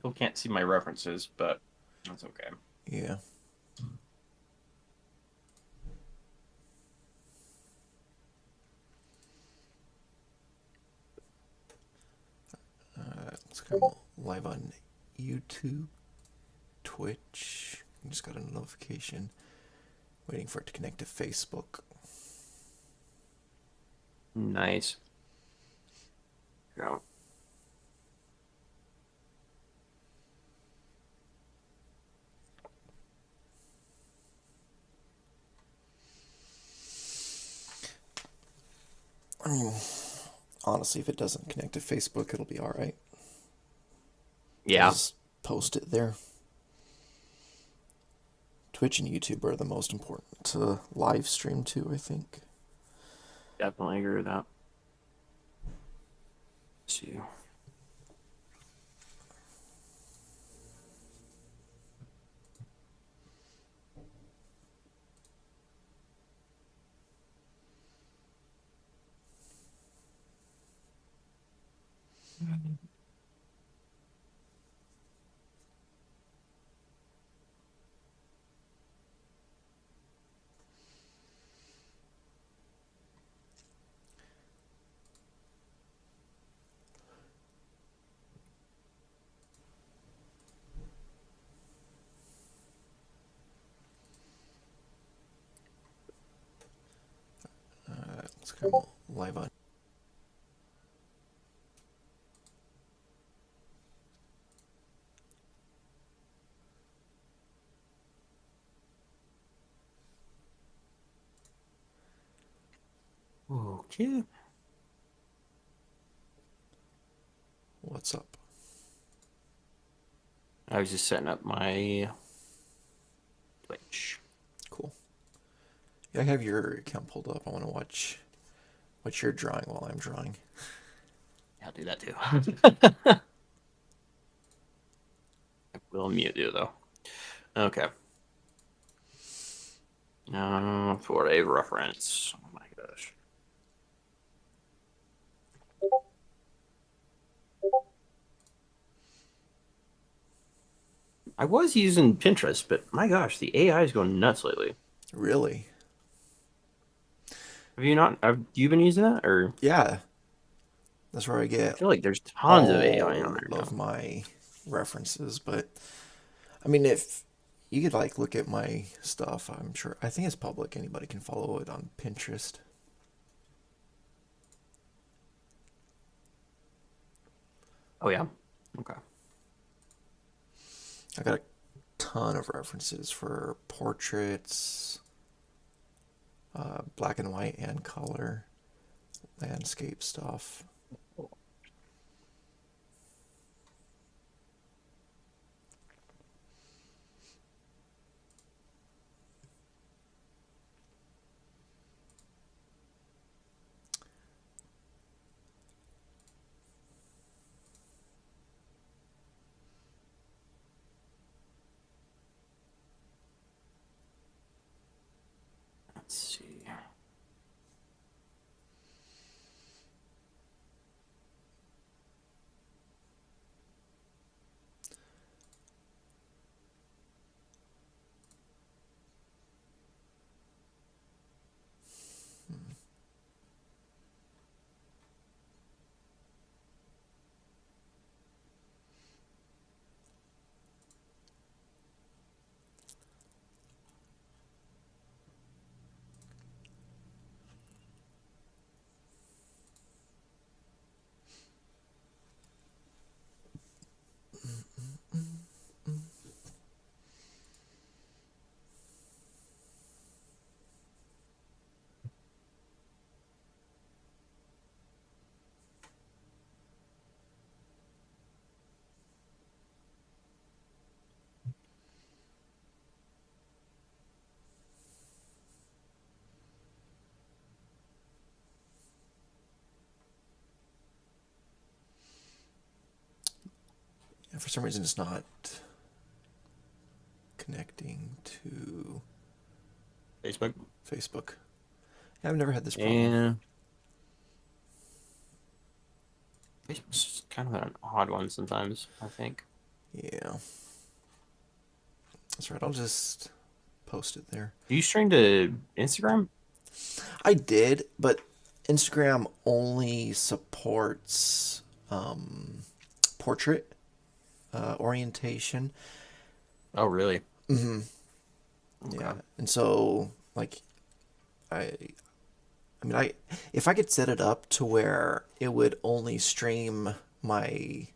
People can't see my references, but that's okay. Yeah. Let's go live on YouTube, Twitch. I just got a notification. Waiting for it to connect to Facebook. Nice. Yeah. I mean, honestly, if it doesn't connect to Facebook, it'll be alright. I'll Yeah, just post it there. Twitch and YouTube are the most important to live stream to, I think. definitely agree with that. Let's see. Let's go live on. Okay. What's up? I was just setting up my Twitch. Cool. Yeah, I have your account pulled up. I want to watch what you're drawing while I'm drawing. I'll do that too. I will mute you though. Okay. For a reference. Oh my gosh. I was using Pinterest, but my gosh, the AI is going nuts lately. Really? Have you not? Have you been using that, or Yeah, that's where I I get feel like there's tons of AI on all there of now. my references. But I mean, if you could like look at my stuff, I'm sure. I think it's public. Anybody can follow it on Pinterest. Oh yeah. Okay. I got a ton of references for portraits, black and white and color, landscape stuff. Let's see. And for some reason, it's not connecting to Facebook. Facebook. Yeah, I've never had this problem. And Facebook's kind of an odd one sometimes, I think. Yeah, that's right. I'll just post it there. Do you stream to Instagram? I did, but Instagram only supports portrait orientation. Oh, really? Yeah, Okay. and so like I, I mean, if I could set it up to where it would only stream my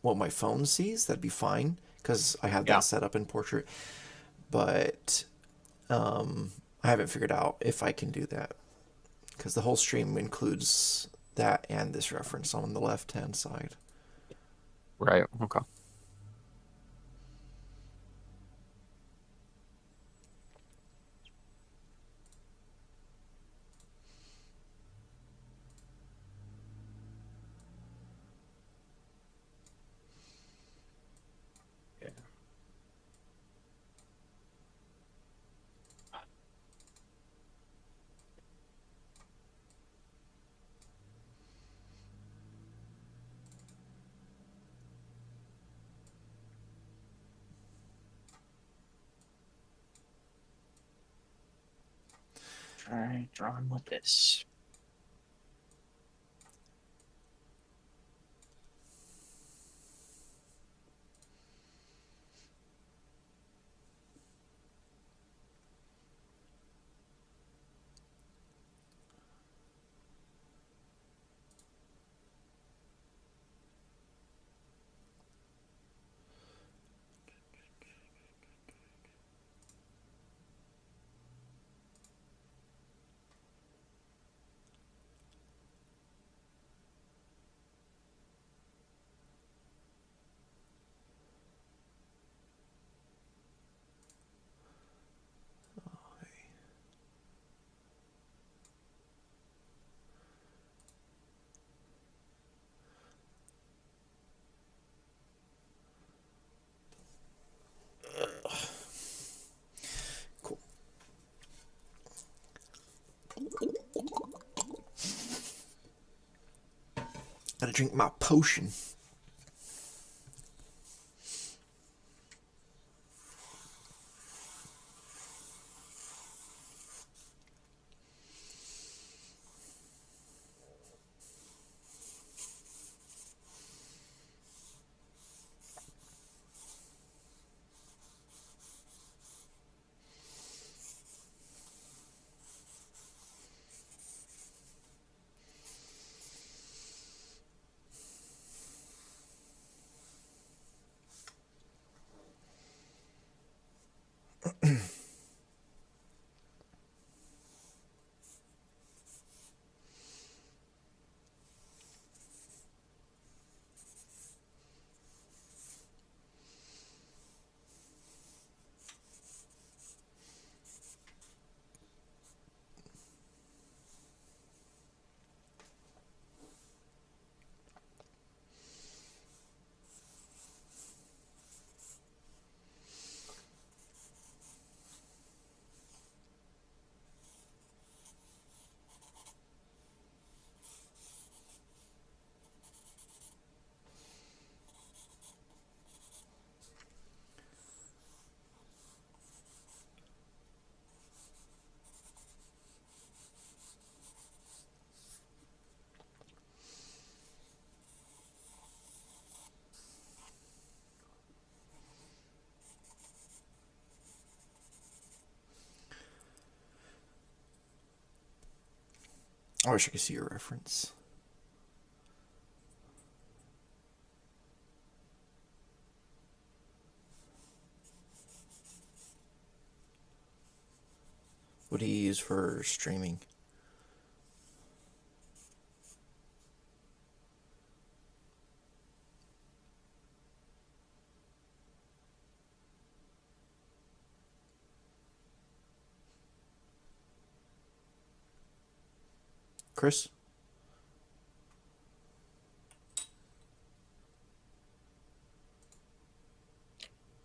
what my phone sees, that'd be fine because I have that Yeah. set up in portrait. But I haven't figured out if I can do that because the whole stream includes that and this reference on the left hand side. Right. Okay. Yeah. Try drawing with this. Cool. Gotta drink my potion. I wish I could see your reference. What do you use for streaming? Chris?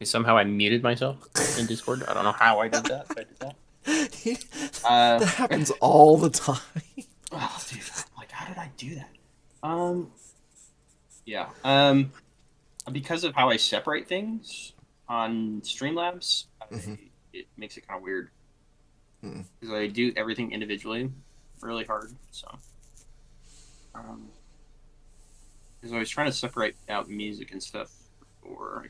Somehow I muted myself in Discord. I don't know how I did that, but I did that. That happens all the time. Oh, dude, like, how did I do that? Yeah. because of how I separate things on Streamlabs, Mm-hmm. it makes it kind of weird Mm. because I do everything individually really hard. So, um, because I was trying to separate out music and stuff, or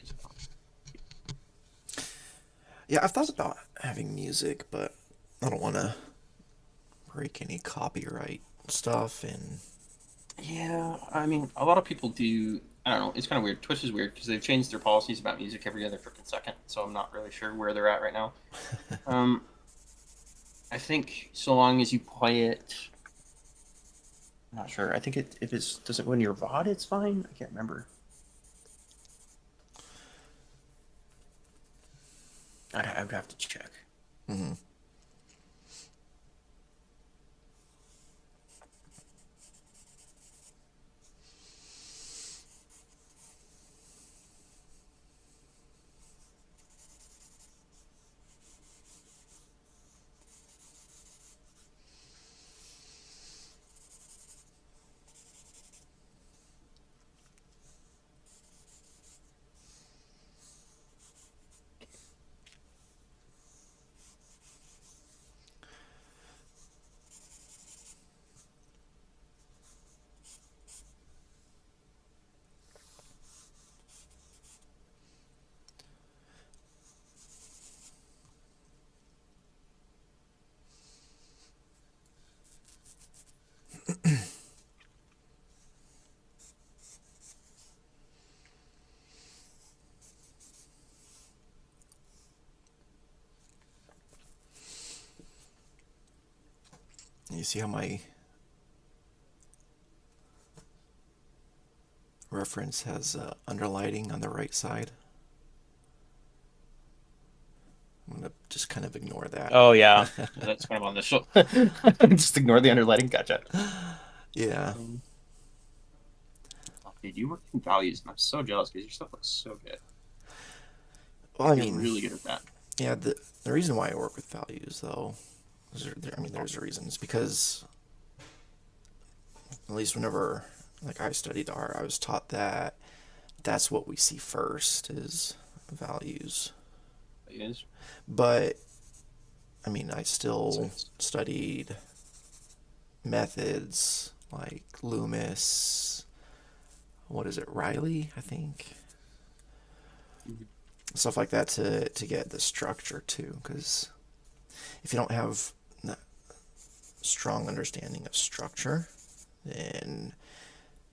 Yeah, I've thought about having music, but I don't want to break any copyright stuff. And yeah, I mean, a lot of people do. I don't know. It's kind of weird. Twitch is weird because they've changed their policies about music every other freaking second. So I'm not really sure where they're at right now. Um, I think so long as you play it, I'm not sure. I think if it doesn't win your VOD, it's fine. I can't remember. I would have to check. mm-hmm. You see how my reference has underlighting on the right side? I'm gonna just kind of ignore that. Oh yeah, that's kind of on the show. Just ignore the underlighting. Gotcha. Yeah. Um, oh, dude, you work in values, and I'm so jealous because your stuff looks so good. Well, I You're mean, really good at that. yeah. The reason why I work with values, though, I mean, there's reasons because at least whenever like I studied art, I was taught that that's what we see first is values. It is. But I mean, I still Sense. studied methods like Loomis. What is it, Riley? I think Mhm. stuff like that to get the structure too. Because if you don't have a strong understanding of structure, then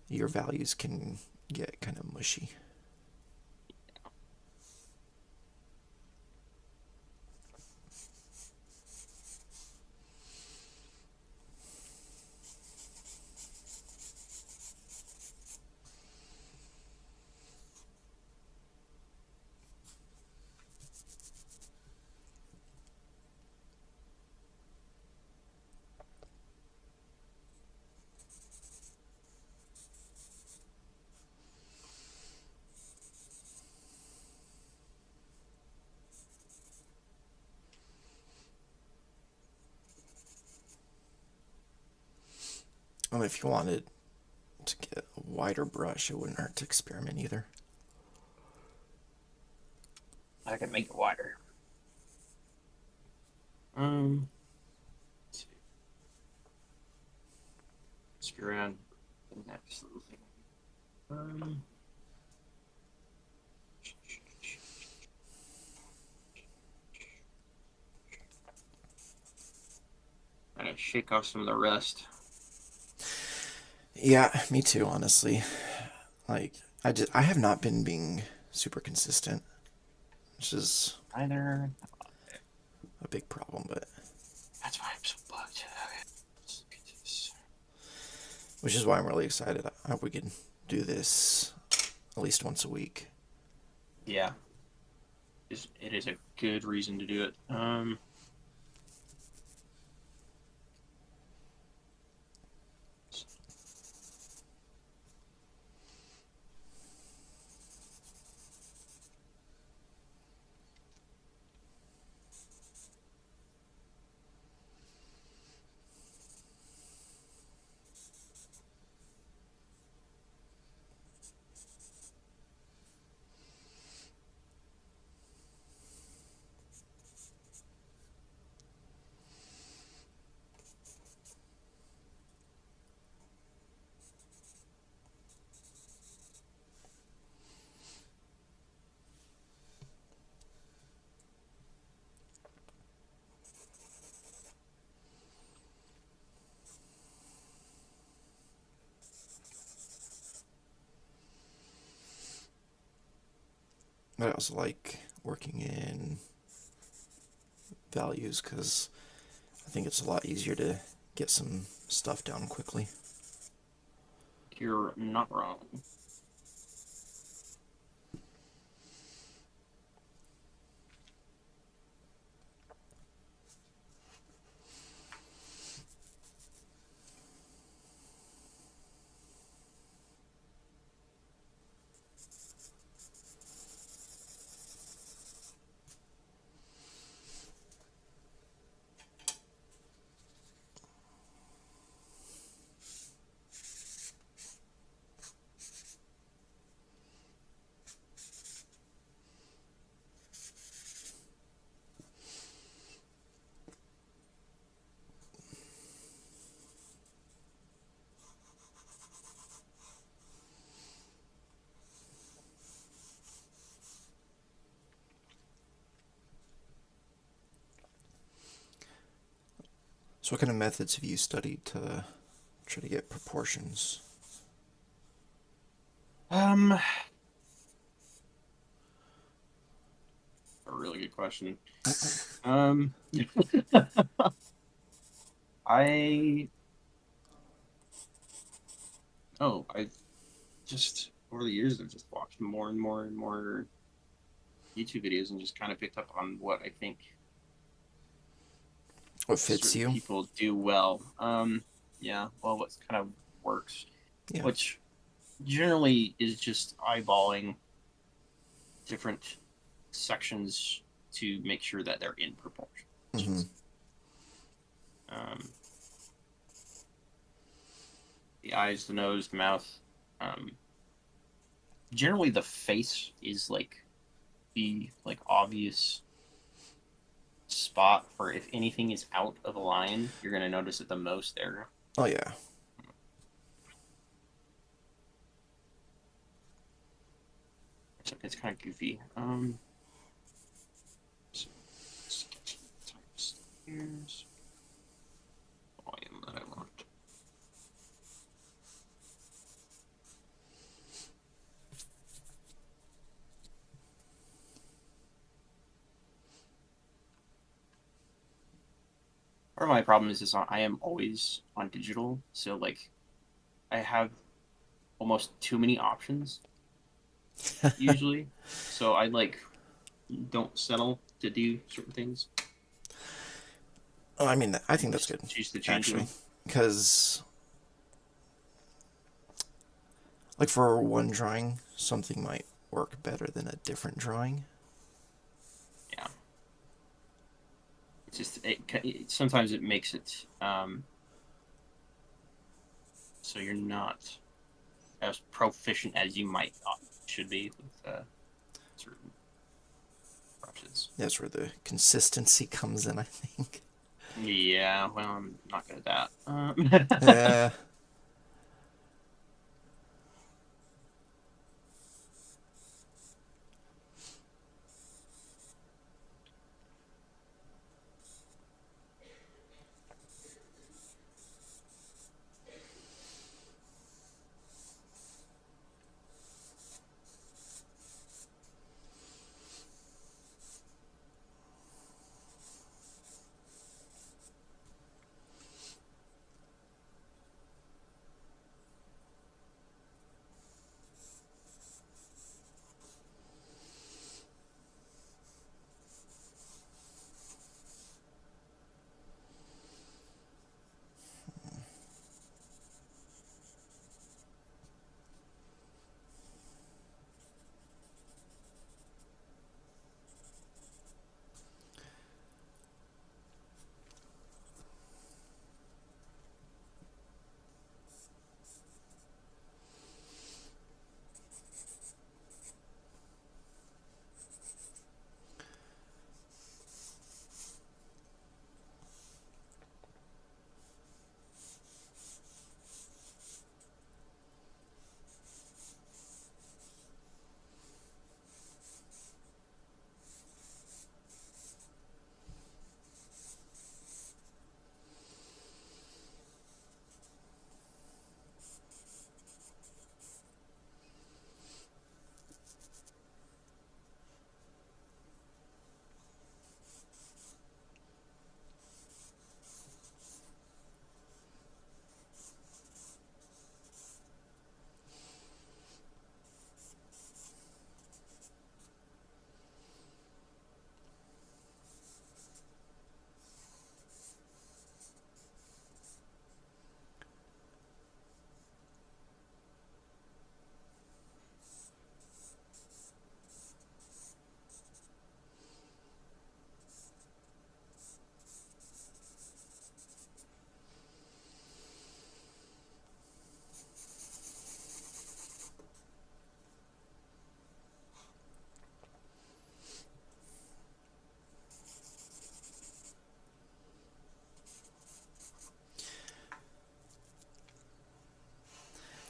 your values can get kind of mushy. And if you wanted to get a wider brush, it wouldn't hurt to experiment either. I can make it wider. Um, let's see. Screw around the next little thing. Um, Trying to shake off some of the rust. Yeah, me too, honestly. Like I have not been being super consistent, which is Either. a big problem, but That's why I'm so bugged. Okay. Let's look at this. which is why I'm really excited. I hope we can do this at least once a week. Yeah, it is a good reason to do it. I also like working in values because I think it's a lot easier to get some stuff down quickly. You're not wrong. So, what kind of methods have you studied to try to get proportions? A really good question. Um, I I just over the years I've just watched more and more and more YouTube videos and just kind of picked up on what I think What fits certain you? people do well. Yeah, well, what kind of works, Yeah. which generally is just eyeballing different sections to make sure that they're in Mm-hmm. proportions. Um, the eyes, the nose, the mouth. Um, Generally, the face is like the like obvious spot for if anything is out of line, you're gonna notice it the most there. Oh yeah. It's kind of goofy. Sketchy types. Here's volume that I want. Part of my problem is I am always on digital, so like I have almost too many options usually. So I like don't settle to do certain things. Oh, I mean, I I think that's just good, choose to change actually, them. because like for one drawing, something might work better than a different drawing. Yeah, it's just sometimes it makes it so you're not as proficient as you might should be with certain brushes. That's where the consistency comes in, I think. Yeah, well, I'm not good at that. Yeah.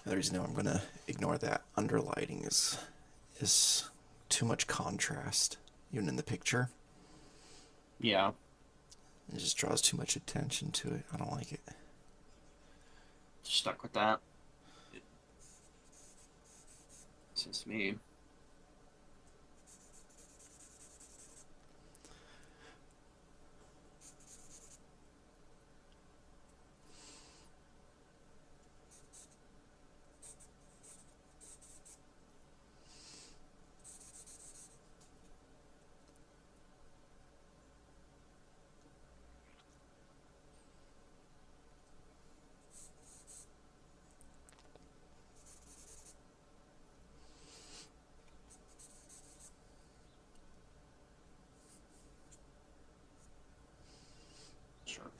The reason I'm gonna ignore that underlighting is too much contrast, even in the picture. Yeah, It just draws too much attention to it. I don't like it. stuck with that. It's just me. Sure.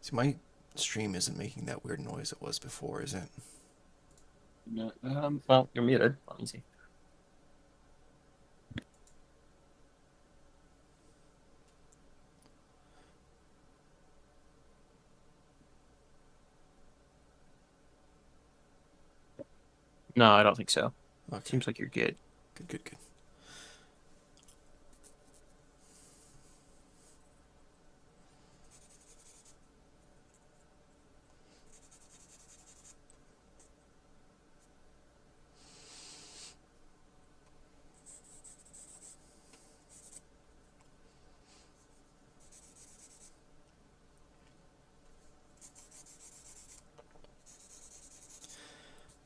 See, my stream isn't making that weird noise it was before, is it? No, well, you're muted. Let me see. No, I don't think so. Okay. Seems like you're good. Good, good, good.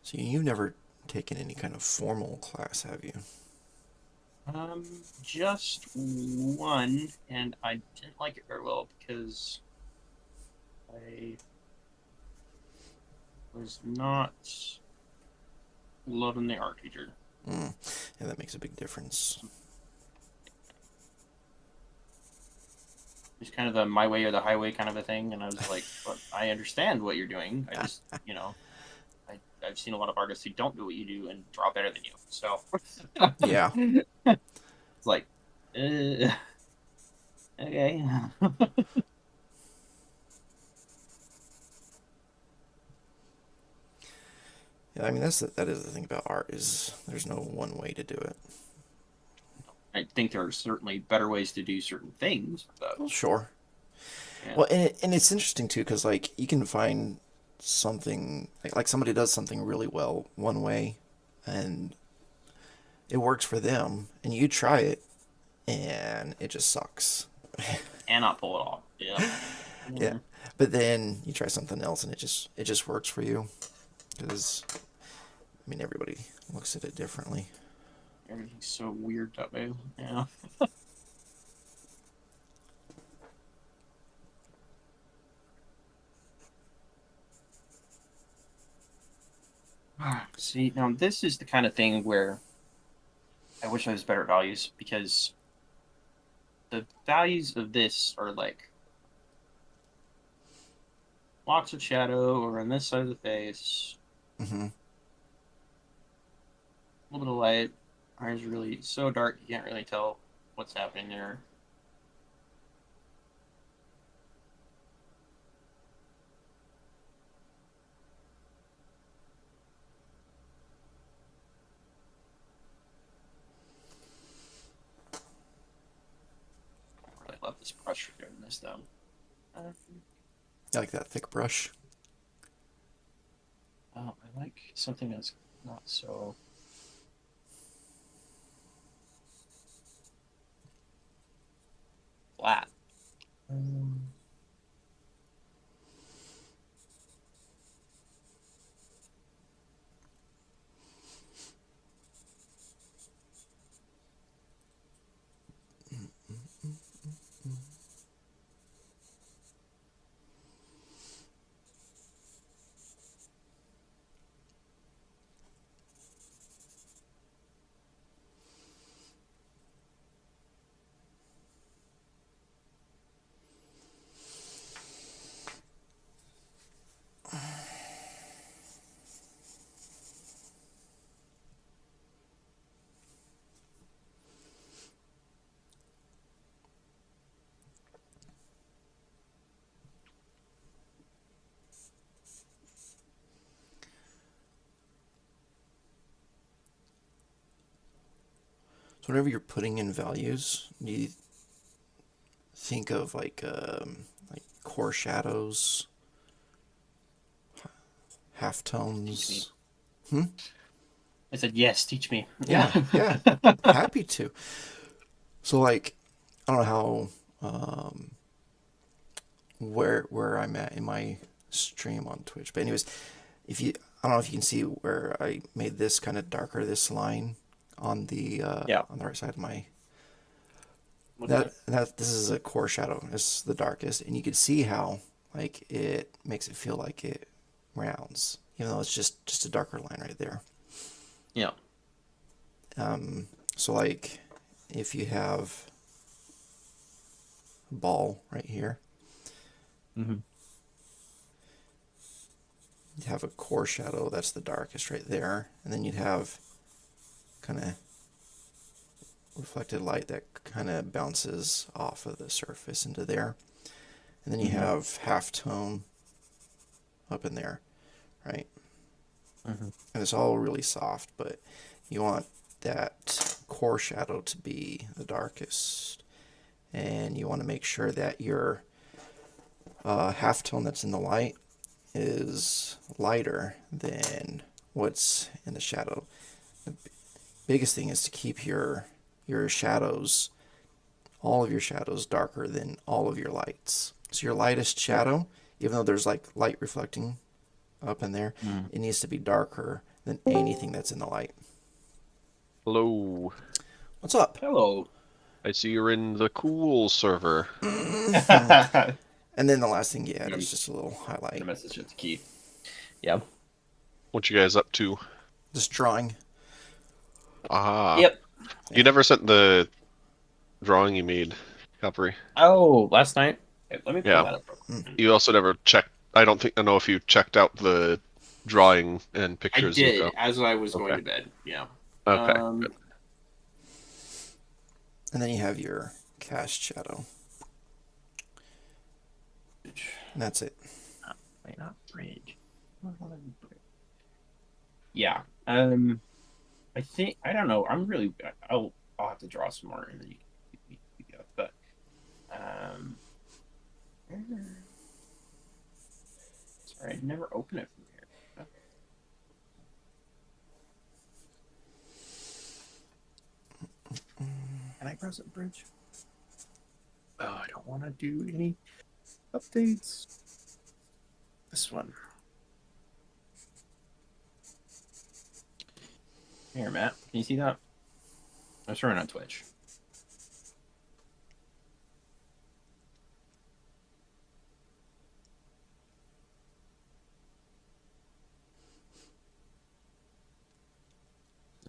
So you've never taken any kind of formal class, have you? Just one, and I didn't like it very well because I was not loving the art teacher. Mm. Yeah, that makes a big difference. It's kind of the my way or the highway kind of a thing, and I was like, "But I understand what you're doing. I just, I've seen a lot of artists who don't do what you do and draw better than you. So Yeah. it's like, okay, Yeah, I mean that is the thing about art is there's no one way to do it. I think there are certainly better ways to do certain things, but Well, sure. yeah, Well, and it's interesting too because like you can find something like somebody does something really well one way, and it works for them, and you try it, and it just sucks. and not pull it off. Yeah, Yeah, yeah. but then you try something else, and it just works for you because I mean everybody looks at it differently. Everything's so weird that way. Yeah. See, now this is the kind of thing where I wish I was better at values because the values of this are like lots of shadow or on this side of the face, Hmm. a little bit of light. Eyes are really so dark you can't really tell what's happening there. I really love this brush for doing this though. Um, I like that thick brush. I like something that's not so flat. Um, So whenever you're putting in values, you think of like core shadows, Teach me. halftones. I said yes. Teach me. Yeah, yeah, happy to. So like, I don't know how where I'm at in my stream on Twitch, but anyways, if you I don't know if you can see where I made this kind of darker, this line Yeah. on the right side of my Look at it. that this is a core shadow. It's the darkest, and you can see how like it makes it feel like it rounds, even though it's just a darker line right there. Yeah. So like if you have a ball right here, Mm-hmm. you'd have a core shadow that's the darkest right there, and then you'd have kind of reflected light that kind of bounces off of the surface into there, and then you have half tone up in there, right? Mm-hmm. And it's all really soft, but you want that core shadow to be the darkest, and you want to make sure that your half tone that's in the light is lighter than what's in the shadow. The biggest thing is to keep your shadows, all of your shadows, darker than all of your lights. So your lightest shadow, even though there's like light reflecting up in there, it needs to be darker than anything that's in the light. Hello. What's up? Hello. I see you're in the cool server. And then the last thing you add is just a little highlight. A message to Keith. Yeah. What you guys up to? Just drawing. Ah. Yep. You never sent the drawing you made, Capri. Oh, last night. Okay, let me pull Yeah. that up. Real quick. You also never checked. I know if you checked out the drawing and I pictures. you did got. as I was going Okay. to bed. Yeah. Okay. Good. And then you have your cast shadow. And that's it. Wait, not bridge. Yeah. I think I don't know. I'm really. I'll have to draw some more, and then you go. But sorry, I never open it from here. Can I cross it bridge? Oh, I don't want to do any updates. This one. Here, Matt. Can you see that? I'm showing on Twitch.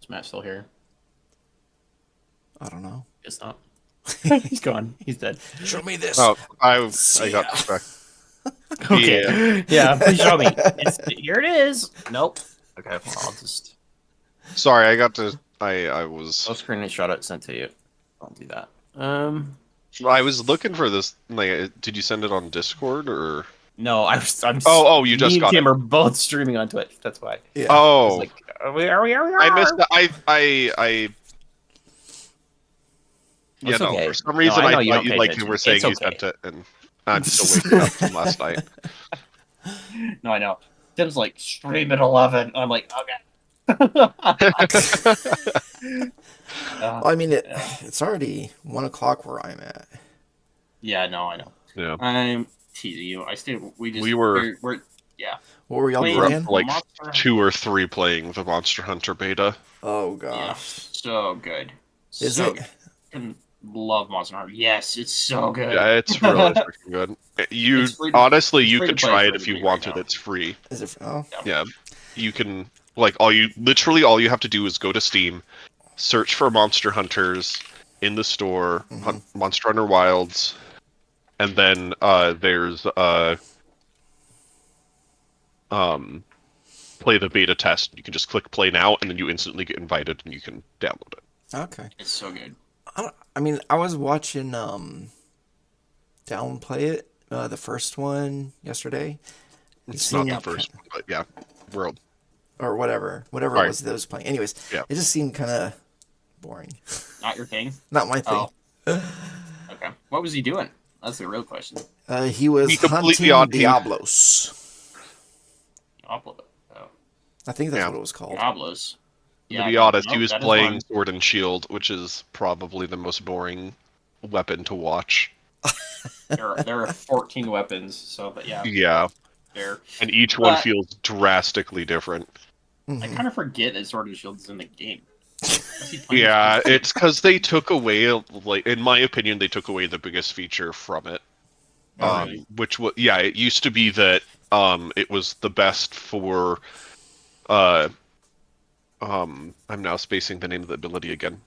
Is Matt still here? I don't know. It's not. He's gone. He's dead. Show me this. Oh, I ya. got distracted. Okay. Yeah, please show me. Here it is. Nope. Okay, well, I'll just. Sorry, I got to. I was. I'll screenshot it, sent to you. I'll do that. I was looking for this. Like, did you send it on Discord or? No, I'm. Oh, you just me and got Tim it. are both streaming on Twitch. That's why. Yeah. I Oh, was like, are we? I missed. I. Yeah, It's no. okay. For some reason, No, I know I you thought don't you pay like you attention. were saying It's you okay. sent it, and I'm still waking up from last night. No, I know. Tim's like stream at 11. I'm like, okay. I mean, it's already 1 o'clock where I'm at. Yeah, no, I know. Yeah. I'm teasing you. I stayed. We were- We're yeah. What were y'all Wait, We're playing? up to like Monster- 2 or 3 playing the Monster Hunter beta. Oh Yeah, gosh. so good. Is so it? Good. I love Monster Hunter. Yes, it's so good. Yeah, it's really freaking good. You It's free to- honestly, it's you free to could play try for it if you everybody right wanted. now. It's free. Is it? Oh, Yeah, you can like all you have to do is go to Steam, search for Monster Hunters in the store, hunt Monster Hunter Wilds, and then there's play the beta test. You can just click play now, and then you instantly get invited, and you can download it. okay. It's so good. I mean, I was watching Downplay it, the first one yesterday. It It's not seemed- the first one, but yeah, World. or whatever it Right. was that was playing. Anyways, Yeah. it just seemed kind of Boring. Not your thing. Not my thing. Oh, okay. What was he doing? That's the real question. He was Be completely hunting on me. Diablos. Diablo. Oh, I think that's Yeah. what it was called. Diablos. To I be don't honest, know. he was That is playing one. Sword and Shield, which is probably the most boring weapon to watch. There are 14 weapons, so but yeah, Yeah, fair. and each one But feels drastically different. I Mhm. kind of forget that Sword and Shield is in the game. Was he playing Yeah, this game? it's because they took away, like, in my opinion, they took away the biggest feature from it. Oh, really? Which was, yeah, it used to be that it was the best for uh I'm now spacing the name of the ability again.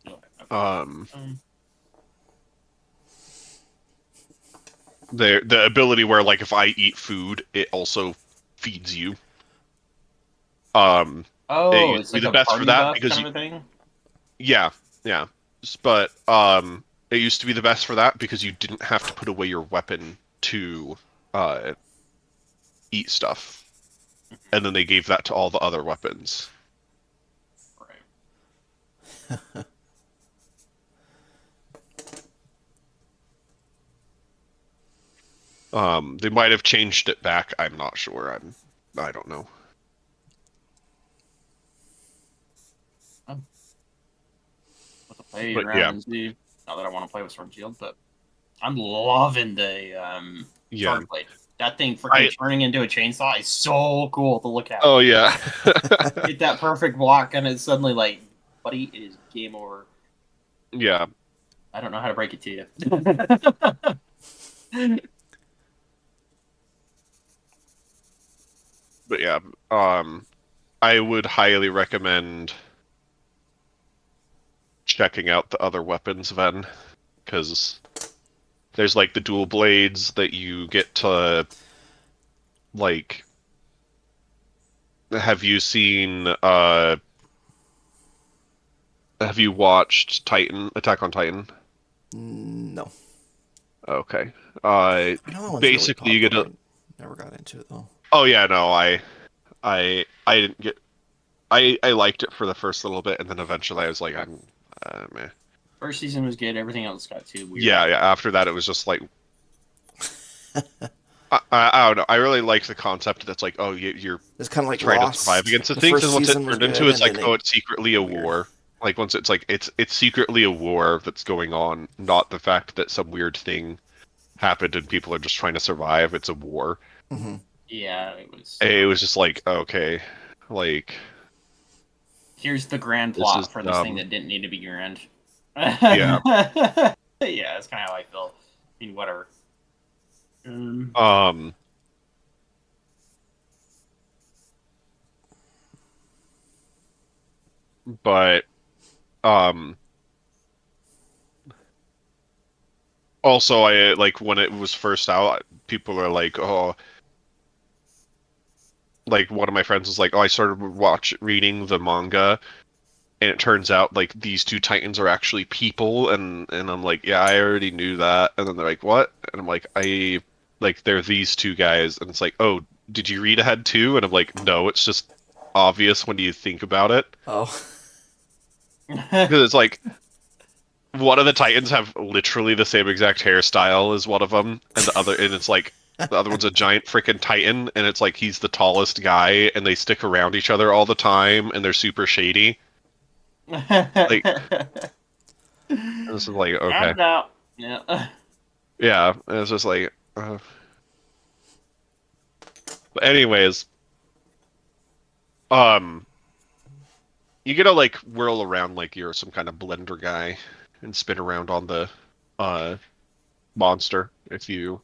Okay. Um, Um, the ability where, like, if I eat food, it also feeds you. It oh, used it's to be like the a best for party that buff because kind of a thing. yeah, yeah. But it used to be the best for that because you didn't have to put away your weapon to uh eat stuff, and then they gave that to all the other weapons. Right. They might have changed it back. I'm not sure. I don't know. With the play But around yeah, and see. Not that I want to play with Sword and Shield, but I'm loving the yeah. charge blade. That thing I freaking turning into a chainsaw is so cool to look at. oh yeah. Get that perfect block, and it's suddenly like, buddy, it is game over. Yeah. I don't know how to break it to you. But yeah, I would highly recommend checking out the other weapons, Ven, because there's like the dual blades that you get to, like. Have you seen? Have you watched Attack on Titan? No. Okay. I know that one's Basically, really you get popular. to. I never got into it though. Oh yeah, no, I didn't get. I liked it for the first little bit, and then eventually I was like, I'm, meh. First season was good. Everything else got too weird. Yeah, yeah. After that, it was just like, I don't know. I really liked the concept that's like, oh, you're It's kind of like trying Lost. to survive against the The things, first and once it season was turned into, good, it's and like, then oh, it's secretly a weird. war. Like once it's like it's secretly a war that's going on, not the fact that some weird thing happened and people are just trying to survive. It's a war. Mm-hmm. Yeah, it was. It was just like, okay, like Here's the grand this is plot for this thing dumb. that didn't need to be grand. Yeah. Yeah, that's kind of how I feel. I mean, whatever. But also I like when it was first out, people are like, oh, like one of my friends was like, oh, I started reading the manga, and it turns out like these two titans are actually people, and I'm like, yeah, I already knew that. And then they're like, what? And I'm like, they're these two guys, and it's like, oh, did you read ahead too? And I'm like, no, it's just obvious when you think about it, Oh. because it's like one of the titans have literally the same exact hairstyle as one of them, and it's like the other one's a giant freaking titan, and it's like he's the tallest guy, and they stick around each other all the time, and they're super shady. Like, this is like, okay, No. Yeah. yeah, and it's just like, but anyways, you get to like whirl around like you're some kind of blender guy and spin around on the monster if you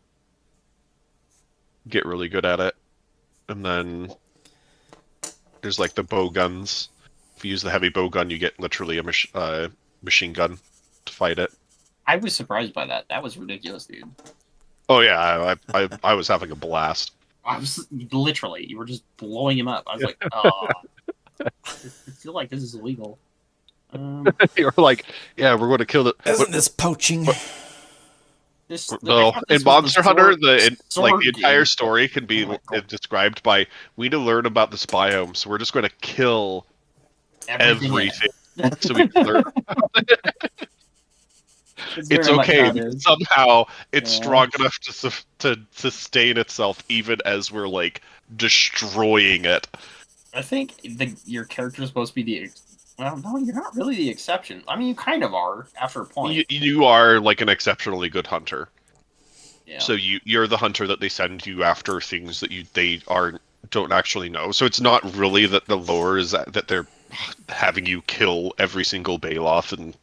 get really good at it. And then there's like the bow guns. If you use the heavy bow gun, you get literally a machine gun to fight it. I was surprised by that. That was ridiculous, dude. Oh yeah, I was having a blast. I was literally, you were just blowing him up. I was like, oh, I feel like this is illegal. You're like, yeah, we're going to kill the. Isn't this poaching? No, in Monster Hunter, the entire story can be described by we need to learn about this biome, so we're just going to kill everything. so we can learn. It's It's very much okay. how it is. Somehow it's Yeah. strong enough to sustain itself, even as we're like destroying it. I think your character is supposed to be well, no, you're not really the exception. I mean, you kind of are after a point. You are like an exceptionally good hunter. Yeah. So you're the hunter that they send you after things that they don't actually know. So it's not really that the lore is that they're having you kill every single Baloth and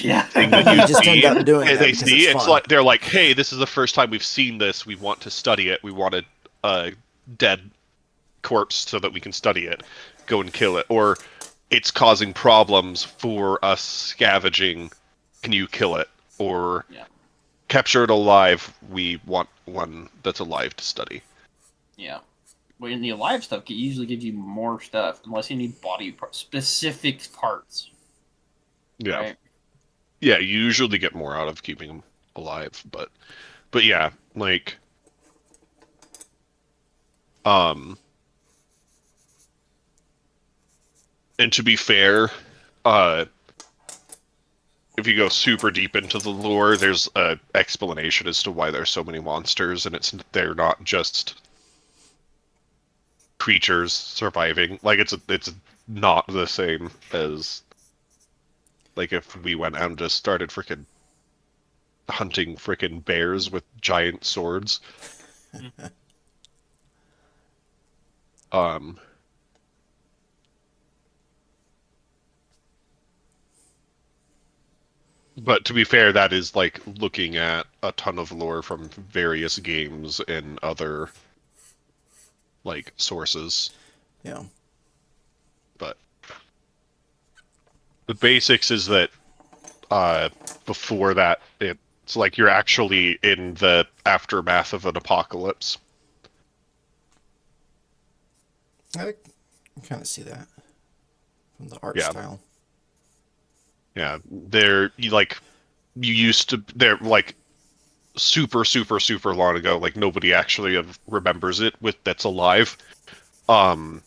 Yeah. thing that You you just end see. up doing that They because see it's it's fun. like they're like, hey, this is the first time we've seen this. We want to study it. We want a dead corpse so that we can study it. Go and kill it. Or it's causing problems for us scavenging. Can you kill it? Or Yeah. capture it alive. We want one that's alive to study. Yeah. Well, in the alive stuff, it usually gives you more stuff, unless you need specific parts. Yeah. Right? Yeah, you usually get more out of keeping them alive, but yeah, like and to be fair, if you go super deep into the lore, there's a explanation as to why there's so many monsters, and they're not just creatures surviving. Like it's not the same as like if we went out and just started freaking hunting freaking bears with giant swords. But to be fair, that is like looking at a ton of lore from various games and other like sources. Yeah. But the basics is that before that it's like you're actually in the aftermath of an apocalypse. I kind of see that from the art Yeah. style. Yeah, you used to they're like super long ago, like nobody actually remembers it with that's alive. There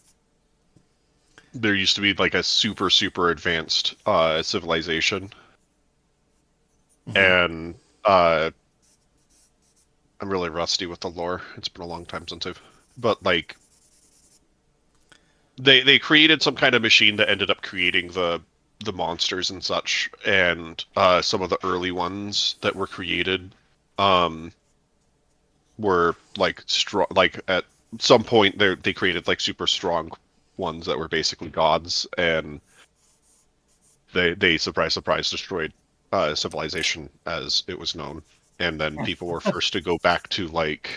used to be like a super advanced civilization. And I'm really rusty with the lore. It's been a long time since but like they created some kind of machine that ended up creating the monsters and such, and some of the early ones that were created were like strong. Like at some point, they created like super strong ones that were basically gods, and they surprise destroyed civilization as it was known, and then people were forced to go back to like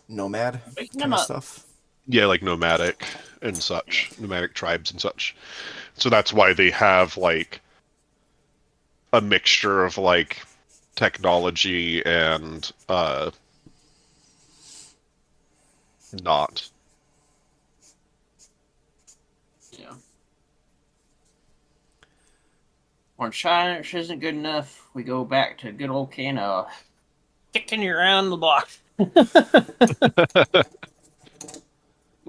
Nomad Waking kind them of up. stuff. yeah, like nomadic and such, nomadic tribes and such. So that's why they have like a mixture of like technology and not. Yeah. When science isn't good enough, we go back to good old Kano. Kicking you around the block.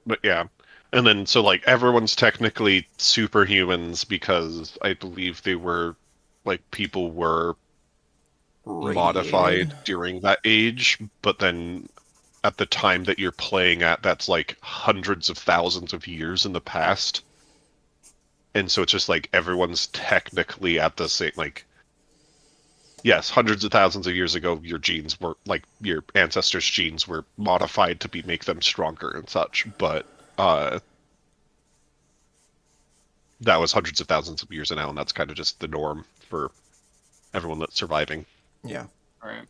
But yeah. And then so like everyone's technically superhumans because I believe they were like people were modified Radiated. during that age, but then at the time that you're playing at, that's like hundreds of thousands of years in the past. And so it's just like everyone's technically at the same, like, yes, hundreds of thousands of years ago, your genes were like your ancestors' genes were modified to make them stronger and such, but that was hundreds of thousands of years now, and that's kind of just the norm for everyone that's surviving. Yeah. Right.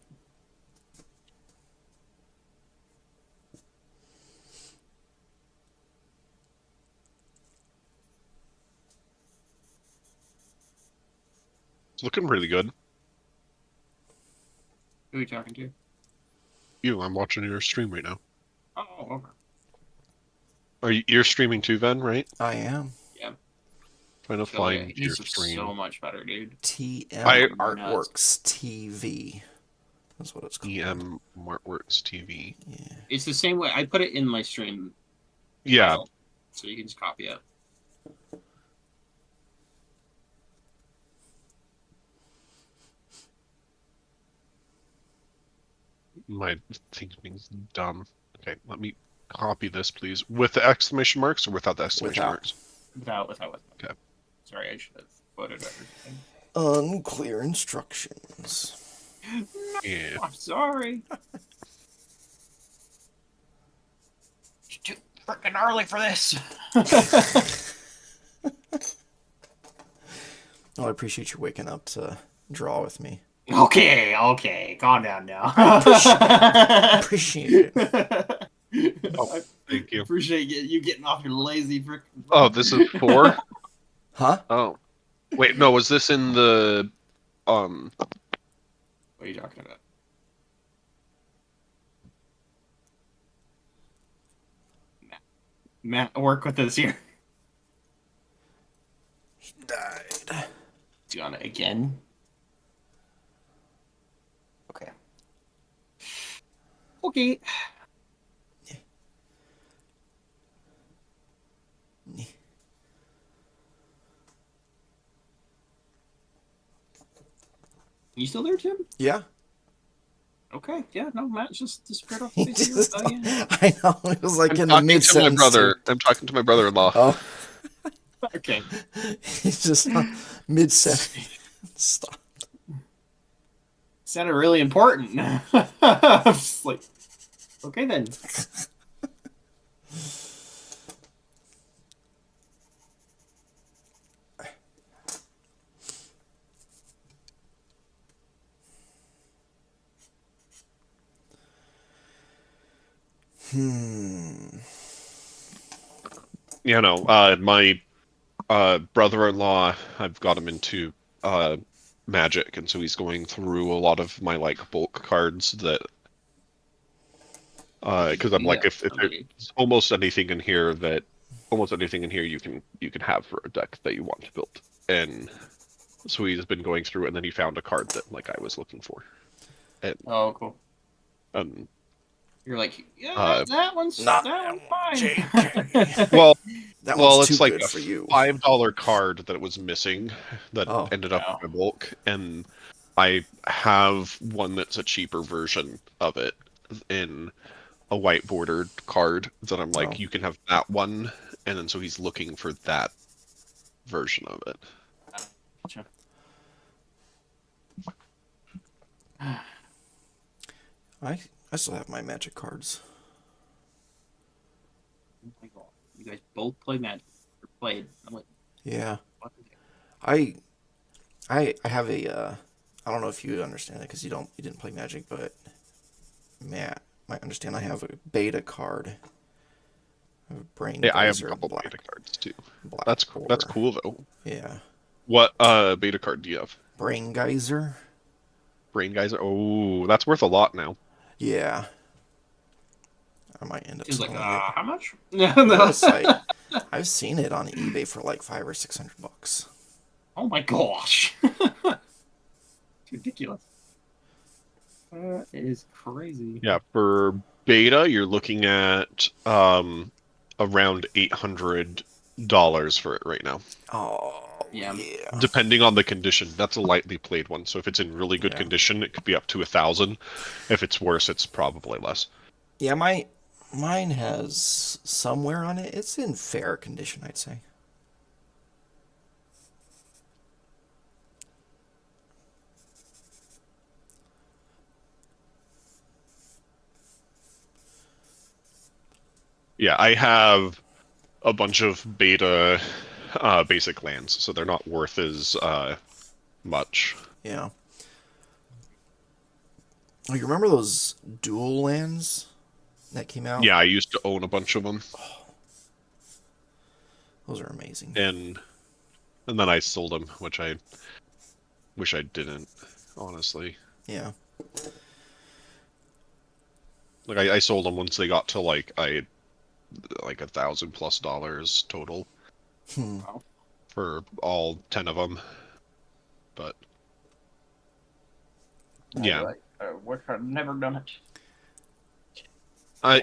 It's looking really good. Who are you talking to? You, I'm watching your stream right now. Oh, okay. You're streaming too, Ven, right? I am. Yeah. Trying to Feel like find he's your stream. so much better, dude. TM Artworks TV. That's what it's called. EM Artworks TV. Yeah. It's the same way I put it in my stream. Yeah. file. So you can just copy it. My thing's being dumb. Okay, let me copy this, please. With the exclamation marks or without the exclamation Without. marks? Without. Okay. Sorry, I should have quoted everything. Unclear instructions. Yeah. I'm sorry. You're too freaking early for this. Oh, I appreciate you waking up to draw with me. Okay, calm down now. Appreciate it. Oh, thank you. Appreciate you getting off your lazy frick. Oh, this is 4? Huh? Oh. Wait, no, was this in the What are you talking about? Matt, work with us here. He died. Do you want it again? Okay. Okay. You still there, Tim? Yeah. Okay, yeah, no, Matt just disappeared off He the face of the just, earth. Oh, yeah. I know. It was like I'm in the talking mid to my sentence. brother. I'm talking to my brother-in-law. Oh, Okay. he's just mid sentence. Stop. Sounded really important. I'm just like, okay then. You know, my brother-in-law, I've got him into Magic, and so he's going through a lot of my like bulk cards that because I'm like, Yeah, if I mean, there's almost anything in here you can have for a deck that you want to build, and so he's been going through it, and then he found a card that like I was looking for, and oh, cool. um You're like, yeah, Uh, that one's not fine. JK. well That well one's it's too like good a for you. $5 card that was missing that Oh. ended up Wow. in my bulk, and I have one that's a cheaper version of it in a white bordered card that I'm like, Oh. you can have that one, and then so he's looking for that version of it. Gotcha. I still have my magic cards. Oh my God. You guys both play Magic. Or played. I'm like, Yeah. what the heck? I have a I don't know if you understand it because you didn't play Magic, but Matt might understand. I have a beta card. I have a Brain Yeah, I have a Geyser, couple black, beta cards too. black That's border. cool though. Yeah. What beta card do you have? Brain Geyser. Brain Geyser. Oh, that's worth a lot now. Yeah. I might end up He was like, selling it. how much? No, No. it's like, I've seen it on eBay for like $500 or $600. Oh my gosh. It's ridiculous. That is crazy. Yeah, for beta you're looking at around $800 for it right now. Oh, Yeah. yeah. Depending on the condition. That's a lightly played one. So if it's in really good Yeah. condition, it could be up to 1,000. If it's worse, it's probably less. Yeah, mine has some wear on it. It's in fair condition, I'd say. Yeah, I have a bunch of beta basic lands, so they're not worth as much. Yeah. Oh, you remember those dual lands that came out? Yeah, I used to own a bunch of them, Those are amazing. and then I sold them, which I wish I didn't, honestly. Yeah. Like I sold them once they got to like $1,000+ total Wow. for all 10 of them, but yeah, I've never done it.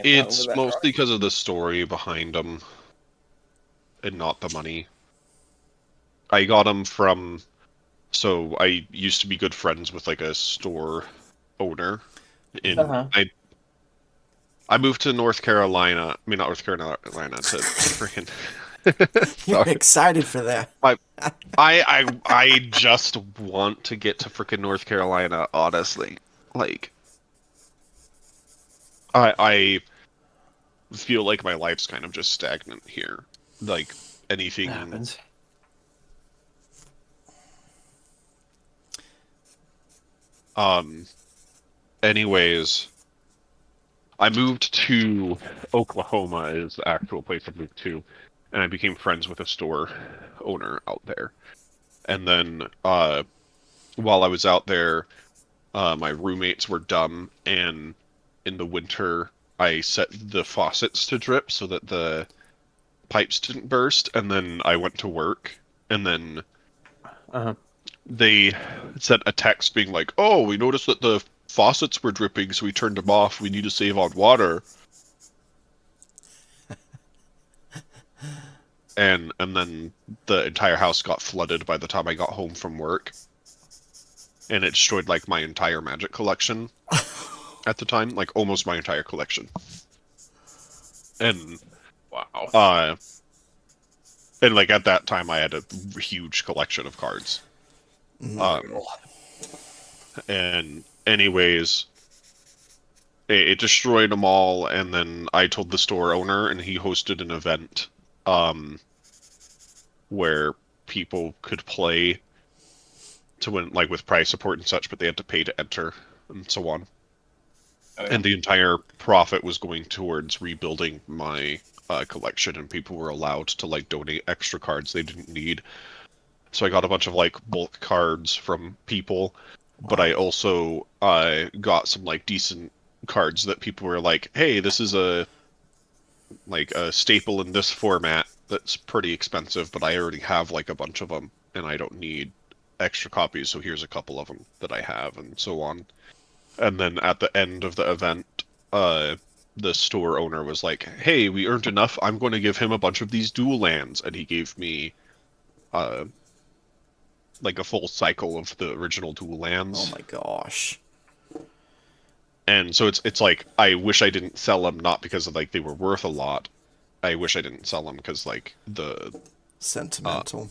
it's over that mostly because of the story behind them. and not the money. I got them from. So I used to be good friends with like a store owner. In Uh-huh. I moved to North Carolina. I mean, not North Carolina to freaking. You're Sorry. excited for that. I just want to get to freaking North Carolina, honestly. Like I feel like my life's kind of just stagnant here. Like anything Happens. um anyways, I moved to Oklahoma is the actual place I moved to, and I became friends with a store owner out there. And then while I was out there, my roommates were dumb, and in the winter, I set the faucets to drip so that the pipes didn't burst, and then I went to work, and then Uh-huh. they sent a text being like, "Oh, we noticed that the faucets were dripping, so we turned them off. We need to save on water." And then the entire house got flooded by the time I got home from work, and it destroyed like my entire magic collection at the time, like almost my entire collection. And Wow. and like at that time I had a huge collection of cards. Mhm. And anyways, it destroyed them all, and then I told the store owner, and he hosted an event where people could play to win, like with prize support and such, but they had to pay to enter and so on. Oh, yeah. And the entire profit was going towards rebuilding my collection, and people were allowed to like donate extra cards they didn't need. So I got a bunch of like bulk cards from people, but I also got some like decent cards that people were like, "Hey, this is a staple in this format that's pretty expensive, but I already have like a bunch of them, and I don't need extra copies, so here's a couple of them that I have," and so on. And then at the end of the event, the store owner was like, "Hey, we earned enough. I'm going to give him a bunch of these dual lands," and he gave me uh, like a full cycle of the original dual lands. Oh my gosh. And so it's like I wish I didn't sell them, not because of like they were worth a lot. I wish I didn't sell them because like the Sentimental.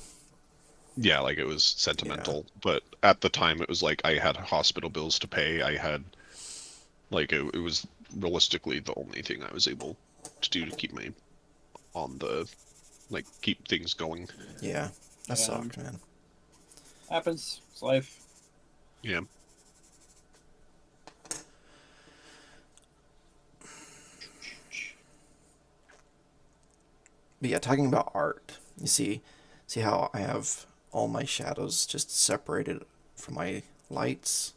yeah, like it was sentimental. But at the time, it was like I had hospital bills to pay. I had like it was realistically the only thing I was able to do to keep me on the like keep things going. Yeah. That Yeah. sucked, man. Happens. It's life. Yeah. But yeah, talking about art, you see how I have all my shadows just separated from my lights?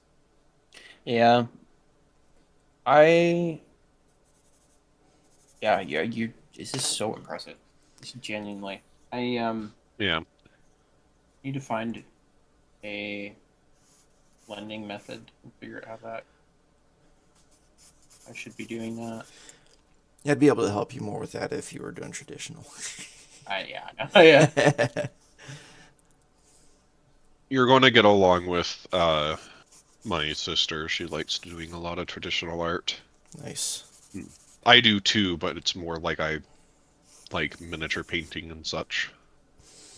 Yeah. I. Yeah. Yeah. You. This is so impressive. This is genuinely. I Yeah. need to find a blending method and figure out how that. I should be doing that. Yeah, I'd be able to help you more with that if you were doing traditional. Yeah. I know. Yeah. You're going to get along with my sister. She likes doing a lot of traditional art. Nice. I do too, but it's more like I like miniature painting and such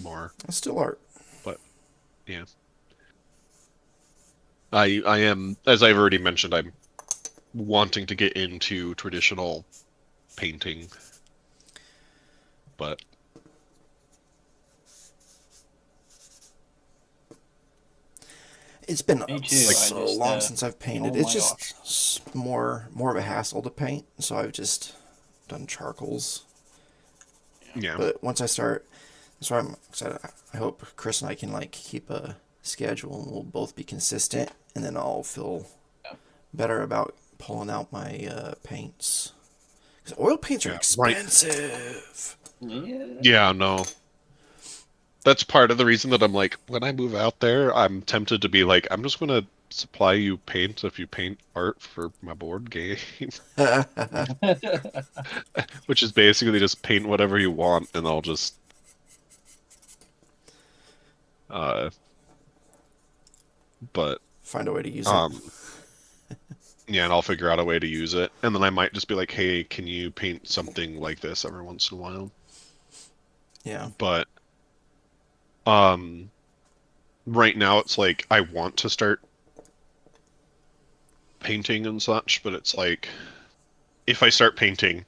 more. That's still art. But yeah. I am, as I've already mentioned, I'm wanting to get into traditional painting. But It's been Me too, so I just, long since I've painted. oh It's my just more of a hassle to paint, so I've just done charcoals. yeah. But once I start, that's why I'm excited. I hope Chris and I can like keep a schedule and we'll both be consistent, and then I'll feel Yeah. better about pulling out my paints. Because oil paints are Yeah, right. expensive. Yeah, no. That's part of the reason that I'm like, when I move out there, I'm tempted to be like, I'm just gonna supply you paint if you paint art for my board game. Which is basically just paint whatever you want, and I'll just Uh, but Find a way to use it. um, yeah, and I'll figure out a way to use it, and then I might just be like, hey, can you paint something like this every once in a while? Yeah. But right now it's like I want to start painting and such, but it's like if I start painting,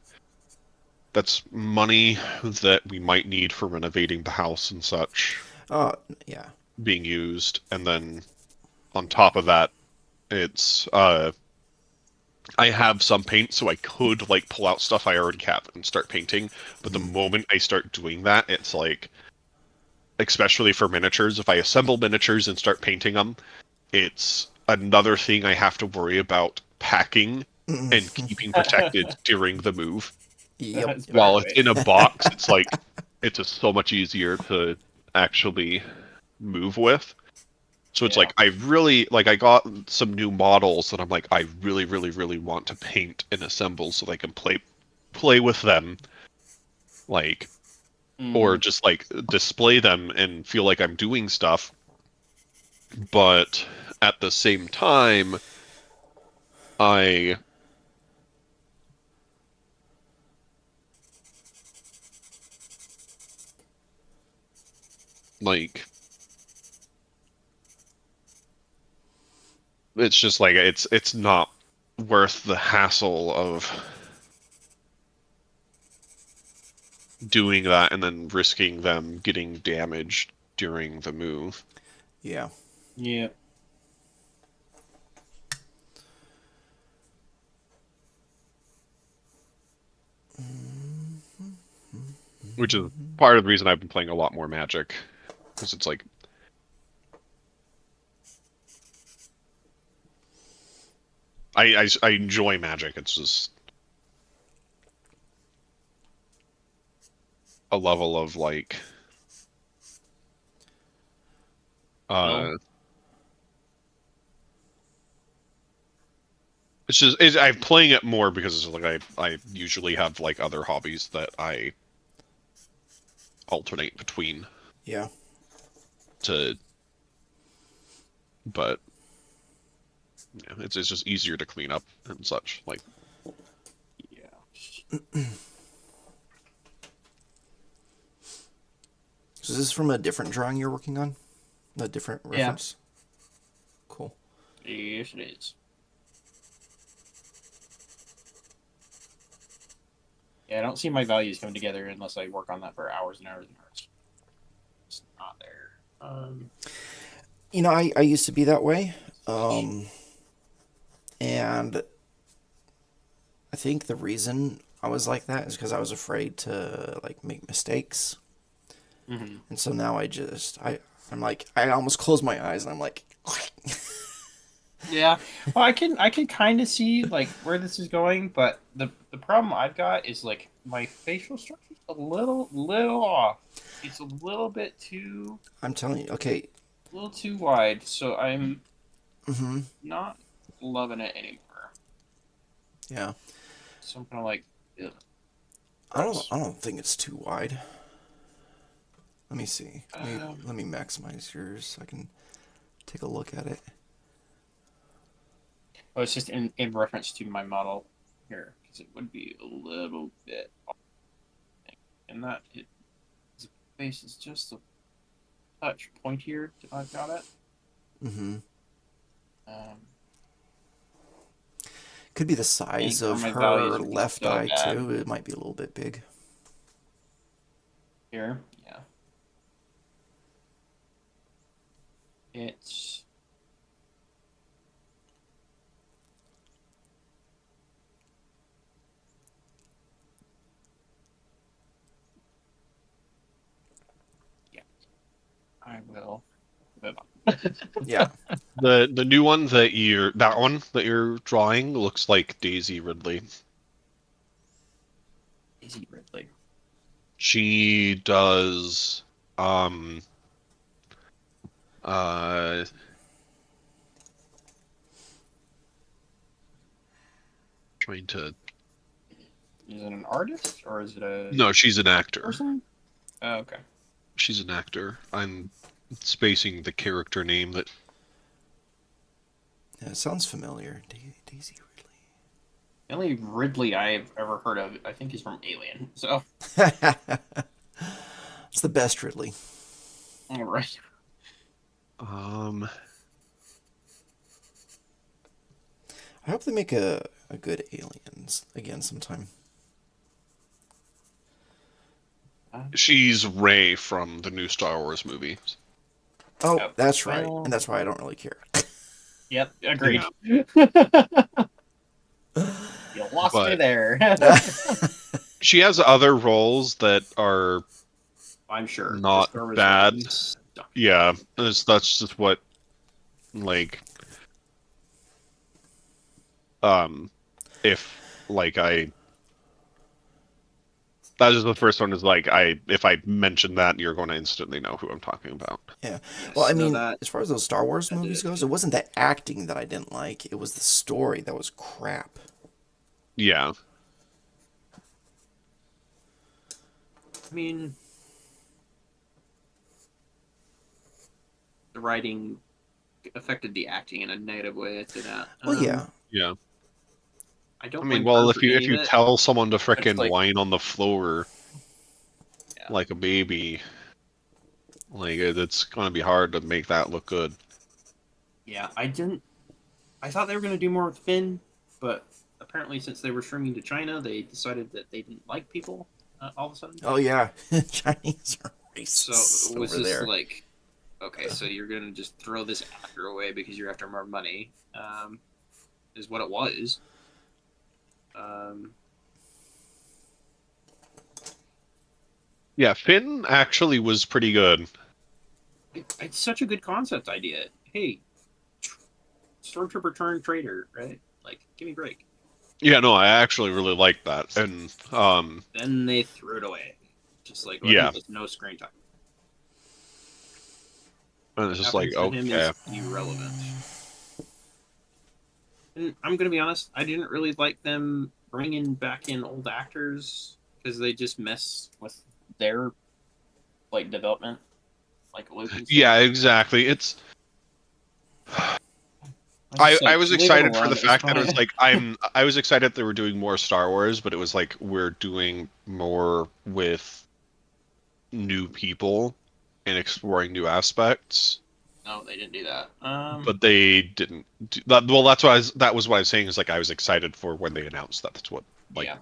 that's money that we might need for renovating the house and such Oh, yeah. being used, and then on top of that, it's I have some paint, so I could like pull out stuff I already have and start painting. But the moment I start doing that, it's like, especially for miniatures, if I assemble miniatures and start painting them, it's another thing I have to worry about packing and keeping protected during the move. Yep. That's While better, it's right? in a box, it's like it's just so much easier to actually move with. So it's Yeah. like I really like I got some new models that I'm like I really really really want to paint and assemble so that I can play with them, like, or Mm. just like display them and feel like I'm doing stuff. But at the same time, I like it's just like it's not worth the hassle of doing that and then risking them getting damaged during the move. Yeah. Yeah. Which is part of the reason I've been playing a lot more Magic, because it's like I enjoy Magic. It's just a level of like uh Well, I'm playing it more because it's like I usually have like other hobbies that I alternate between Yeah. to, but yeah, it's just easier to clean up and such. Like yeah. So is this from a different drawing you're working on? A different Yeah. reference? Cool. Yes, it is. Yeah, I don't see my values coming together unless I work on that for hours and hours and hours. It's not there. You know, I used to be that way. And I think the reason I was like that is because I was afraid to like make mistakes. Mm-hmm. And so now I'm like I almost close my eyes and I'm like Yeah. Well, I can kind of see like where this is going, but the problem I've got is like my facial structure's a little off. It's a little bit too I'm telling you, okay. a little too wide, so I'm Hmm. not loving it anymore. Yeah. So I'm kind of like, ugh, I don't gross. I don't think it's too wide. Let me see. Um, Let me maximize yours so I can take a look at it. oh, it's just in reference to my model here because it would be a little bit off, and that it the face is just a touch pointier. I've got it. Hmm. Um, Could be the size or of my her values would be left so eye bad too. It might be a little bit big. here. Yeah, it's yeah. I will. Move on. Yeah. the new one that one that you're drawing looks like Daisy Ridley. Easy Ridley. She does um uh trying to Is it an artist or is it a no, she's an actor. person? Oh, okay. She's an actor. I'm spacing the character name that. Yeah, it sounds familiar. Daisy The only Ridley I've ever heard of, I think, is from Alien. So, Ridley. It's the best Ridley. all right. Um, I hope they make a good Aliens again sometime. she's Rey from the new Star Wars movie. Oh, Yep. that's right. Well- And that's why I don't really care. Yep, agreed. You lost me But- there. She has other roles that are, I'm sure. Not Star Wars bad. movies suck. yeah, that's just what, like, if, like, that is the first one is like, if I mention that, you're going to instantly know who I'm talking about. Yeah. Yes, Well, I no, mean, that- as far as those Star Wars that movies did. goes, it wasn't the acting that I didn't like. It was the story that was crap. Yeah. I mean, the writing affected the acting in a negative way. I'd say that. Well, yeah. Yeah. I don't. I mean, blame well, her if for you any of it. tell someone to It's frickin' like- whine on the floor Yeah. like a baby, like it's gonna be hard to make that look good. Yeah, I didn't. I thought they were going to do more with Finn, but apparently, since they were streaming to China, they decided that they didn't like people all of a sudden. Oh, yeah. Chinese are So racist it was over just there. like, okay, so you're going to just throw this actor away because you're after more money, is what it was. Yeah, Finn actually was pretty good. It's such a good concept idea. Hey, stormtrooper turned traitor, right? Like, give me a break. Yeah, no, I actually really liked that, and Then they threw it away, just like Yeah. with no screen time. it's just like, Happens to him okay, is irrelevant. And I'm gonna be honest, I didn't really like them bringing back in old actors because they just mess with their like development, like Luke. and stuff. yeah, exactly. It's just I like, was leave it excited for alone, the it's fact that it was fine. like I was excited that they were doing more Star Wars, but it was like we're doing more with new people and exploring new aspects. No, they didn't do that. But they didn't do that. Well, that was what I was saying, is like I was excited for when they announced that's what, like, yeah,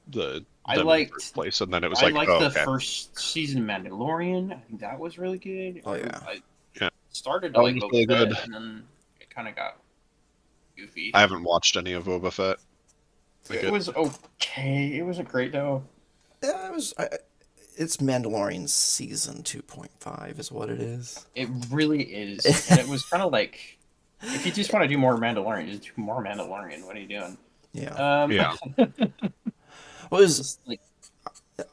the I them in the liked- first place, and then it was I like, liked oh, the okay. first season of Mandalorian. I think that was really good. Oh, yeah. I Yeah. started That to was like Boba really Fett, good. and then it kind of got goofy. I haven't watched any of Boba Fett. Like It was okay. It wasn't great though. Yeah, it's Mandalorian season 2.5 is what it is. It really is, and it was kind of like, if you just want to do more Mandalorian, just do more Mandalorian. What are you doing? Yeah. Yeah. Well, it's, Just like,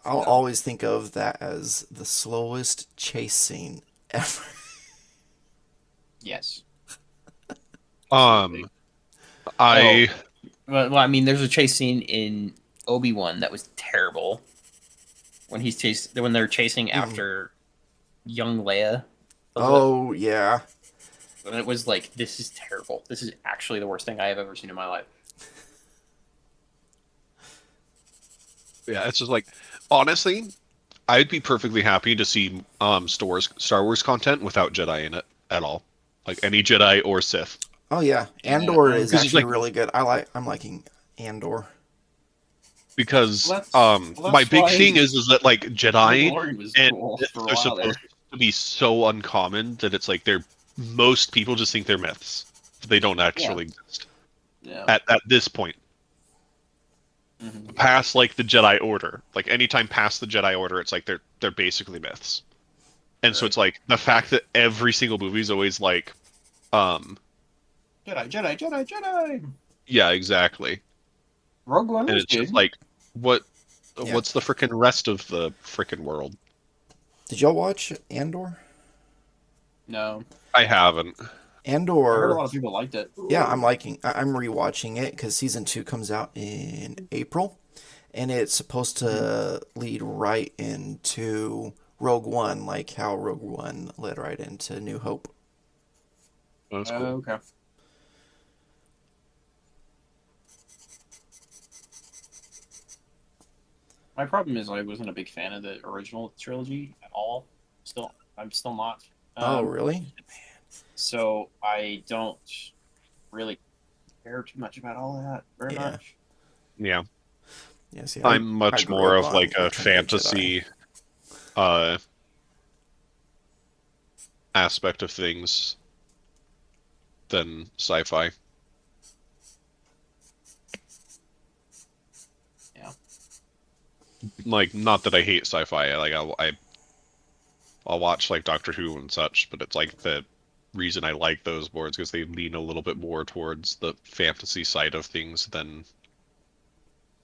I'll Yeah. always think of that as the slowest chase scene ever. yes. I Well, I mean, there's a chase scene in Obi-Wan that was terrible. When when they're chasing after young Leia. Oh, yeah. And it was like, this is terrible. This is actually the worst thing I have ever seen in my life. yeah, it's just like, honestly, I'd be perfectly happy to see Star Wars content without Jedi in it at all, like any Jedi or Sith. Oh, yeah. Yeah, Andor is because it's actually like- really good. I'm liking Andor. Because Well, that's my big why thing is that like Jedi Mandalorian was and cool Sith for a are while there. supposed to be so uncommon that it's like most people just think they're myths. They don't actually exist Yeah. at this point. Mhm. Past like the Jedi Order, like anytime past the Jedi Order, it's like they're basically myths. And so Right. it's like the fact that every single movie is always like, Jedi, Jedi, Jedi, Jedi. yeah, exactly. Rogue One And was it's good. just like, Yeah. what's the frickin' rest of the frickin' world? Did y'all watch Andor? No, I haven't. I heard a lot Andor. of people liked it. Yeah, I'm rewatching it because season 2 comes out in April, and it's supposed to lead right into Rogue One, like how Rogue One led right into New Hope. That's cool. Okay. My problem is I wasn't a big fan of the original trilogy at all. I'm still not. Oh, really? So I don't really care too much about all of that very Yeah. much. Yeah, Yeah, see, I'm I much grew more up of on like a Return of the Jedi. fantasy aspect of things than sci-fi. Yeah. Like, not that I hate sci-fi. I'll watch like Doctor Who and such, but it's like the reason I like those boards because they lean a little bit more towards the fantasy side of things than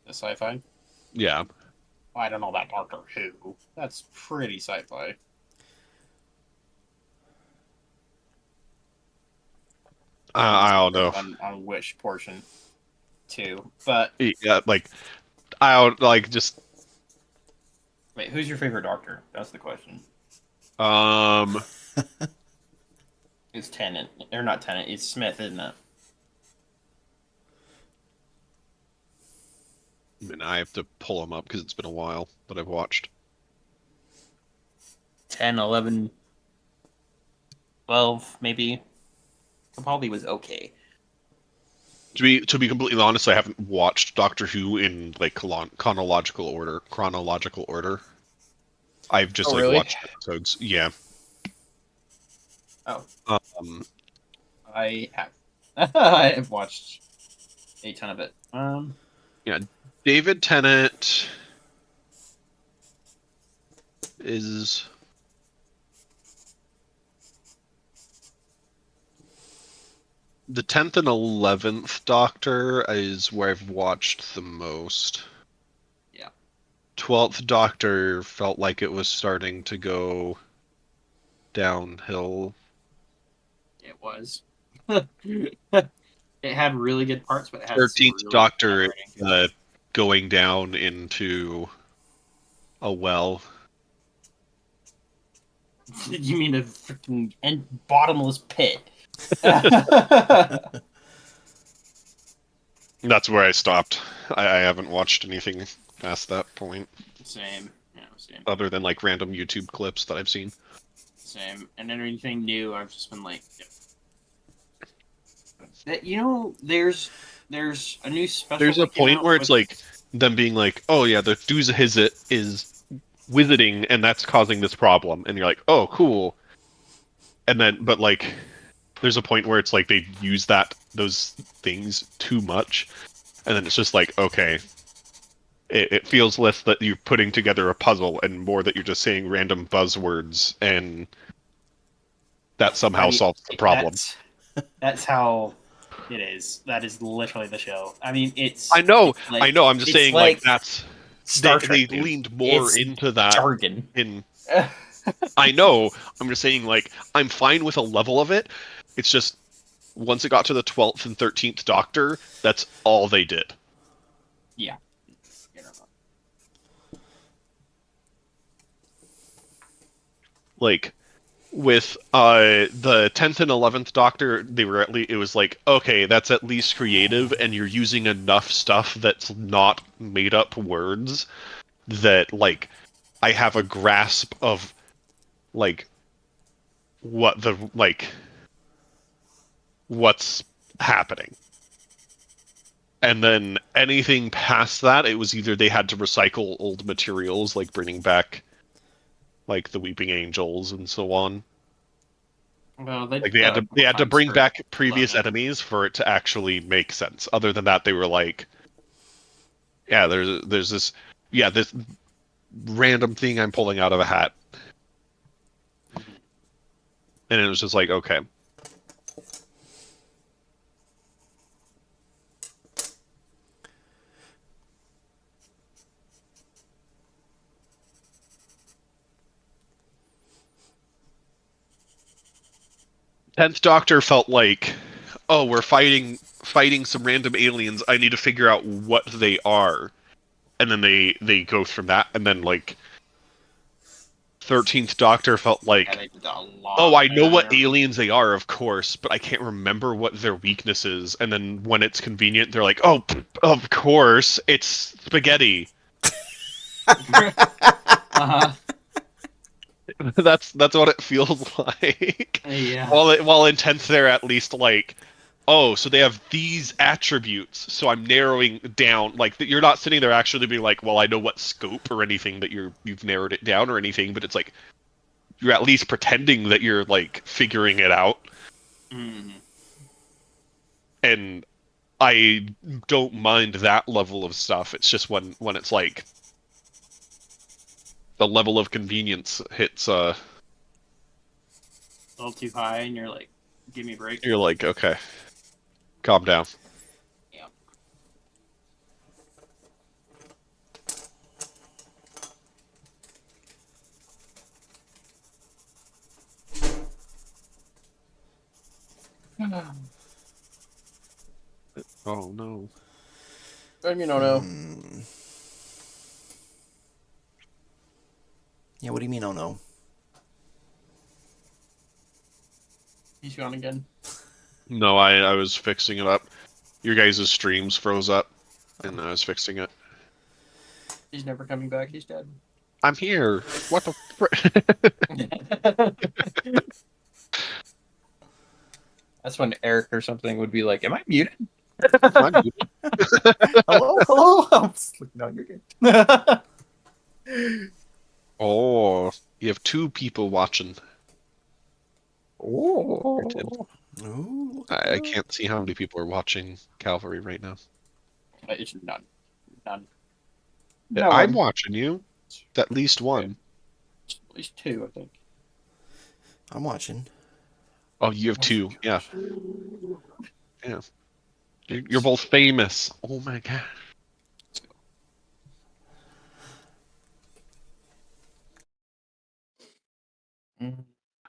The sci-fi. yeah. I don't know about Doctor Who. That's pretty sci-fi. I don't know. On which portion, too. But Yeah, like I don't like just wait, who's your favorite Doctor? That's the question. um It's Tennant, or not Tennant? It's Smith, isn't it? I mean, I have to pull them up because it's been a while that I've watched. 10, 11, 12, maybe. Capaldi was okay. To be completely honest, I haven't watched Doctor Who in like chronological order. I've just Oh, like really? watched episodes. Yeah. Oh, Um, I have. I have watched a ton of it. David Tennant is the 10th and 11th Doctor is where I've watched the most. Yeah. 12th Doctor felt like it was starting to go downhill. It was. It had really good parts, but it had 13th some really Doctor bad writing. going down into a well. You mean a freaking bottomless pit? That's where I stopped. I haven't watched anything past that point, Same. Yeah, same. other than like random YouTube clips that I've seen. Same. And then anything new, I've just been like, that. There's a new special. There's a that came point out where it's with- like them being like, "Oh yeah, the Duzahizit is wizarding, and that's causing this problem," and you're like, "Oh, cool." And then, but like, there's a point where it's like they use those things too much, and then it's just like, okay, it feels less that you're putting together a puzzle and more that you're just saying random buzzwords, and that somehow solves the problem. That's how it is. That is literally the show. I mean, I know. I'm just it's saying, like that's Star they Trek, dude. leaned more It's into that jargon. in. I know. I'm just saying, like, I'm fine with a level of it. It's just once it got to the 12th and 13th Doctor, that's all they did. Yeah. Like with the 10th and 11th Doctor, they were it was like, okay, that's at least creative, and you're using enough stuff that's not made up words that like I have a grasp of like what's happening. And then anything past that, it was either they had to recycle old materials, like bringing back like the Weeping Angels and so on. Well, Like they had to bring back previous enemies for it to actually make sense. Other than that, they were like, yeah, there's this random thing I'm pulling out of a hat, and it was just like, okay. Tenth Doctor felt like, oh, we're fighting some random aliens. I need to figure out what they are, and then they go from that, and then like 13th Doctor felt like, Yeah, they did that a lot. oh, I know what better. aliens they are, of course, but I can't remember what their weakness is. And then when it's convenient, they're like, oh, of course, it's spaghetti. Uh-huh. That's what it feels like. Yeah. While in 10th, they're at least like, oh, so they have these attributes. So I'm narrowing down. Like you're not sitting there actually being like, well, I know what scope or anything that you've narrowed it down or anything, but it's like you're at least pretending that you're like figuring it out. Mm. And I don't mind that level of stuff. It's just when it's like the level of convenience hits. A little too high, and you're like, "Give me a break." You're like, okay, calm down. Yeah. Oh no. I mean, oh no. Yeah, what do you mean, oh no? He's gone again. No, I was fixing it up. Your guys' streams froze up, and I was fixing it. He's never coming back. He's dead. I'm here. What the? That's when Eric or something would be like, "Am I muted? Hello, hello." I'm just like, no, you're good. Oh, you have 2 people watching. Oh. Ooh, I can't see how many people are watching Calvary right now. It's none. None. Yeah, I'm watching you. At least one. At least 2, I think. I'm watching. Oh, you have 2. Yeah. Yeah. You're both famous. Oh my god.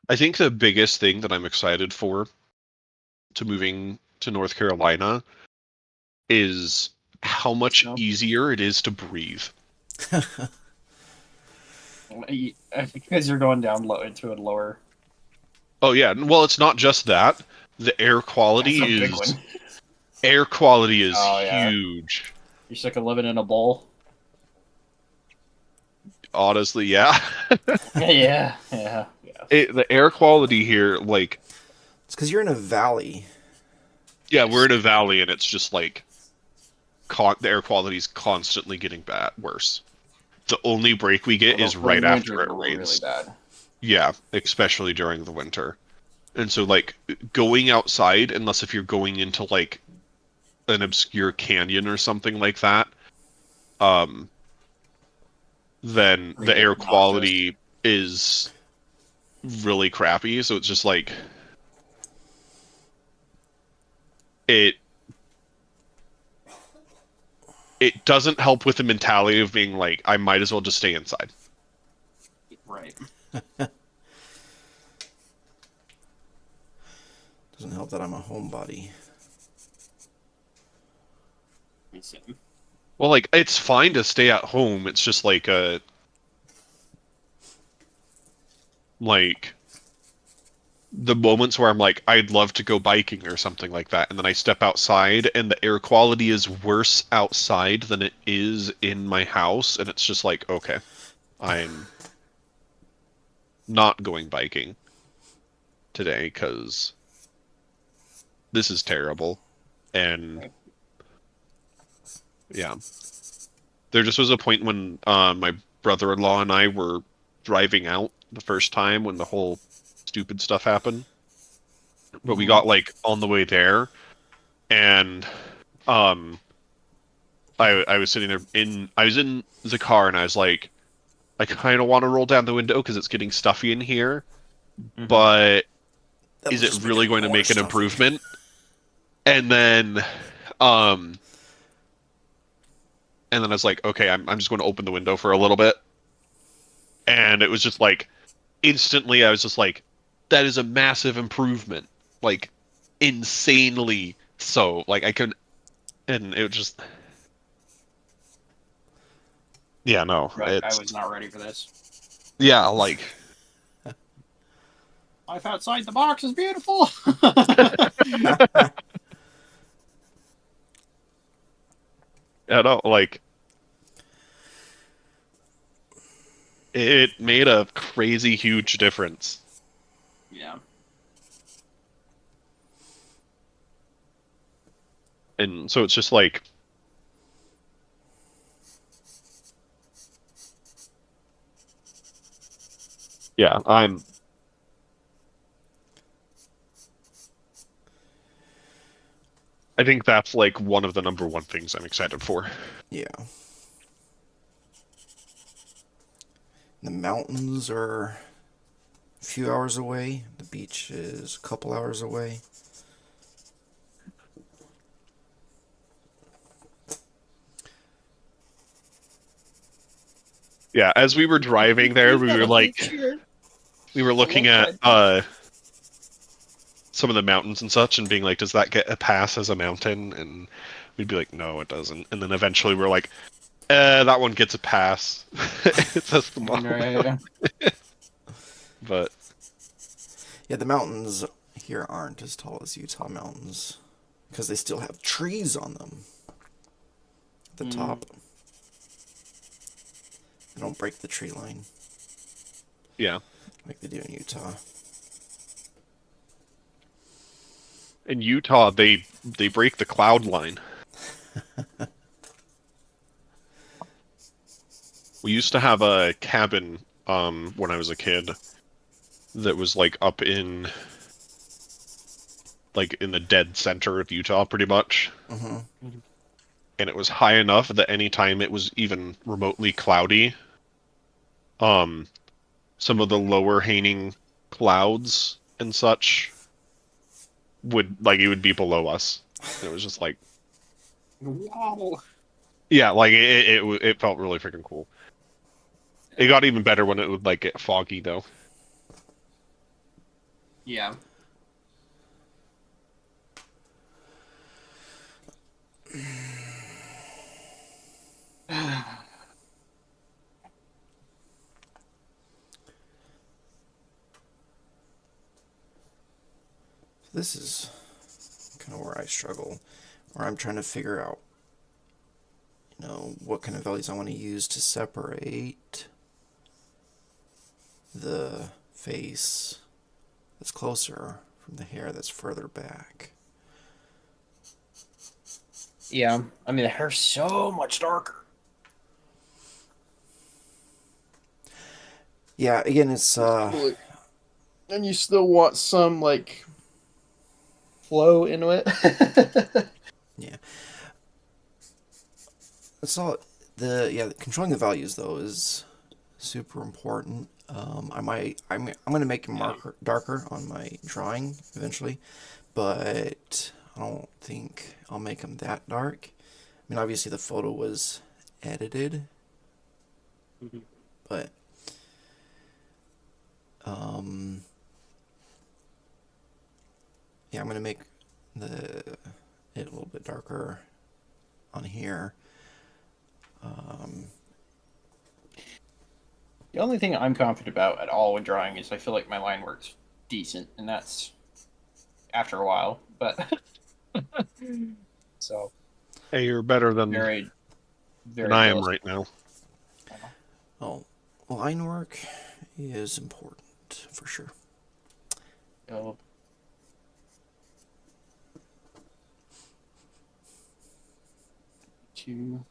I think the biggest thing that I'm excited for to moving to North Carolina is how much easier it is to breathe. Because you're going down low into a lower. Oh yeah, well it's not just that. The air quality That's a big is one. air quality is Oh, yeah. huge. You're sick of living in a bowl. Honestly, yeah. Yeah. The air quality here, like, It's because you're in a valley. yeah, we're in a valley and it's just like the air quality is constantly getting worse. The only break we get is right after it rains. Really bad. Yeah, especially during the winter. And so, like, going outside, unless if you're going into, like, an obscure canyon or something like that, then the air quality is really crappy. So it's just, like, it doesn't help with the mentality of being like, I might as well just stay inside. Right. Doesn't help that I'm a homebody. Well, like, it's fine to stay at home. It's just like the moments where I'm like, I'd love to go biking or something like that, and then I step outside and the air quality is worse outside than it is in my house, and it's just like, okay, I'm not going biking today because this is terrible. And yeah, there just was a point when my brother-in-law and I were driving out the first time when the whole stupid stuff happened, but we got like on the way there, and I was sitting there I was in the car, and I was like, I kind of want to roll down the window because it's getting stuffy in here, but is it really going to make an improvement? And then I was like, okay, I'm just going to open the window for a little bit, and it was just like, instantly I was just like, that is a massive improvement, like insanely so. Like I could, and it just, yeah, no, Right. I was not ready for this. Yeah, like Life outside the box is beautiful. I don't like it made a crazy huge difference. Yeah. And so it's just like yeah, I think that's like one of the number one things I'm excited for. Yeah. The mountains are a few hours away. The beach is a couple hours away. Yeah, as we were driving there, We've got a beach here. we were looking at some of the mountains and such and being like, does that get a pass as a mountain? And we'd be like, no, it doesn't. And then eventually we're like, that one gets a pass. It says the model. Right. Yeah, But the mountains here aren't as tall as Utah mountains because they still have trees on them at the top. They don't break the tree line yeah. like they do in Utah. In Utah, they break the cloud line. We used to have a cabin when I was a kid that was like up in the dead center of Utah pretty much. Mm-hmm. And it was high enough that anytime it was even remotely cloudy, some of the lower hanging clouds and such it would be below us. It was just like, Wow. yeah, like it felt really freaking cool. It got even better when it would like get foggy though. Yeah. This is kind of where I struggle, where I'm trying to figure out, what kind of values I want to use to separate the face that's closer from the hair that's further back. Yeah. I mean, the hair's so much darker. Yeah, again, it's And you still want some like flow into it. yeah. It's all controlling the values though is super important. I'm gonna make them darker on my drawing eventually, but I don't think I'll make them that dark. I mean, obviously the photo was edited, but yeah, I'm gonna make it a little bit darker on here. The only thing I'm confident about at all with drawing is I feel like my line work's decent, and that's after a while. But so Hey, you're better than very, very. I am realistic. right now. Oh, line work is important for sure. So, two.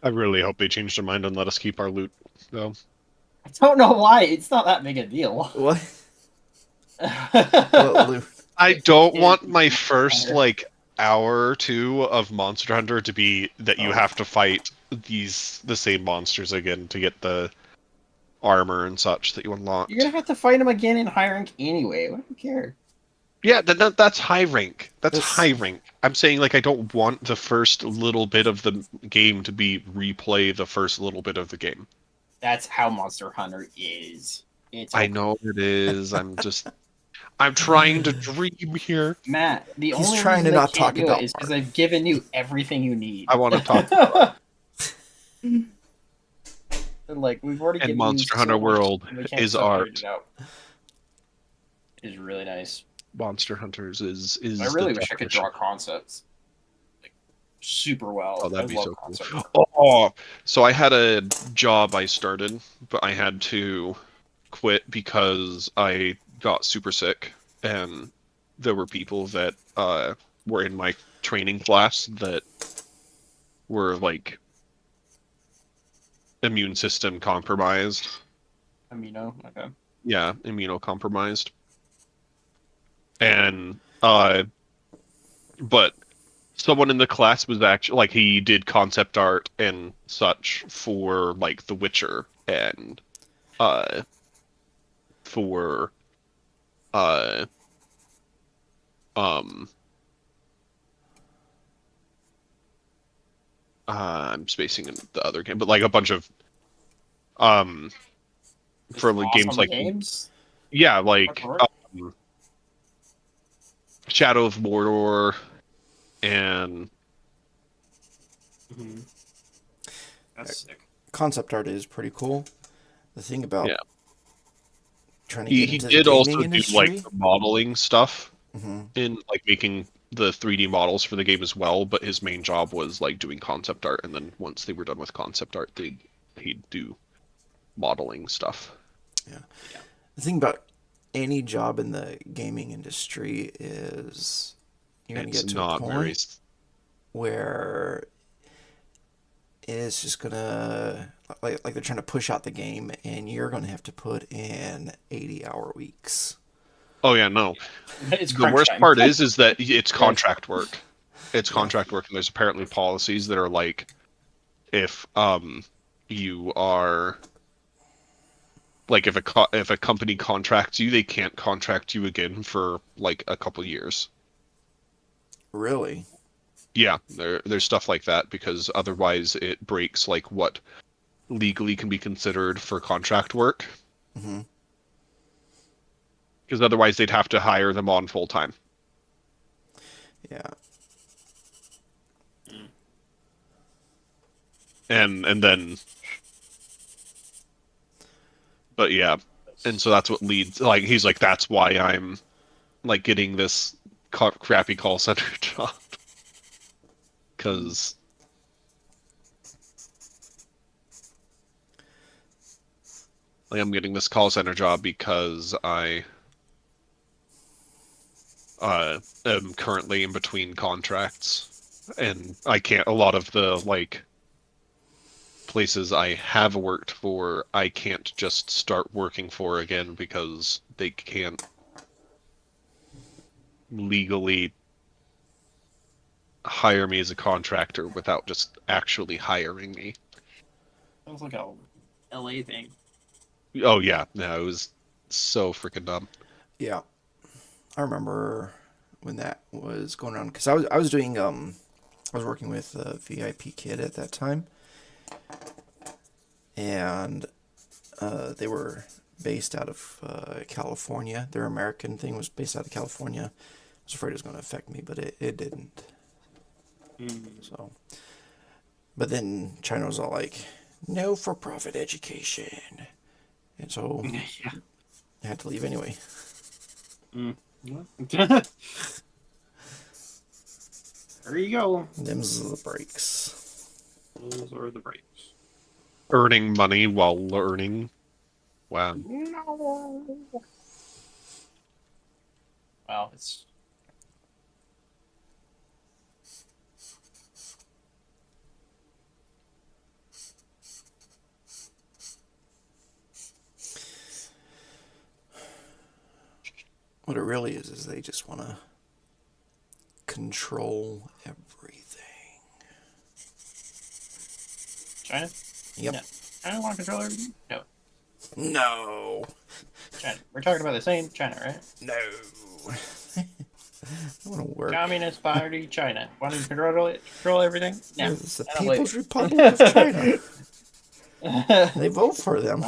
I really hope they change their mind and let us keep our loot, though. I don't know why. It's not that big a deal. What? I don't want my first hour or two of Monster Hunter to be that you have to fight the same monsters again to get the armor and such that you unlock. You're gonna have to fight him again in high rank anyway. What do you care? Yeah, that's high rank. That's This- high rank. I'm saying like I don't want the first little bit of the game to be replay the first little bit of the game. That's how Monster Hunter is. It's I okay. know it is. I'm trying to dream here. Matt, the He's only trying reason to they not can't talk do about it is because Mark. they've given you everything you need. I want to talk Like we've already And given Monster you Hunter so much, World and we can't is subdivide art. it out. It's really nice. Monster Hunters is I the really wish I could definition. draw concepts like super well. Oh, that'd I be love so cool. concepts. Oh, so I had a job I started, but I had to quit because I got super sick, and there were people that were in my training class that were like immune system compromised. Amino, okay. Yeah, immunocompromised. And but someone in the class was actually like he did concept art and such for like The Witcher and uh for uh um I'm spacing in the other game, but like a bunch of um for like games Awesome like games. yeah, like Artwork. Shadow of Mordor and Mhm. That's sick. Concept art is pretty cool. The thing about Yeah. trying to he get into the did gaming also do industry. like the modeling stuff hmm in like making the 3D models for the game as well, but his main job was like doing concept art, and then once they were done with concept art, he'd do modeling stuff. The thing about any job in the gaming industry is you're gonna It's get to not a point very where it's just gonna like they're trying to push out the game, and you're gonna have to put in 80-hour weeks. Oh yeah, no. It's The crunch worst time. part is that it's Yeah. contract work. It's contract work, and there's apparently policies that are like, if you are like if a company contracts you, they can't contract you again for like a couple years. Really? Yeah, there's stuff like that because otherwise it breaks like what legally can be considered for contract work. hmm Because otherwise they'd have to hire them on full time. Yeah. And then but yeah, and so that's what leads like he's like that's why I'm like getting this crappy call center job because like I'm getting this call center job because I am currently in between contracts and I can't a lot of the like places I have worked for I can't just start working for again because they can't legally hire me as a contractor without just actually hiring me. Sounds like a LA thing. Oh yeah, no, it was so freaking dumb. Yeah. I remember when that was going on because I was doing I was working with VIP Kid at that time, and they were based out of California. Their American thing was based out of California. I was afraid it was going to affect me, but it didn't. So, but then China was all like, "No for-profit education," and so Yeah. I had to leave anyway. There you go. Them's the breaks. Those are the breaks. Earning money while learning. Wow. No. Wow, it's What it really is they just want to control everything. China. Yep. No. China want to control everything. No, No. China. We're talking about the same China, right? No. I want to work. Communist Party China. Want to control everything? No. It's the I don't believe People's Republic of China. it. They vote for them.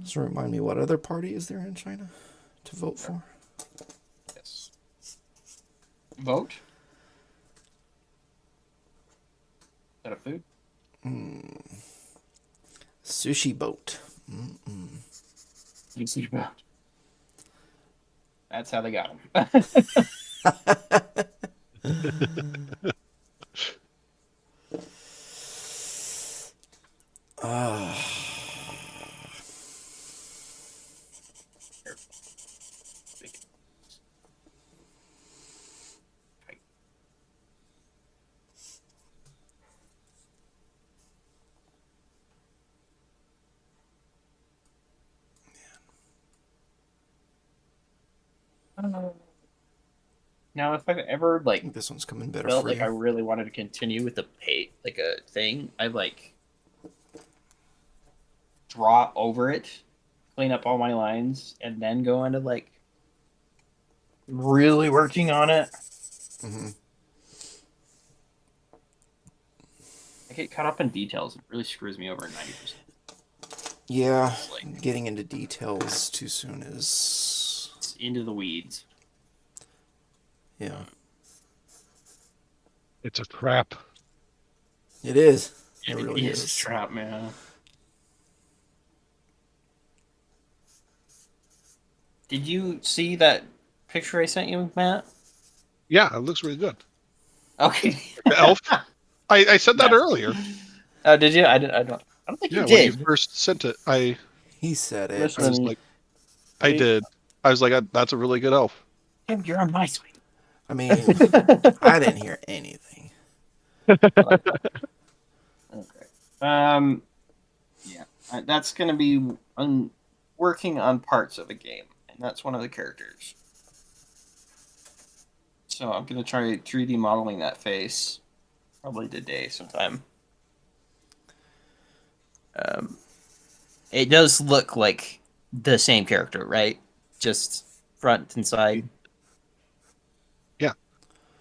So remind me, what other party is there in China to vote for? Yes. Vote? Is that a food? Sushi boat. You see vote. That's how they got him. Now, if I've ever I think this one's coming better felt for like you. I really wanted to continue with the like a thing, I draw over it, clean up all my lines, and then go into really working on it. Mm-hmm. I get caught up in details. It really screws me over 90%. Yeah, Like, getting into details too soon is... it's into the weeds. Yeah, It's a trap. it is. It really is is. a trap, man. Did you see that picture I sent you, Matt? Yeah, it looks really good. Okay. The elf. I said that Yeah. earlier. Oh, did you? I don't think Yeah, you when you did. first sent it, I He said it. Listen. was like, I did. I was like, that's a really good elf. Tim, you're on my side. I mean, I didn't hear anything. Okay. Yeah, that's gonna be working on parts of a game, and that's one of the characters. So I'm gonna try 3D modeling that face, probably today sometime. It does look like the same character, right? Just front and side. Yeah.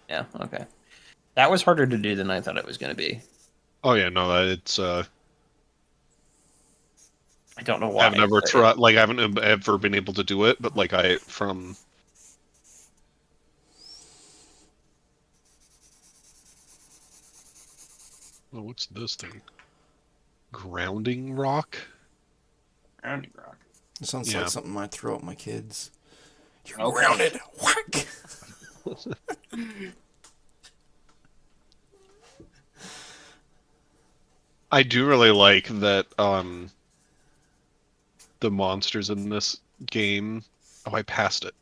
Yeah. Okay. That was harder to do than I thought it was gonna be. Oh yeah, no, it's I don't know why. I've never I haven't ever been able to do it, but like from. Oh, what's this thing? Grounding rock? Grounding rock. It sounds Yeah. like something I throw at my kids. You're Okay. grounded. Whack. I do really like that the monsters in this game. Oh, I passed it.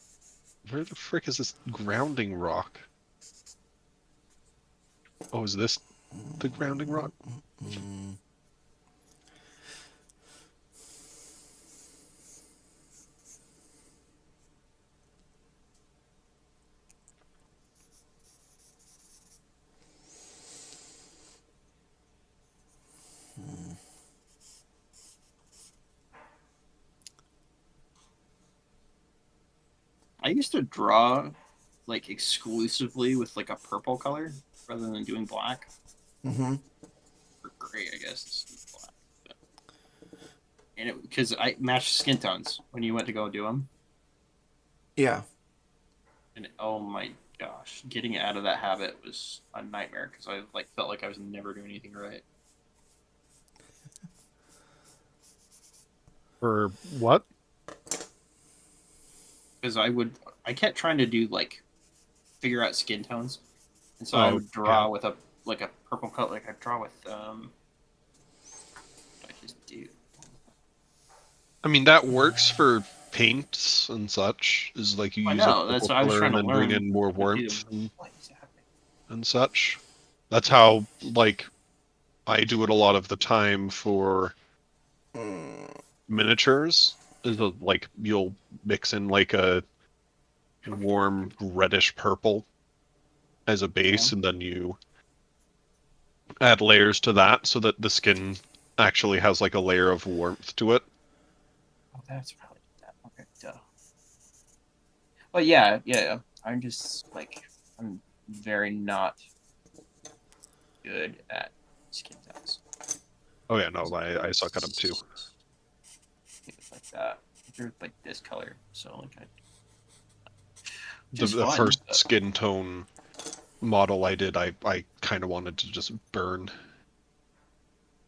Where the frick is this grounding rock? Oh, is this the grounding rock? I used to draw exclusively with a purple color rather than doing black. Mm-hmm. Or gray, I guess. It's black. And because I matched skin tones when you went to go do them. Yeah. And oh my gosh, getting out of that habit was a nightmare because I felt like I was never doing anything right. For what? Because I kept trying to do figure out skin tones, and so I would draw with a purple color. Like I draw with I just do. I mean, that works for paints and such. Is like you I use know, a that's purple what I was color trying and to then bring learn in more how to do warmth What is happening? and such. That's how I do it a lot of the time for miniatures. Is you'll mix in a warm reddish purple as a base, and then you add layers to that so that the skin actually has a layer of warmth to it. Oh, that's probably that. Okay, duh. But yeah. I'm just like I'm very not good at skin tones. Oh yeah, no, I suck at them too. Things like that. They're like this color, so like I The, just the fun. first skin tone model I did, I kind of wanted to just burn.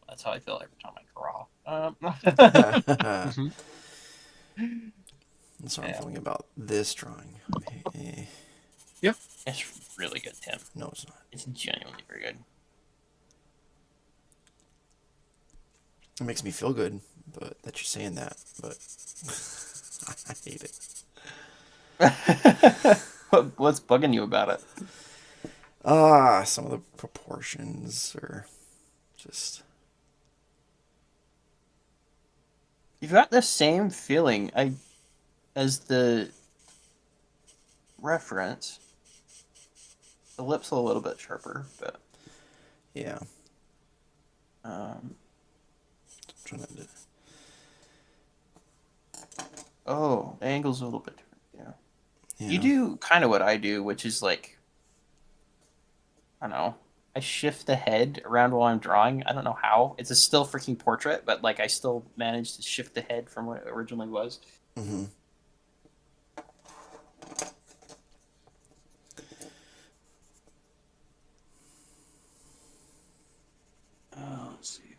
That's how I feel every time I draw. That's Mhm. what I'm Yeah. feeling about this drawing. Okay. It's really good, Tim. No, it's not. It's genuinely very good. It makes me feel good, but that you're saying that, but I hate it. What's bugging you about it? Some of the proportions are just. You've got the same feeling as the reference. The lips a little bit sharper, but Yeah. um, Trying to. oh, the angle's a little bit different. Yeah. Yeah. You do kind of what I do, which is like I don't know. I shift the head around while I'm drawing. I don't know how. It's a still freaking portrait, but like I still managed to shift the head from what it originally was. Mm-hmm. Let's see.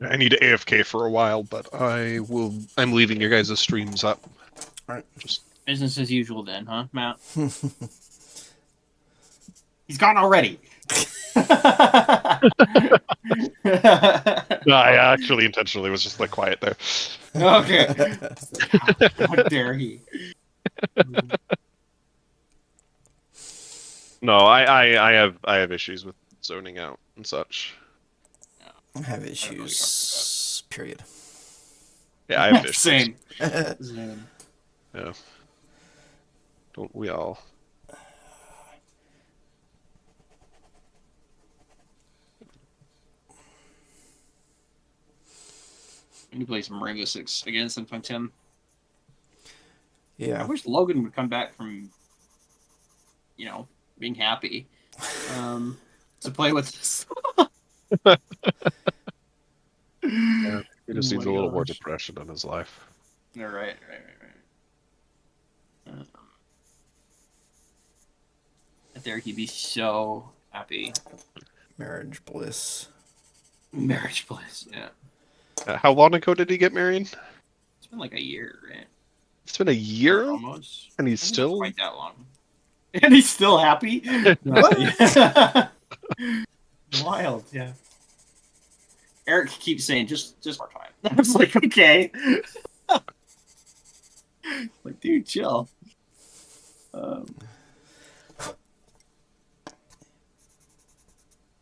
I need to AFK for a while, but I will. I'm leaving your guys' streams up. All right. Just Business as usual then, huh, Matt? He's gone already. no, I actually intentionally was just like quiet there. Okay. How dare he? No, I have issues with zoning out and such. I have issues. Period. Yeah, I have issues. Same. Yeah. Same. Yeah. Don't we all? We need to play some Rainbow Six again sometime, Tim. I Yeah. wish Logan would come back from, being happy, to play with us. Yeah, he just Oh needs my a little more gosh. depression in his life. All right. There he'd be so happy. Marriage bliss. Marriage bliss, yeah. How long ago did he get married? It's been like a year, right? It's been a year, Almost. and he's I think it's still. quite that long. And he's still happy? What? Wild, yeah. Eric keeps saying, just more time. I was like, okay. Like, dude, chill.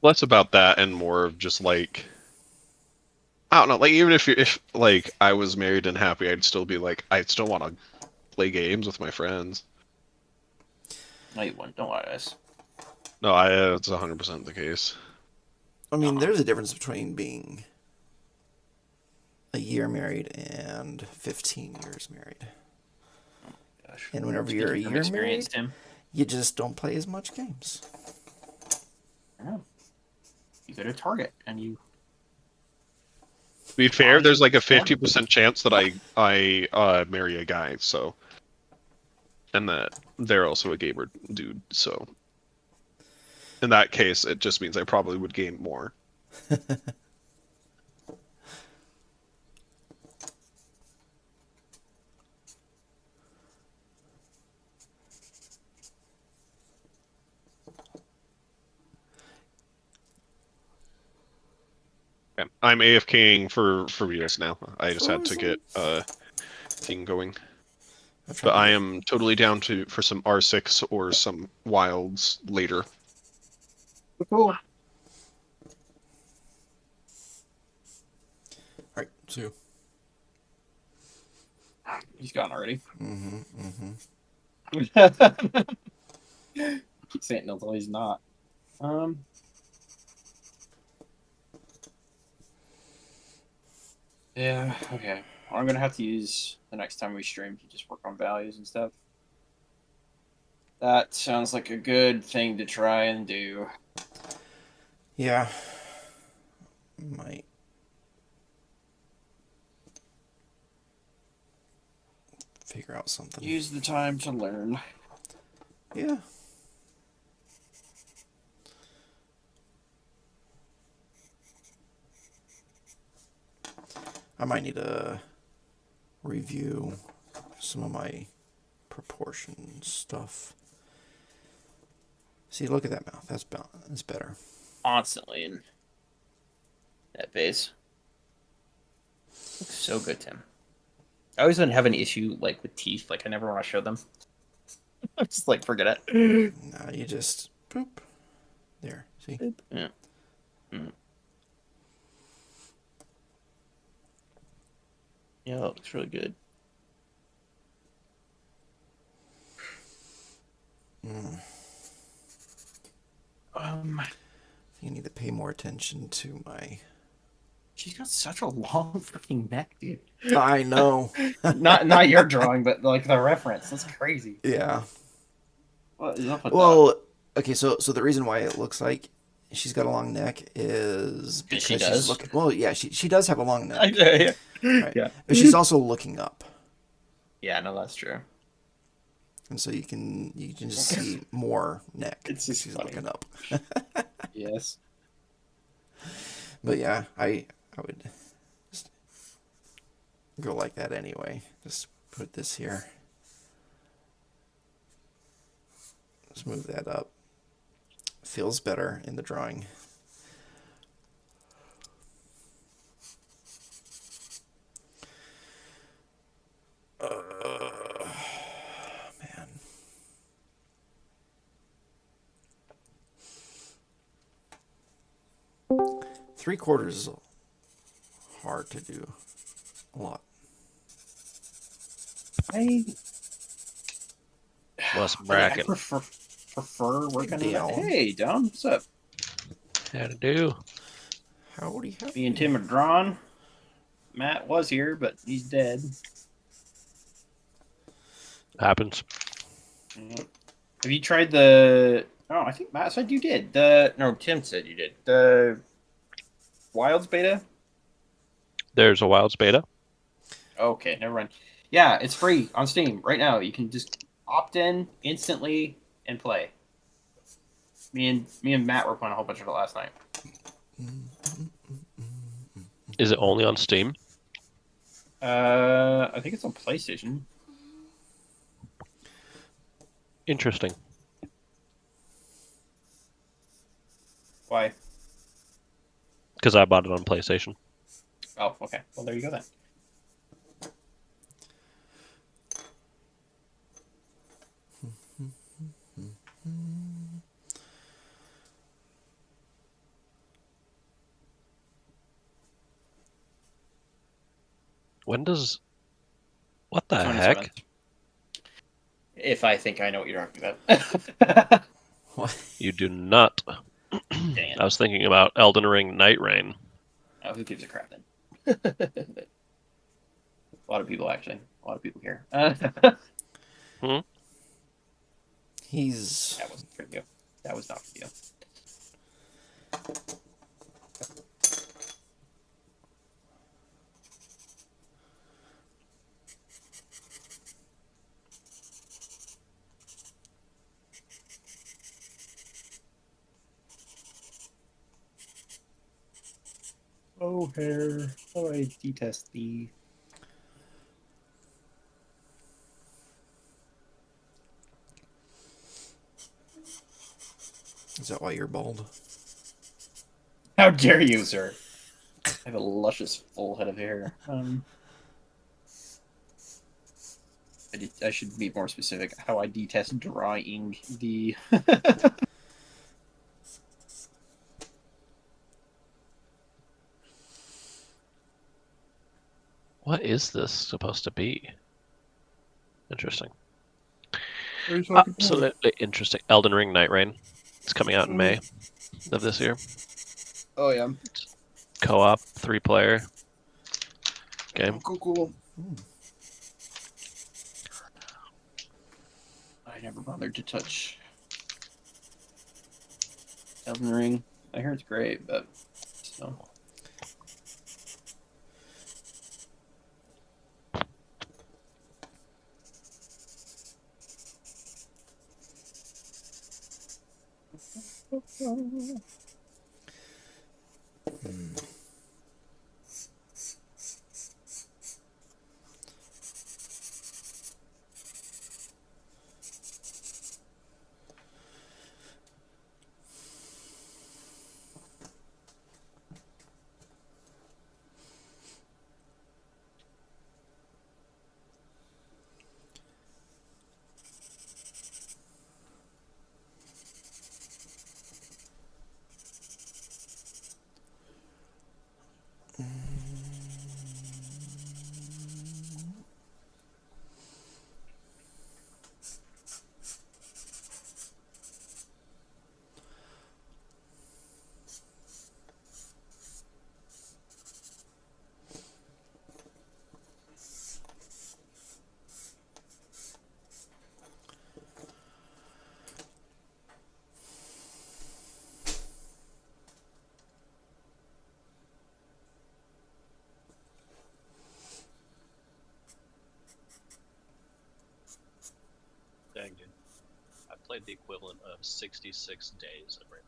Less about that and more of just like. I don't know. Like even if like I was married and happy, I'd still be like I still want to play games with my friends. No, you wouldn't. Don't lie to us. No, it's 100% the case. I mean, there's a difference between being a year married and 15 years married. Gosh. And whenever you're a Speaking from year experience, married, Tim. you just don't play as much games. I know. You go to Target and you. To be fair, there's like a 50% chance that I marry a guy, so and that they're also a gamer dude, so in that case, it just means I probably would game more. Okay. I'm AFKing for Venus now. I just had to get thing going. I've tried But to I get- am totally down for some R6 or some wilds later. Cool. All right, so. He's gone already. Mm-hmm. Keep saying it until he's not. Um. Yeah. Okay. Well, I'm gonna have to use the next time we stream to just work on values and stuff. That sounds like a good thing to try and do. Yeah. Might. Figure out something. Use the time to learn. Yeah. I might need to review some of my proportion stuff. See, look at that mouth. That's better. Constantly in that phase. Looks so good, Tim. I always have an issue like with teeth. Like I never want to show them. I'm just like forget it. Now you just boop. There. See? Yeah. Mm. Yeah, that looks really good. You need to pay more attention to my. She's got such a long freaking neck, dude. I know. not your drawing, but like the reference. That's crazy. Yeah. What is up with Well, okay. So the reason why it looks like she's got a long neck is because she she's does? looking. Well, yeah, she does have a long neck, that? right? Yeah. But she's also looking up, Yeah, no, that's true. and so you can just see more neck. It's just she's funny. looking up. Yes. But yeah, I would just go like that anyway. Just put this here. Just move that up. Feels better in the drawing. Man. Three quarters is hard to do. A lot. Less I bracket. prefer working on that. Down. Hey, Dom, what's up? How to do? Howdy, howdy. Me and Tim are drawn. Matt was here, but he's dead. Happens. Have you tried the? Oh, I think Matt said you did. Tim said you did. The Wilds beta. There's a Wilds beta. Okay, never mind. Yeah, it's free on Steam right now. You can just opt in instantly and play. Me and Matt were playing a whole bunch of it last night. Is it only on Steam? I think it's on PlayStation. Interesting. Why? Because I bought it on PlayStation. Oh, okay. Well, there you go then. When does... What the 27th. heck? If I think I know what you're talking about. What? You do not. Dang it. I was thinking about Elden Ring Night Rain. Oh, who gives a crap then? A lot of people, actually. A lot of people here. That He's wasn't for you. That was not for you. Oh, hair. Oh, I detest thee. Is that why you're bald? How dare you, sir? I have a luscious full head of hair. I should be more specific. How I detest drawing the. What is this supposed to be? Interesting. What are you talking about? Absolutely interesting. Elden Ring Night Rain. It's coming out in May of this year. Oh yeah. Co-op, 3-player game. Cool. I never bothered to touch Elden Ring. I hear it's great, but still. Dang, dude. I played the equivalent of 66 days of Rainbow.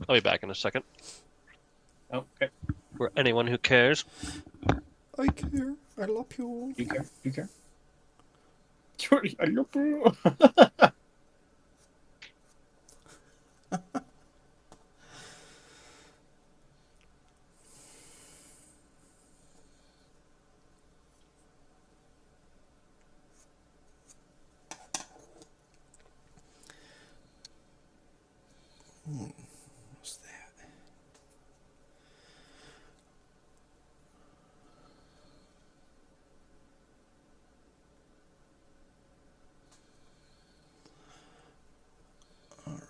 I'll be back in a second. Oh, okay. For anyone who cares. I care. I love you. You care? You care? Jordy, I love you. What's that? All right.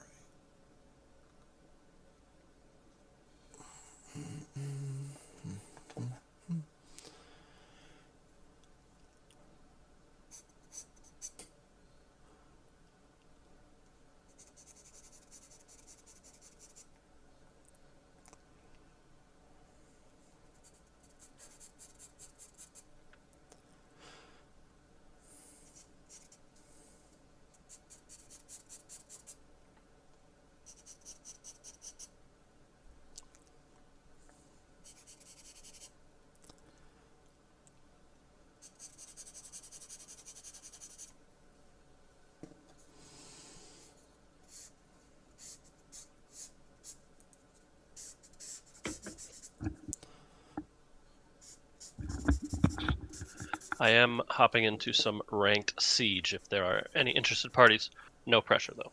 I am hopping into some ranked Siege if there are any interested parties. No pressure, though.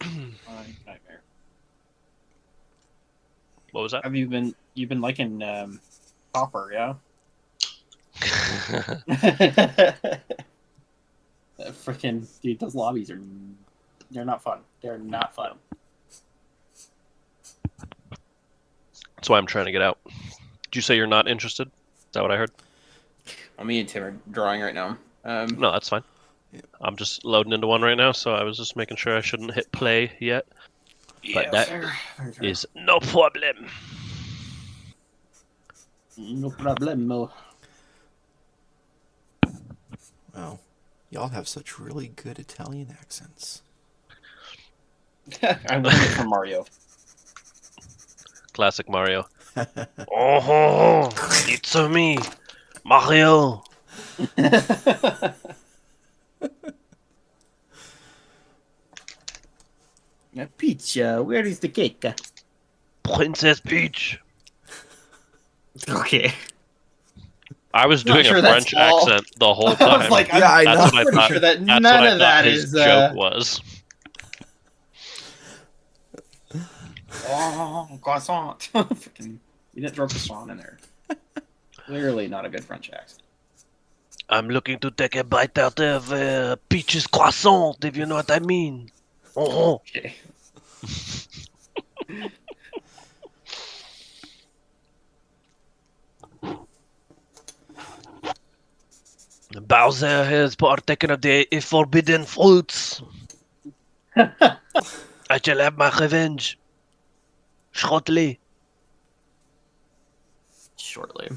Nightmare. What was that? Have you've been liking Copper, yeah? Freaking dude, those lobbies they're not fun. They're not fun. That's why I'm trying to get out. Did you say you're not interested? Is that what I heard? Me and Tim are drawing right now. No, that's fine. Yeah. I'm just loading into one right now, so I was just making sure I shouldn't hit play yet. But that fair. is no problem. No problemo. Wow, y'all have such really good Italian accents. I learned it from Mario. Classic Mario. Oh, it's me, Mario. Peach, where is the cake? Princess Peach. Okay. I was Not doing sure a that's French all. accent the whole I time. was like, Yeah, I That's know. what I pretty thought. sure that That's none what I of thought that his is. joke was. Oh, croissant. Freaking, you didn't throw croissant in there. Clearly not a good French accent. I'm looking to take a bite out of Peach's croissant, if you know what I mean. Oh, Okay. Bowser has partaken of the forbidden fruits. I shall have my revenge. Shortly. Shortly.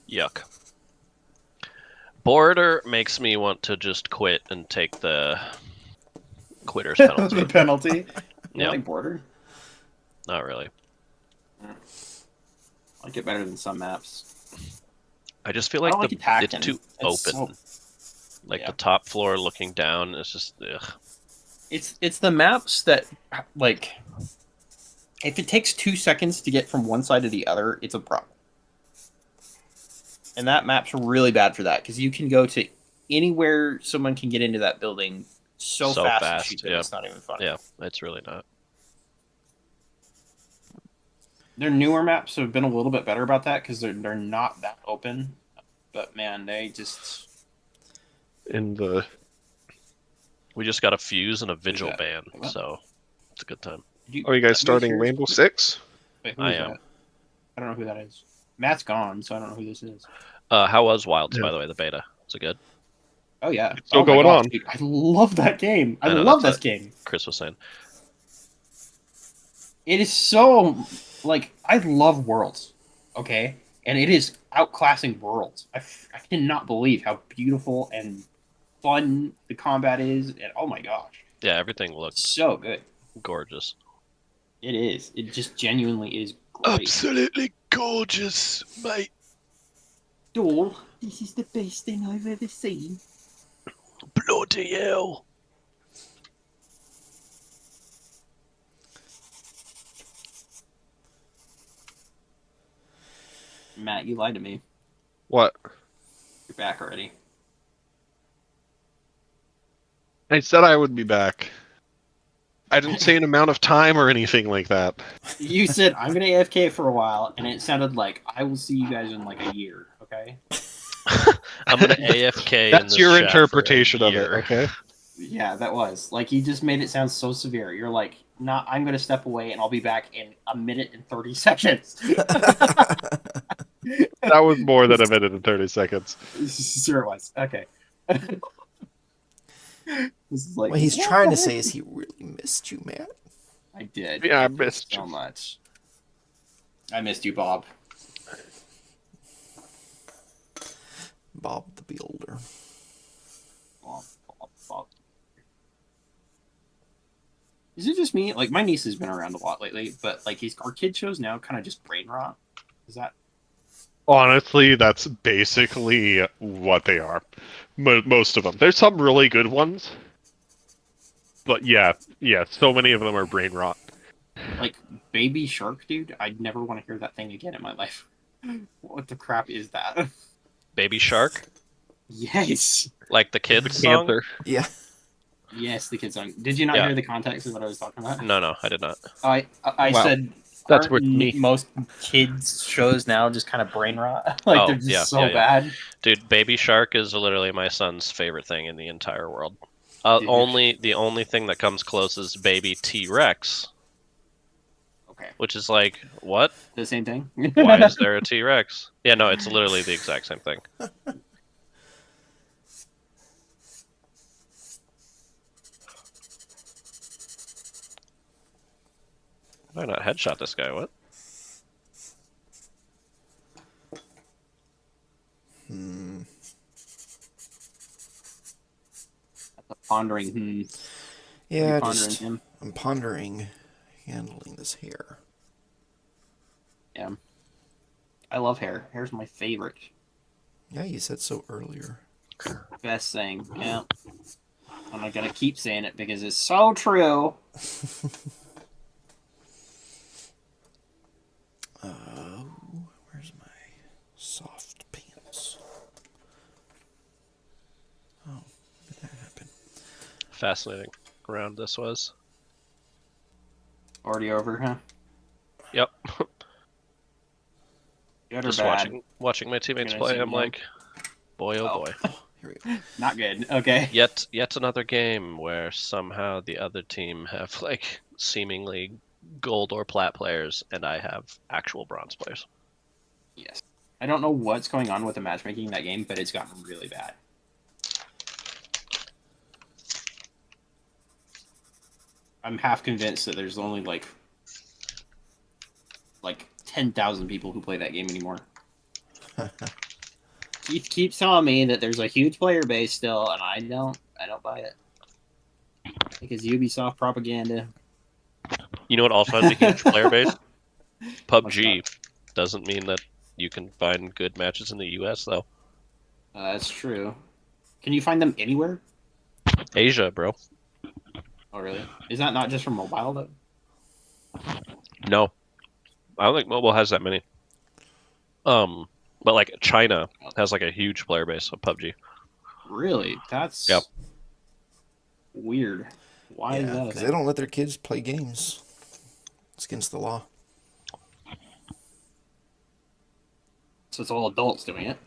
Yuck. Border makes me want to just quit and take the quitter's penalty. The penalty. You Yeah. like border? Not really. I like it better than some maps. I just feel I like don't like it's Itacton. too It's open. Like yeah. the top floor looking down is just ugh. It's the maps that like if it takes 2 seconds to get from one side to the other, it's a problem. And that map's really bad for that because you can go to anywhere someone can get into that building so fast and shoot them, yeah. it's not even fun. Yeah, it's really not. Their newer maps have been a little bit better about that because they're not that open. But man, they just In the We just got a fuse and a vigil Yeah. ban, so it's a good time. are you guys starting Rainbow Six? Wait, who I is am. that? I don't know who that is. Matt's gone, so I don't know who this is. How was Wilds, Yeah. by the way, the beta? Was it good? Oh yeah, It's still oh my going gosh, on. dude, I love that game. I I know, love that's this game. Chris was saying. It is so like I love Worlds, okay, and it is outclassing Worlds. I cannot believe how beautiful and fun the combat is, and oh my gosh, Yeah, everything looked so good. gorgeous. It is. It just genuinely is great. Absolutely gorgeous, mate. Doll, this is the best thing I've ever seen. Bloody hell. Matt, you lied to me. What? You're back already. I said I would be back. I didn't say an amount of time or anything like that. You said I'm gonna AFK for a while, and it sounded like I will see you guys in like a year. Okay. I'm gonna AFK. in That's this your chat for a interpretation of it, year. okay? Yeah, that was like you just made it sound so severe. You're like, "Nah, I'm gonna step away, and I'll be back in a minute and 30 seconds." That was more than a minute and 30 seconds. Sure it was. Okay. This is like What he's what trying the to say heck? is he really missed you, Matt. I did. Yeah, I did missed so you. much. I missed you, Bob. Bob the Builder. Bob. Is it just me? Like my niece has been around a lot lately, but like our kid shows now kind of just brain rot. Is that? Honestly, that's basically what they are. Most of them. There's some really good ones. But yeah, so many of them are brain rot. Like Baby Shark, dude, I'd never want to hear that thing again in my life. What the crap is that? Baby Shark, Yes. like the kids song. Panther. Yeah. Yes, the kid song. Did you not Yeah. hear the context of what I was talking about? No, I did not. I Wow. said That's with me. Most kids shows now just kind of brain rot. Like Oh, they're just yeah, so yeah, yeah. bad. Dude, Baby Shark is literally my son's favorite thing in the entire world. Dude. The only thing that comes close is Baby T-Rex, Okay, which is like, what? the same thing. Why is there a T-Rex? Yeah, no, it's literally the exact same thing. Why not headshot this guy? What? Pondering. Yeah, Pondering just him. I'm pondering handling this hair. Yeah. I love hair. Hair's my favorite. Yeah, you said so earlier. Best thing. Yeah. I'm not gonna keep saying it because it's so true. Where's my soft pants? Oh, when did that happen? Fascinating round this was. Already over, huh? Yep. Good or Just bad? watching my teammates Gonna play, zoom I'm in. like, boy, oh Oh. boy. Here we go. Not good. Okay. Yet another game where somehow the other team have like seemingly gold or plat players, and I have actual bronze players. Yes. I don't know what's going on with the matchmaking in that game, but it's gotten really bad. I'm half convinced that there's only like 10,000 people who play that game anymore. Keith keeps telling me that there's a huge player base still, and I don't buy it. Because Ubisoft propaganda. You know what also has a huge player base? What's PUBG doesn't mean that you can find good matches in the US though. That's true. Can you find them anywhere? Asia, bro. Oh, really? Is that not just for mobile though? No. I don't think mobile has that many. But like China has like a huge player base of PUBG. Really? That's Yep. weird. Why is Yeah, that? because they don't let their kids play games. It's against the law. So it's all adults doing it.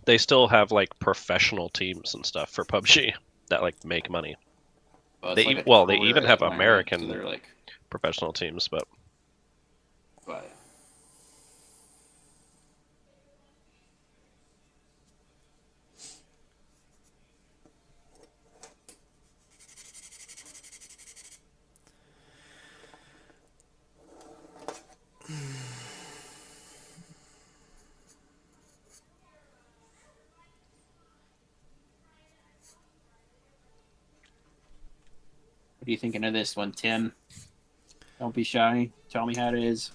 They still have like professional teams and stuff for PUBG that like make money. Well, They it's even- a well, they career even at have that point, right? American- So they're like, Professional teams, but but what are you thinking of this one, Tim? Don't be shy. Tell me how it is.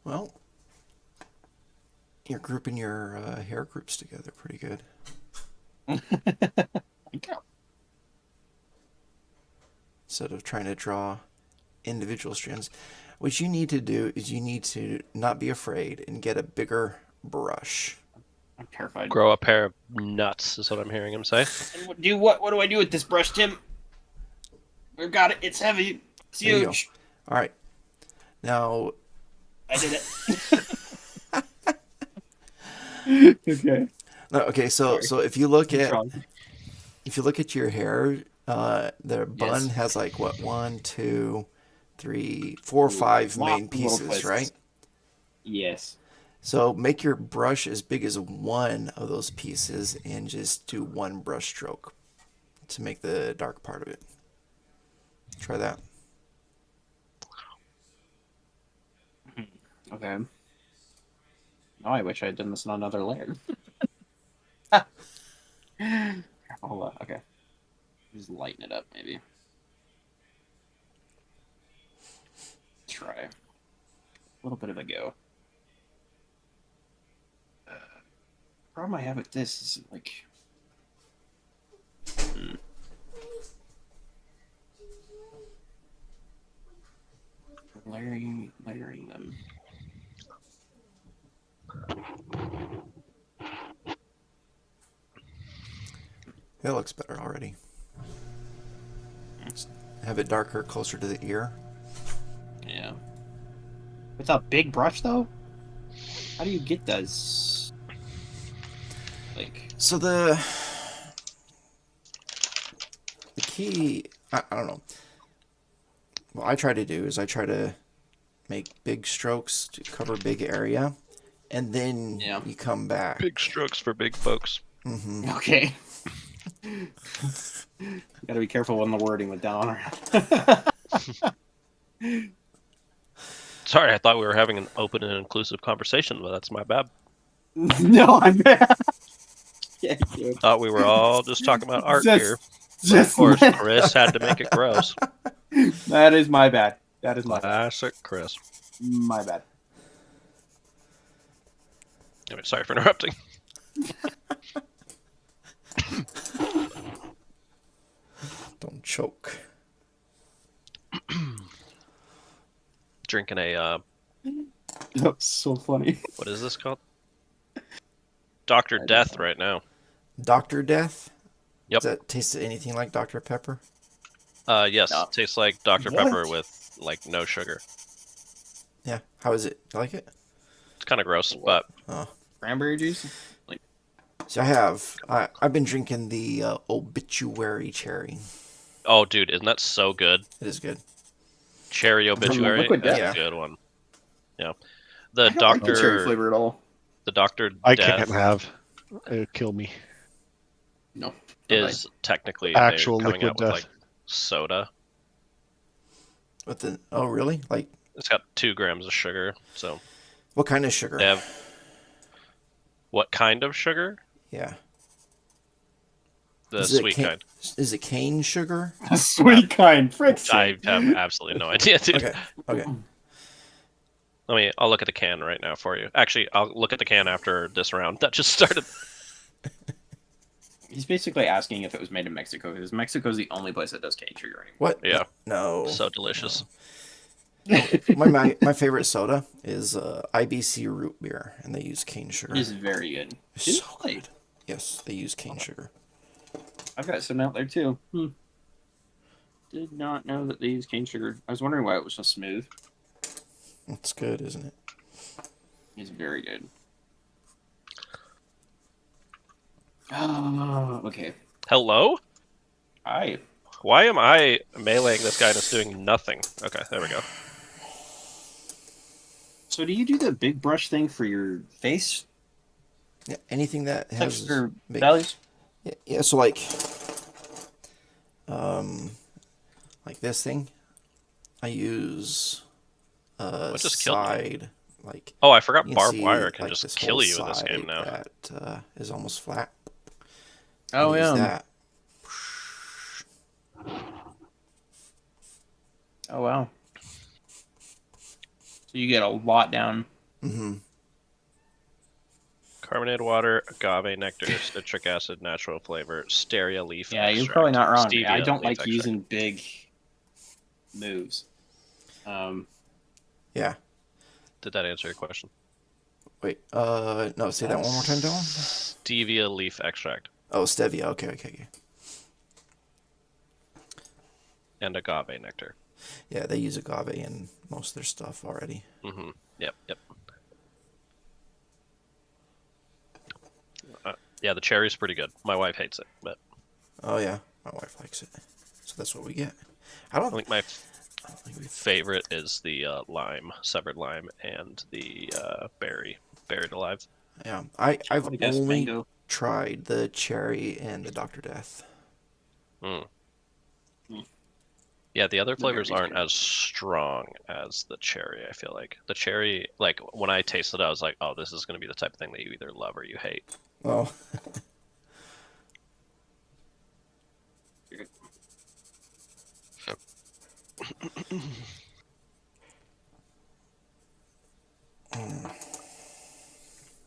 Well, you're grouping your hair groups together pretty good. Instead of trying to draw individual strands. What you need to do is you need to not be afraid and get a bigger brush. I'm terrified. grow a pair of nuts is what I'm hearing him say. And what do I do with this brush, Tim? We've got it. It's heavy. It's There you go. huge. All right. Now, I did it. Okay. no, okay. So if you look at your hair, the bun Yes. has like what 1, 2, 3, 4, 5 Lots main of little pieces, twists. right? Yes. So make your brush as big as one of those pieces and just do one brush stroke to make the dark part of it. Try that. Okay. Oh, I wish I had done this on another layer. Hold on. Okay. Just lighten it up, maybe. Try. A little bit of a go. Problem I have with this is like. Layering them. That looks better already. Have it darker, closer to the ear. Yeah. With a big brush, though? How do you get those? Like, So the key, I don't know. What I try to do is I try to make big strokes to cover big area, and then Yeah. you come back. Big strokes for big folks. Hmm okay. You gotta be careful when the wording went down. Sorry, I thought we were having an open and inclusive conversation, but that's my bad. No, I'm bad. Yeah, you. Thought we were all just talking about art Just- here. But Just of course, Chris had to make it gross. That is my bad. That is my bad. Classic Chris. My bad. Anyway, sorry for interrupting. Don't choke. Drinking a That's so funny. what is this called? Dr. don't Death know. right now. Dr. Death? Yep. Does that taste anything like Dr. Pepper? Yes, No. tastes like Dr. What? Pepper with like no sugar. Yeah. How is it? You like it? It's kind of gross, but Cranberry juice? So I've been drinking the obituary cherry. oh, dude, isn't that so good? It is good. Cherry obituary. Liquid That's Death. a good one. Yeah, the I don't like the cherry Doctor, flavor at all. the Doctor I Death can't have. It'll kill me. No. is technically Actual they're coming liquid out with death. like soda. With the really? Like It's got 2 grams of sugar. So what kind of sugar? they have what kind of sugar? Yeah. The Is it sweet kind. Is it cane sugar? A sweet kind. Frick's I sake. have absolutely no idea, dude. Okay. Okay. I'll look at the can right now for you. Actually, I'll look at the can after this round that just started. He's basically asking if it was made in Mexico, because Mexico's the only place that does cane sugar anymore. What? Yeah. No. So delicious. My favorite soda is IBC root beer, and they use cane sugar. It is very good. It's so Really? good. Yes, they use cane sugar. I've got some out there too. Did not know that they use cane sugar. I was wondering why it was so smooth. It's good, isn't it? It's very good. Oh, okay. Hello? Hi. Why am I meleeing this guy and it's doing nothing? Okay, there we go. So do you do the big brush thing for your face Yeah, anything that has texture big, values? yeah, so like this thing, I use What just killed me? side like Oh, I forgot you can barbed see, wire can like, just this kill whole you in this game side now. That is almost flat. Oh, I use yeah. that. Oh, wow. So you get a lot down. Mm-hmm. Carbonated water, agave nectar, citric acid, natural flavor, stevia leaf Yeah, you're extract, probably not wrong. stevia I don't leaf like extract. using big moves. Yeah. Did that answer your question? Wait. No. Say that one more time, Dylan. Stevia leaf extract Oh, stevia. Okay. and agave nectar. Yeah, they use agave in most of their stuff already. Mm-hmm. Yep. Yeah, the cherry's pretty good. My wife hates it, but Oh yeah, my wife likes it, so that's what we get. I I don't think my think we. favorite is the lime, severed lime, and the berry, buried alive. Yeah, I've I guess only mango. tried the cherry and the Dr. Death. Mm. Mm. Yeah, the other The flavors berry's aren't good. as strong as the cherry, I feel like. The cherry, like, when I tasted it, I was like, oh, this is going to be the type of thing that you either love or you hate. Oh,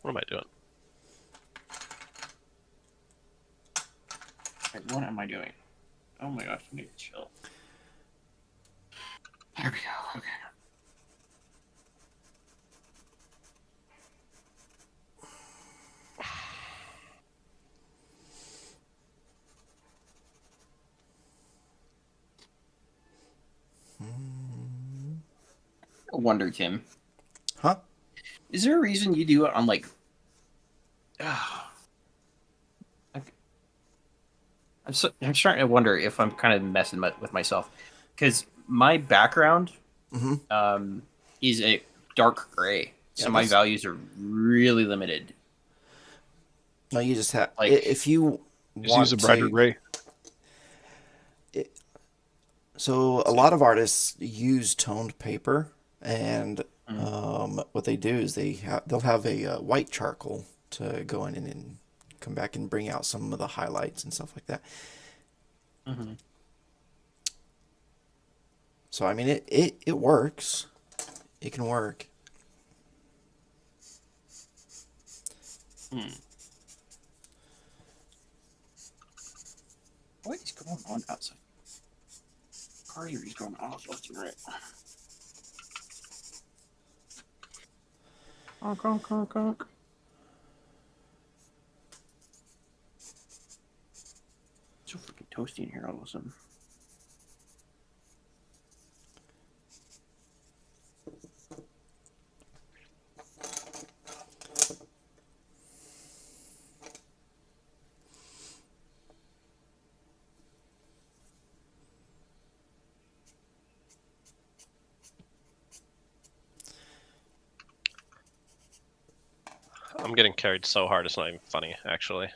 What am I doing? Wait, what am I doing? Oh my gosh, I need to chill. There we go. Okay. wonder, Tim. Huh? Is there a reason you do it on like? I'm starting to wonder if I'm kind of messing with myself, because my background Mm-hmm. is a dark gray, so Yeah, my that's values are really limited. no. You just have Like, if you Just use a want brighter to. gray. So a lot of artists use toned paper, and what they do is they'll have a white charcoal to go in and come back and bring out some of the highlights and stuff like that. Mhm. So I mean, it works. It can work. What is going on outside? Party is going off left and right. Honk, honk, honk, honk. So freaking toasty in here all of a sudden. I'm getting carried so hard it's not even funny, actually.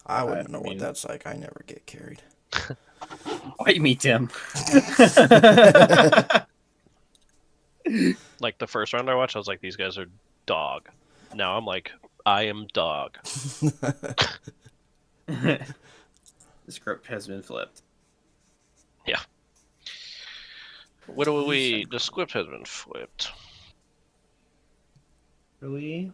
I wouldn't know mean- what that's like. I never get carried. Bite me, Tim. Like the first round I watched, I was like, these guys are dog. Now I'm like, I am dog. The script has been flipped. What do we? The script has been flipped. Really?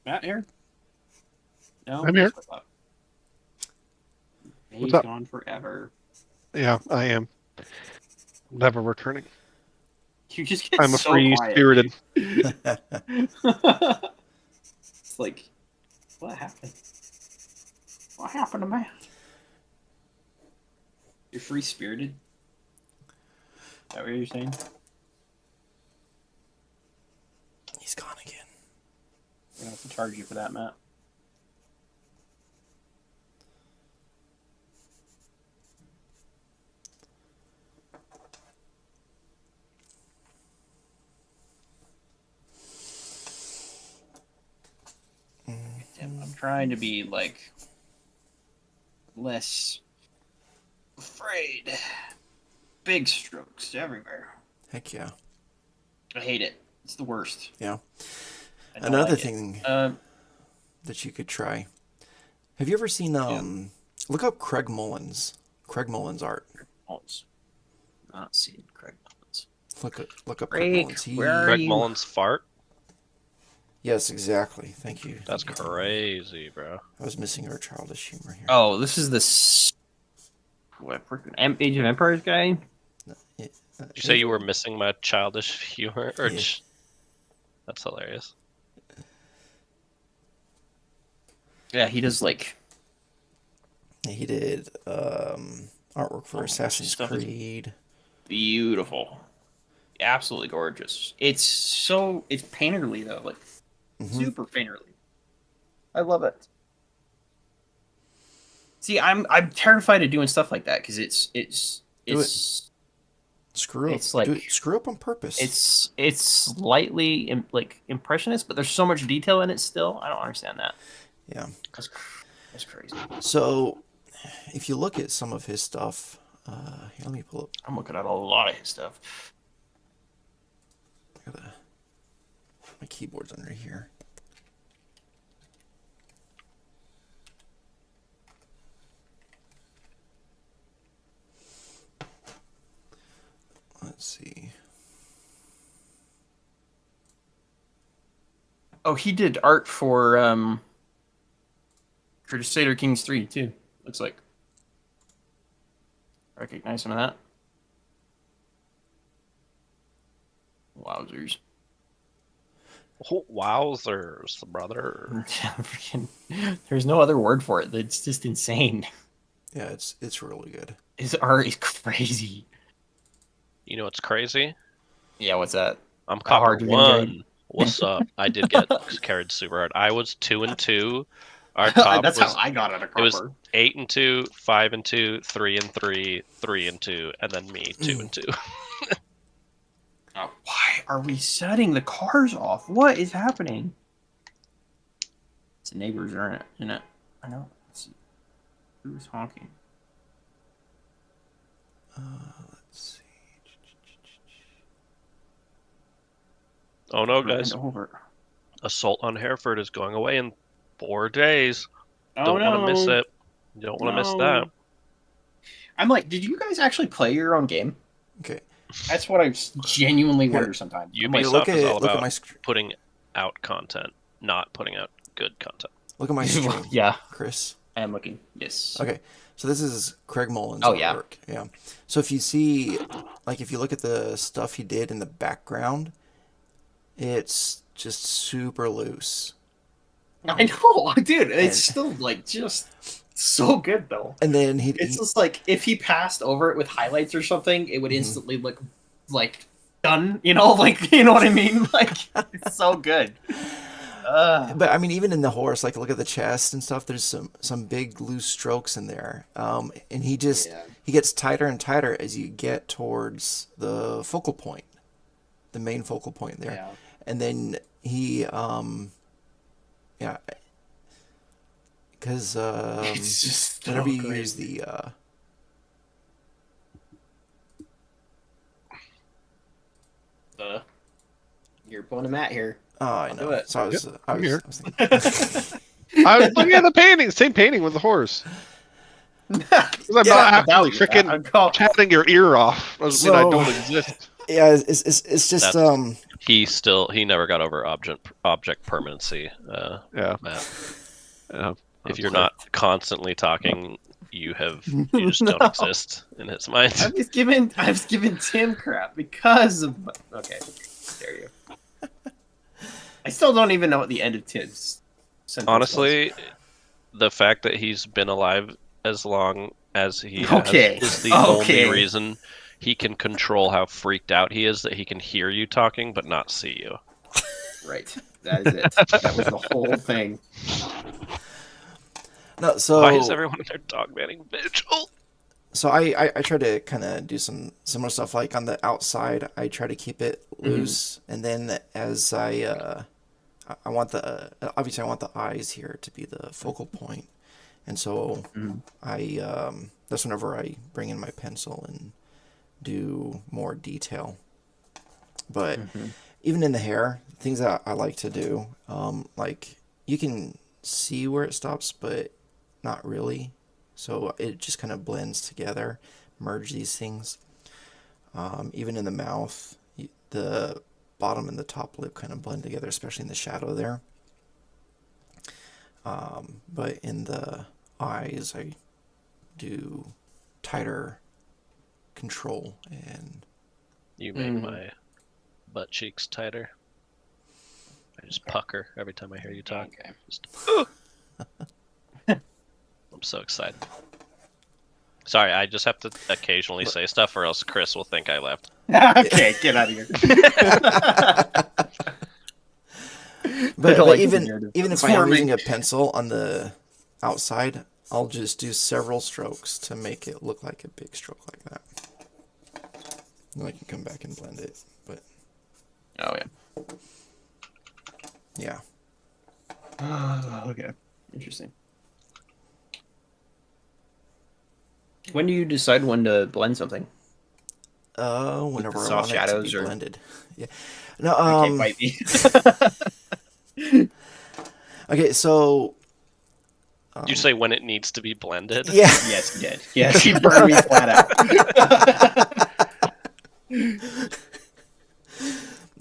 Matt here? No, I'm here. He's What's up? gone forever. Yeah, I am. Never returning. You just get I'm a so free quiet, spirited. dude. It's like, what happened? What happened to Matt? You're free spirited? Is that what you're saying? He's gone again. We're gonna have to charge you for that, Matt. I'm trying to be like less afraid. Big strokes everywhere. Heck yeah. I hate it. It's the worst. Yeah. I don't Another like it. thing Um, that you could try. Have you ever seen look up Craig Mullins. Craig Mullins art. Mullins. Not seeing Craig Mullins. Look up Craig Craig, Mullins. where are Greg you? Mullins fart? Yes, exactly. Thank you. That's Thank you. crazy, bro. I was missing our childish humor here. Oh, this is the Age of Empires guy. Yeah, Did you say you were missing my childish humor? Or Yeah. That's hilarious. Yeah, he does like He did artwork for Assassin's stuff is- Creed. beautiful, absolutely gorgeous. It's painterly though, like super painterly. I love it. See, I'm terrified of doing stuff like that because it's Screw up. It's like- screw up on purpose. it's slightly like impressionist, but there's so much detail in it still. I don't understand that. yeah. That's crazy. So, if you look at some of his stuff, here, let me pull up. I'm looking at a lot of his stuff. My keyboard's under here. Let's see. Oh, he did art for Crusader Kings 3 too. Looks like. Recognize some of that. Wowzers. Oh, wowzers, brother. Freaking, there's no other word for it. It's just insane. Yeah, it's really good. His art is crazy. You know what's crazy? Yeah, what's that? I'm How hard copper you gonna one. What's up? I did get carried super hard. I was 2-2. Our top That's was how I got it a it was copper. 8-2, 5-2, 3-3, 3-2, and then me 2-2. Oh, why are we setting the cars off? What is happening? It's the neighbors, aren't it? Isn't it? I know. Who's honking? Let's see. Oh no, Over guys! and over. Assault on Hereford is going away in 4 days. Oh, Don't no. want to miss it. You don't want to miss that. No. I'm like, did you guys actually play your own game? Okay. That's what I genuinely Here. wonder sometimes. I'm like, Ubisoft look is at all look at about my putting out content, not putting out good content. look at my stream, yeah, Chris. I am looking. Yes. Okay, so this is Craig Mullins' Oh, yeah. artwork. Yeah. So if you see, like, if you look at the stuff he did in the background, it's just super loose. I know, dude. It's And- still like just so good though. And then It's just like if he passed over it with highlights or something, it would instantly look like done. You know, like you know what I mean? Like it's so good. but I mean, even in the horse, like look at the chest and stuff. There's some big loose strokes in there, and he just Yeah. he gets tighter and tighter as you get towards the focal point, the main focal point there, Yeah. and then he yeah, because It's just so whenever you great. use the You're pulling a mat here. oh, I I'll know. do it. So I was I'm here. I was thinking, I was looking at the painting, same painting with the horse. 'Cause I'm not actually freaking chatting your ear off. I So- I don't exist. yeah, it's just That's- He never got over object permanency. Yeah. Matt. Yeah. If you're not constantly talking, you just don't exist in his mind. I was giving Tim crap because of. Okay, there you. I still don't even know what the end of Tim's sentence Honestly, the fact that he's been alive as long as he has Okay, is the okay. only reason he can control how freaked out he is, that he can hear you talking but not see you. was. Right. That is it. That was the whole thing. no. So Why is everyone in their dog manning vigil? So I try to kind of do some similar stuff. Like on the outside, I try to keep it loose, and then as I want the obviously I want the eyes here to be the focal point, and so I that's whenever I bring in my pencil and do more detail. But even in the hair, things that I like to do, like you can see where it stops, but not really. So it just kind of blends together, merge these things. Even in the mouth, the bottom and the top lip kind of blend together, especially in the shadow there. But in the eyes, I do tighter control and You make my butt cheeks tighter. I just pucker every time I hear you talk. Okay. Just, I'm so excited. Sorry, I just have to occasionally say stuff, or else Chris will think I left. Okay, get out of here. But, like the even narrative. even if It's I am for me. using a pencil on the outside, I'll just do several strokes to make it look like a big stroke like that. Then I can come back and blend it. But Oh yeah. yeah, Okay. Interesting. When do you decide when to blend something? whenever I soft want it to shadows be or- blended. Yeah. No. Okay, might be. Okay. So. You say when it needs to be blended? Yeah. Yes, he did. Yes, he burned me flat out.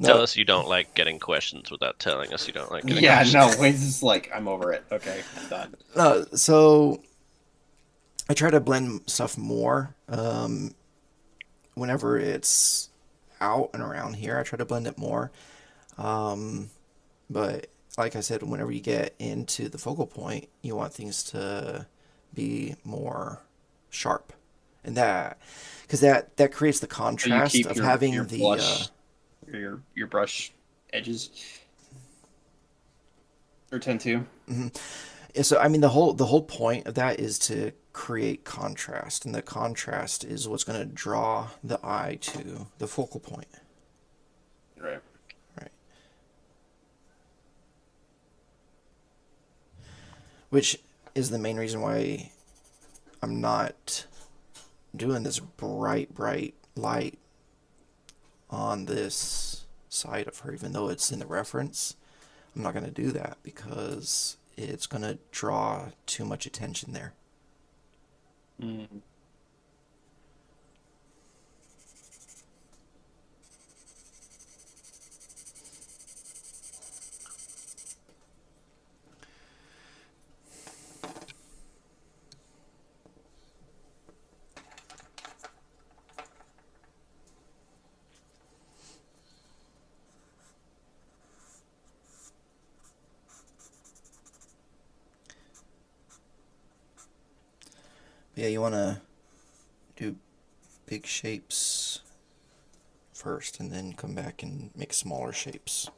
Tell us you don't like getting questions without telling us you don't like getting Yeah, questions. no, it's just like I'm over it. Okay, I'm done. So I try to blend stuff more whenever it's out and around here. I try to blend it more. But like I said, whenever you get into the focal point, you want things to be more sharp, and because that creates the So you contrast keep of your having blush, your brush edges, or tend to. So I mean the whole point of that is to create contrast, and the contrast is what's going to draw the eye to the focal point. Right. Right. Which is the main reason why I'm not doing this bright light on this side of her, even though it's in the reference. I'm not going to do that because it's going to draw too much attention there. Mm. Yeah, you want to do big shapes first and then come back and make smaller shapes.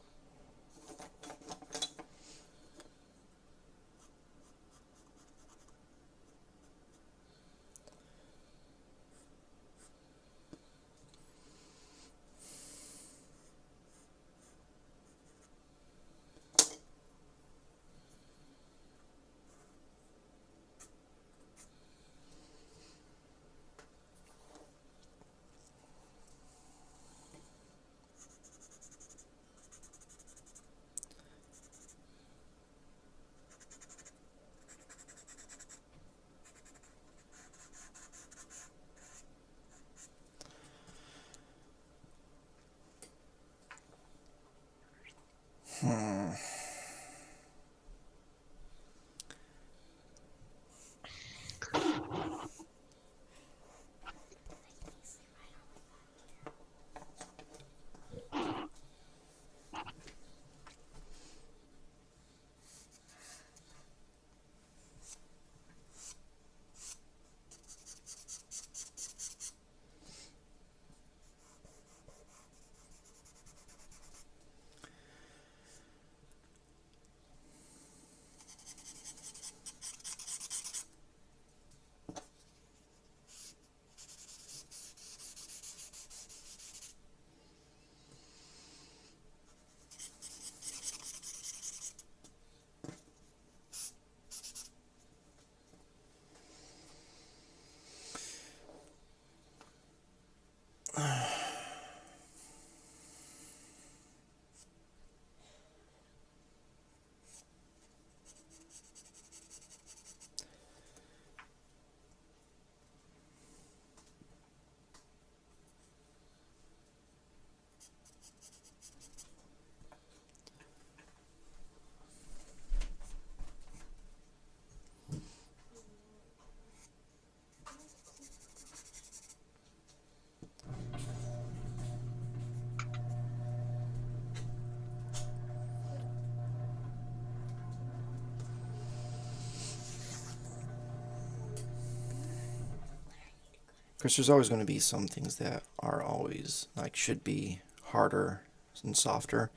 Of course, there's always going to be some things that are always, like, should be harder and softer.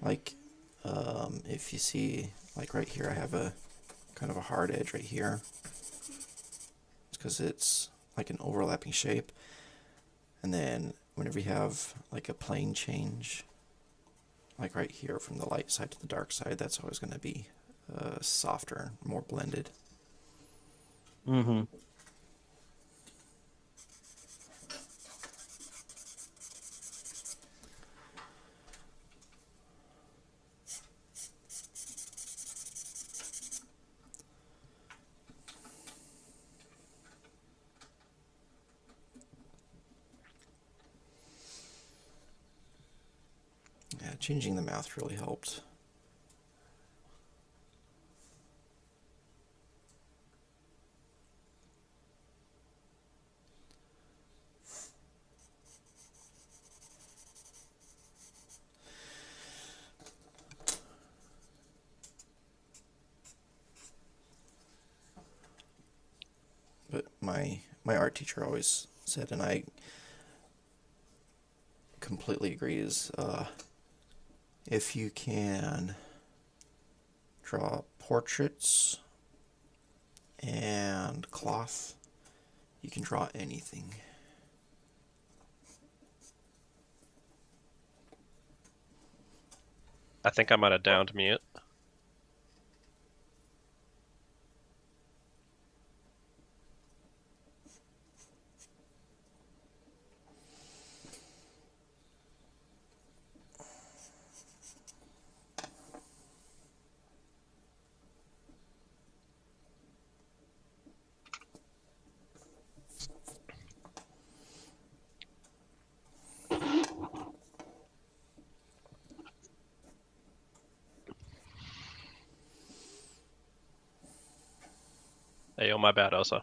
Like, if you see, like right here, I have a kind of a hard edge right here. It's because it's like an overlapping shape. And then whenever you have like a plane change, like right here from the light side to the dark side, that's always going to be softer, more blended. Mm-hmm. Yeah, changing the mouth really helped. my art teacher always said, and I completely agree, is if you can draw portraits and cloth, you can draw anything. I think I might have downed mute. Hey, oh, my bad, Osa.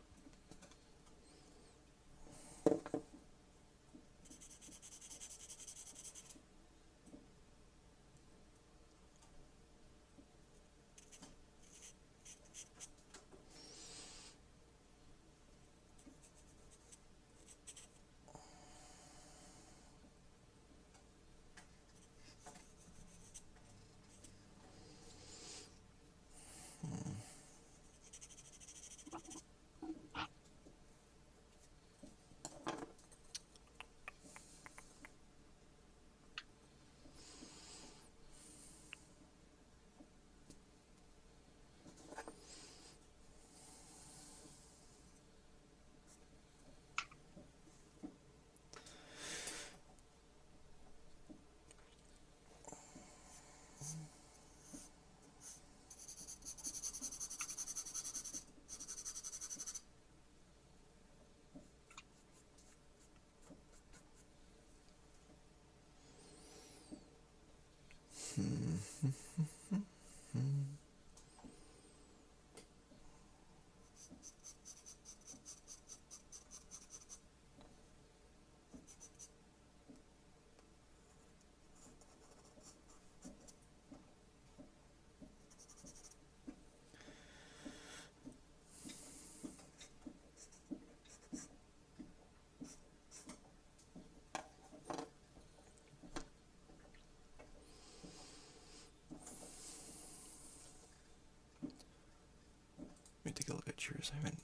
Let me take a look at yours. I haven't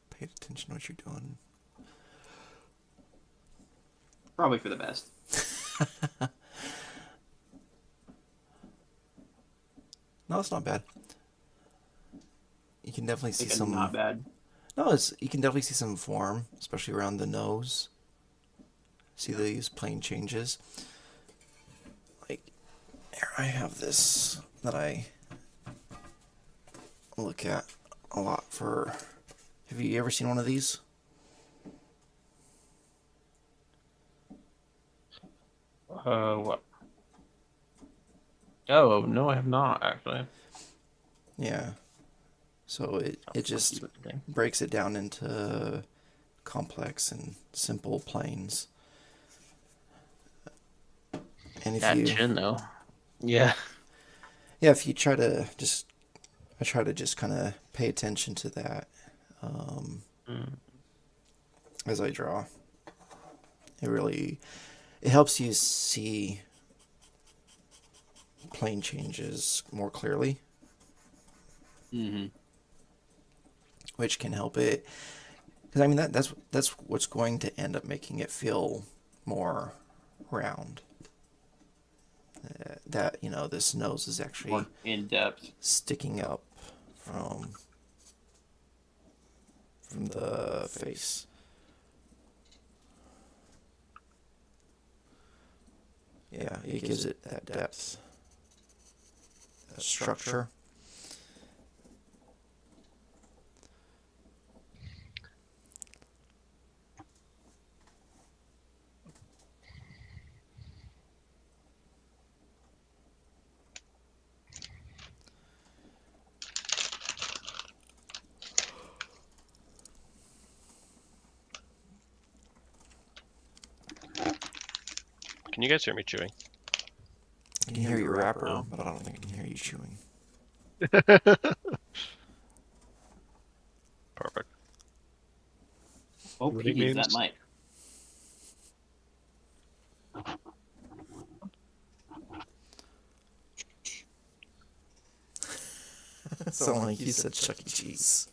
paid attention to what you're doing. Probably for the best. No, it's not bad. You can definitely see some. Not bad. No, you can definitely see some form, especially around the nose. See these plane changes. Like, here I have this that I look at a lot for. Have you ever seen one of these? What? Oh no, I have not actually. Yeah. So it just breaks it down into complex and simple planes. And if That you chin though. Yeah. yeah, if you try to just I try to just kind of pay attention to that as I draw. It helps you see plane changes more clearly. Mm-hmm. Which can help it, because I mean that's what's going to end up making it feel more round. That this nose is actually More in depth, sticking up from the face. Yeah, it gives it that depth, that structure. Can you guys hear me chewing? I can hear your wrapper, but I don't think I can hear you chewing. Perfect. Oh, Winning please, that games. mic. Sound like you said Chuck E. Cheese.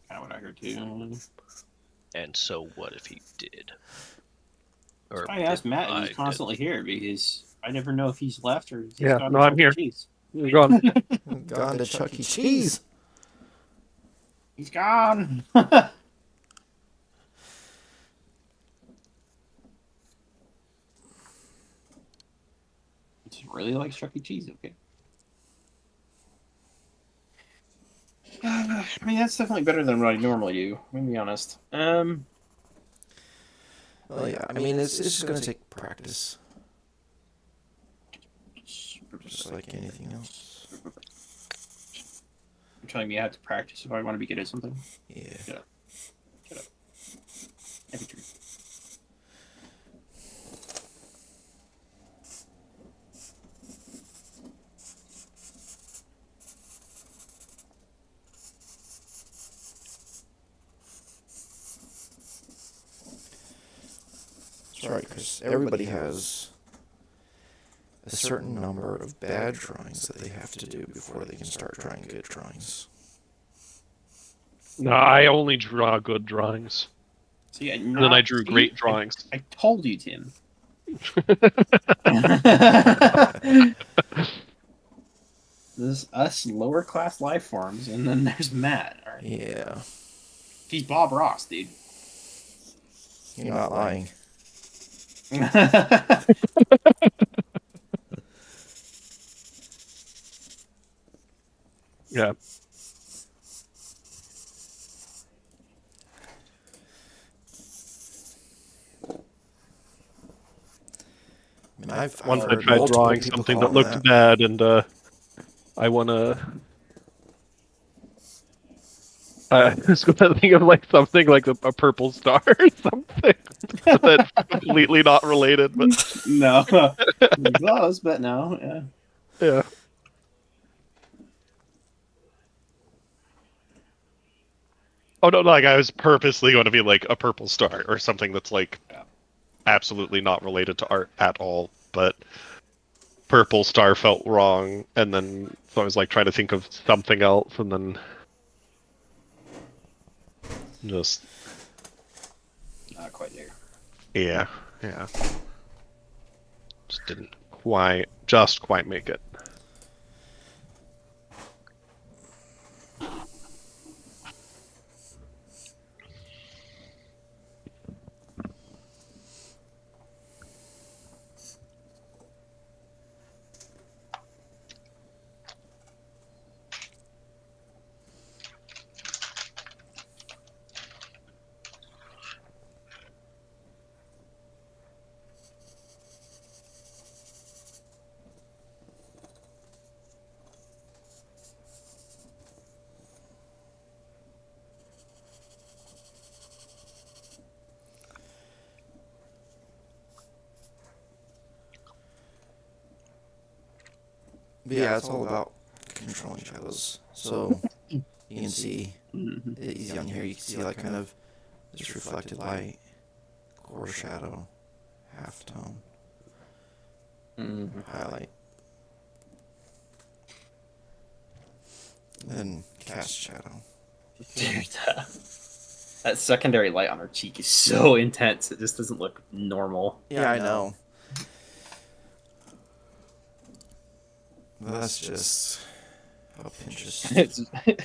Kind of what I heard too. And so what if he did? Or I asked if Matt if I he's did. constantly here because I never know if he's left or he's Yeah, gone no, to I'm Chuck E. here. Cheese. You're gone. Gone to Chuck E. Cheese. He's gone. He really likes Chuck E. Cheese. Okay. I mean, that's definitely better than what I normally do. I'm gonna be honest. Well, yeah. I mean, it's just gonna take practice, just like anything else. You're telling me I have to practice if I want to be good at something? Yeah. Shut up. Shut up. Happy tree. That's right, because everybody has a certain number of bad drawings that they have to do before they can start drawing good drawings. No, I only draw good drawings. See, And then I drew great drawings. I told you, Tim. There's us lower class life forms, and then there's Matt. All right. Yeah. He's Bob Ross, dude. You're not lying. Yeah. I mean, I've Once I heard tried multiple drawing people something call that looked bad, and I wanna. I was going to think of like something like a purple star or something that's completely not related, but no, close, but no. Yeah. yeah. Oh no, like I was purposely going to be like a purple star or something that's like absolutely not related to art at all, but purple star felt wrong, and then so I was like trying to think of something else, and then just Not quite there. yeah. Just didn't quite make it. But yeah, it's all about controlling shadows. So you can see easy on here. You can see like kind of this reflected light, core shadow, halftone, highlight, then cast shadow. Dude, that secondary light on her cheek is so intense. It just doesn't look normal. Yeah, I know. But that's just how Pinterest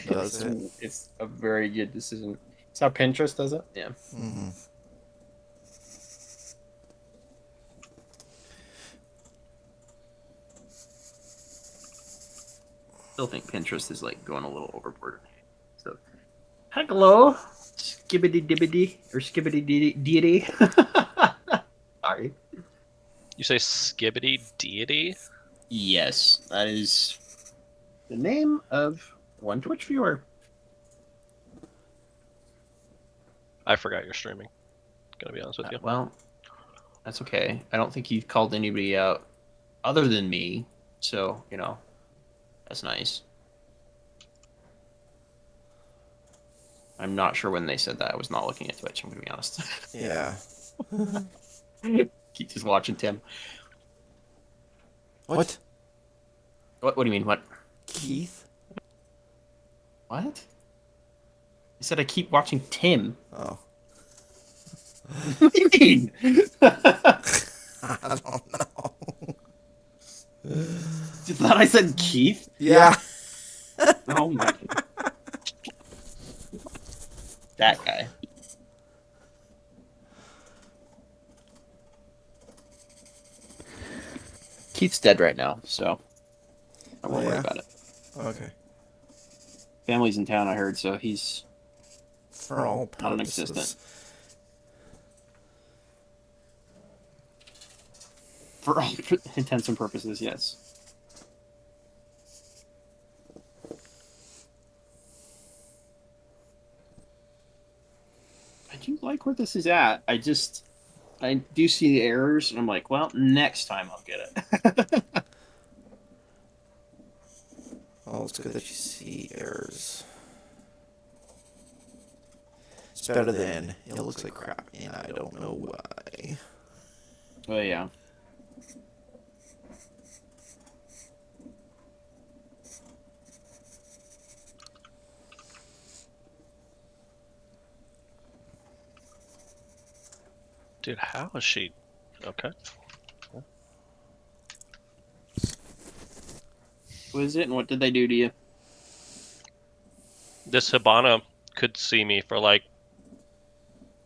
does it. It's a very good decision. It's how Pinterest does it. Yeah. Mm-hmm. Still think Pinterest is like going a little overboard. So, hello, skibbity dibbity or skibbity deity. Sorry. You say skibbity deity? Yes, that is the name of one Twitch viewer. I forgot you're streaming. Gonna be honest with you. Well, that's okay. I don't think you've called anybody out other than me, so you know, that's nice. I'm not sure when they said that. I was not looking at Twitch. I'm gonna be honest. Yeah. Keep just watching Tim. What? What do you mean? What? Keith? What? I said I keep watching Tim. Oh. What do you mean? I don't know. You thought I said Keith? Yeah. Oh my god. That guy. Keith's dead right now, so I won't Oh, worry yeah? about it. Okay. Family's in town, I heard, so he's For all non-existent. purposes. For all intents and purposes, yes. I do like where this is at. I do see the errors, and I'm like, well, next time I'll get it. Oh, it's good that you see errors. It's better than it looks like crap, and I don't know why. Oh yeah. Dude, how is she? Okay. Who is it, and what did they do to you? This Hibana could see me for like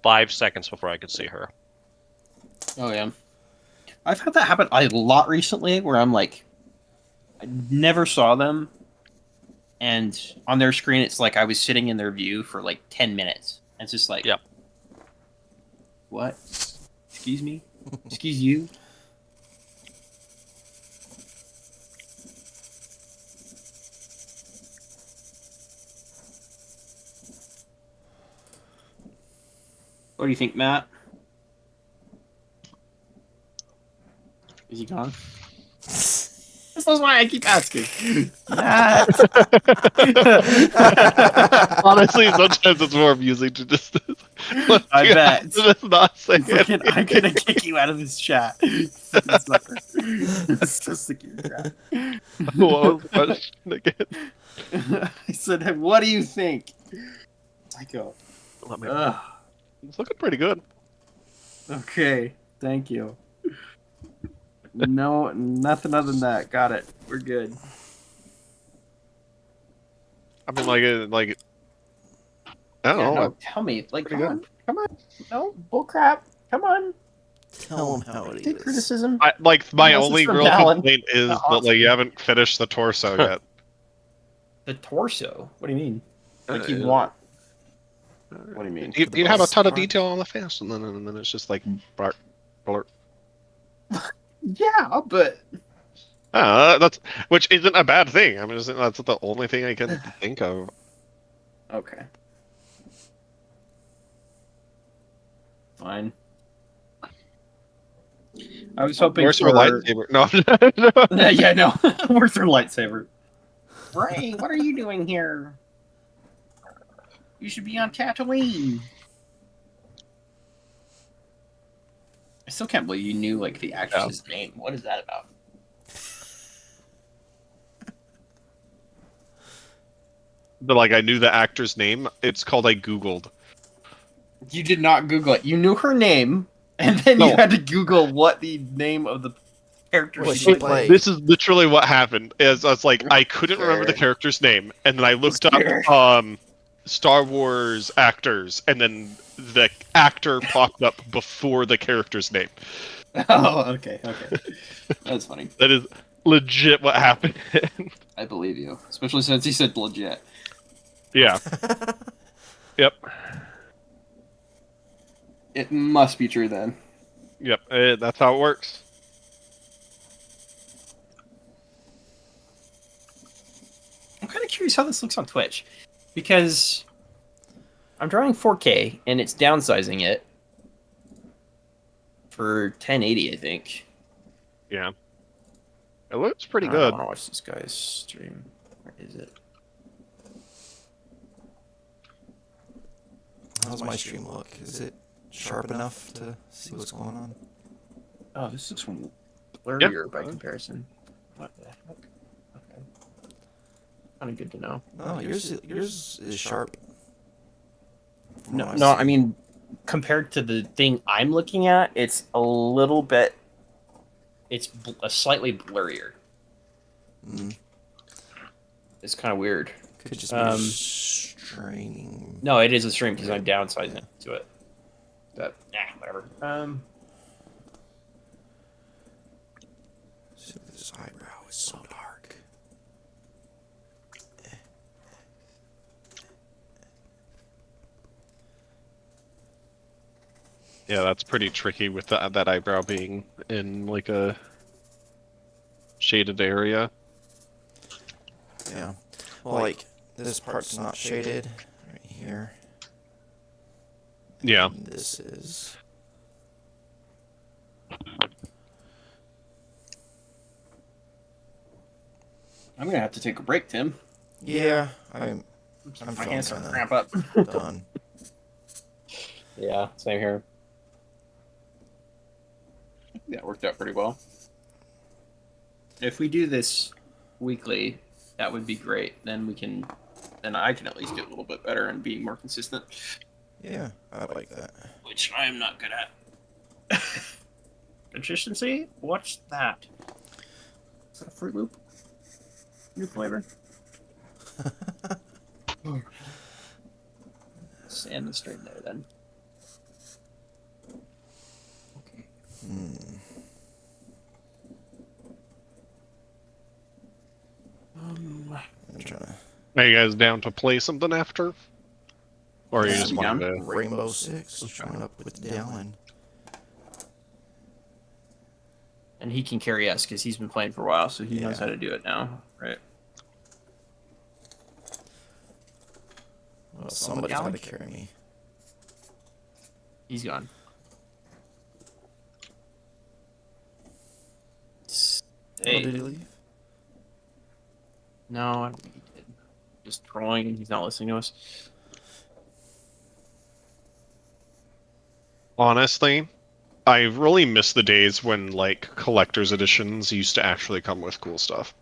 5 seconds before I could see her. Oh yeah. I've had that happen a lot recently, where I'm like, I never saw them, and on their screen it's like I was sitting in their view for like 10 minutes. And it's just like, Yep. What? Excuse me? Excuse you? What do you think, Matt? Is he gone? This is why I keep asking. Matt! Honestly, sometimes it's more amusing to just. I bet. Just not say Fucking, anything. I'm gonna kick you out of this chat. Fucking sucker. That's so sick of your crap. What was the question again? I said, what do you think? Psycho. Let me. Ugh. It's looking pretty good. Okay, thank you. No, nothing other than that. Got it. We're good. I mean, like I don't Yeah, know. no, tell me. Like, Pretty come on. Come on. No, bullcrap. Come on. Tell them how it Take is. criticism. My Unless only it's from real Dallin. complaint is Not that like awesome. you haven't finished the torso yet. The torso? What do you mean? Like, you Uh, want. What do you mean? You have a ton of part. detail on the face, and then it's just like blur, blur. Yeah, but. That's which isn't a bad thing. I mean, that's the only thing I can think of. Okay. Fine. I was hoping Where's for your lightsaber? No. Yeah, no. Where's her lightsaber? Ray, what are you doing here? You should be on Tatooine. I still can't believe you knew like the actress's name. What is that about? But like, I knew the actor's name. It's called I googled. You did not Google it. You knew her name, and then No. you had to Google what the name of the character What she she played. played. This is literally what happened. Is I was like, I couldn't remember the Fair. character's name, and then I looked Fair. up Star Wars actors, and then the actor popped up before the character's name. Oh, okay. That's funny. That is legit what happened. I believe you, especially since he said legit. Yeah. Yep. It must be true then. Yep. That's how it works. I'm kind of curious how this looks on Twitch, because I'm drawing 4K and it's downsizing it for 1080, I think. Yeah. It looks pretty I good. want to watch this guy's stream. Where is it? How's my stream look? Is it sharp enough to see what's going on? Oh, this looks blurrier by comparison. What the heck? Okay. Kind of good to know. No, yours is sharp. from No, what I've no, I seen. mean, compared to the thing I'm looking at, it's a little bit. It's slightly blurrier. Mm, It's kind of weird. could just be a stream. No, it is a stream because I'm downsizing it to it. But whatever. See, this eyebrow is so dark. Yeah, that's pretty tricky with that eyebrow being in like a shaded area. Yeah. Well, like this part's not shaded right here. Yeah. And this is. I'm gonna have to take a break, Tim. Yeah, I'm My feeling hands are kinda cramp up. done. Yeah, same here. That worked out pretty well. If we do this weekly, that would be great. Then I can at least get a little bit better and be more consistent, Yeah, I like that. which I am not good at. Consistency? What's that? Is that a Fruit Loop? New flavor? Stand this straight there then. Okay. I'm trying to Are you guys down to play something after? Or you Yeah, just I'm want down. to? Rainbow Six showing up with Dallin. And he can carry us because he's been playing for a while, so he knows Yeah. how to do it now, right? Well, somebody's got to carry me. He's gone. Oh, Hey. did he leave? No, I don't think he did. Just trolling and he's not listening to us. Honestly, I really miss the days when like collector's editions used to actually come with cool stuff.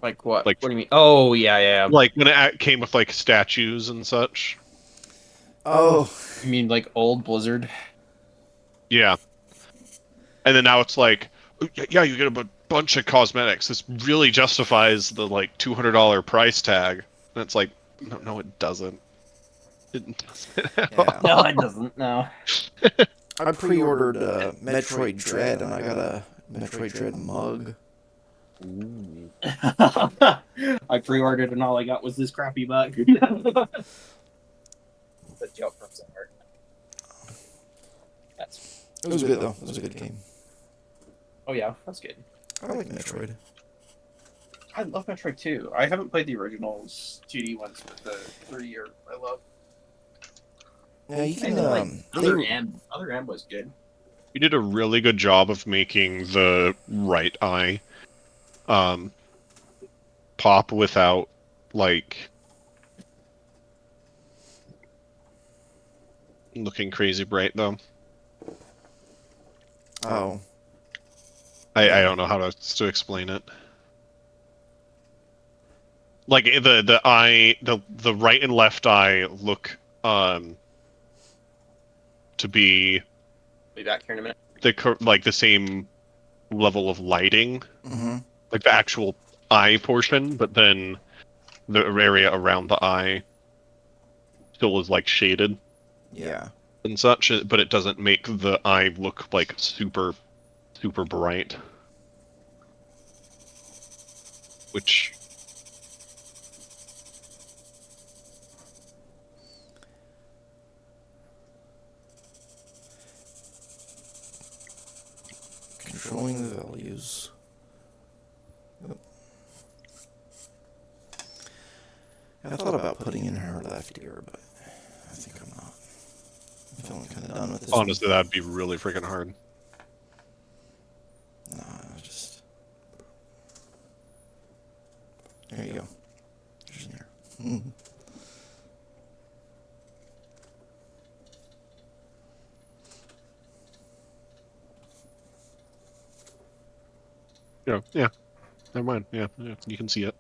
Like what? Like- What do you mean? Oh, yeah. Like when it came with like statues and such. Oh, You mean like old Blizzard? Yeah. And then now it's like, yeah, you get a bunch of cosmetics. This really justifies the like $200 price tag. And it's like, no, it doesn't. It doesn't at all. yeah. No, it doesn't. No. I pre-ordered Metroid Dread, and I got a Metroid Dread mug. I pre-ordered and all I got was this crappy mug. The joke from somewhere. That's. It was good though. It was a good game. Oh yeah, that's good. I like Metroid. I love Metroid 2. I haven't played the originals 2D ones, but the 3D I love. Yeah, you can. Other M was good. You did a really good job of making the right eye pop without like looking crazy bright though. Oh, I don't know how to explain it. Like the eye, the right and left eye look to be Be back here in a minute. like the same level of lighting, mm-hmm. like the actual eye portion, but then the area around the eye still is like shaded Yeah. and such, but it doesn't make the eye look like super bright. Which Controlling the values. Yep. I thought about putting in her left ear, but I think I'm not. I'm feeling kind of done with this. honestly, that'd be really freaking hard. Nah, just. There you go. There's an ear. Yeah. Never mind. Yeah, you can see it.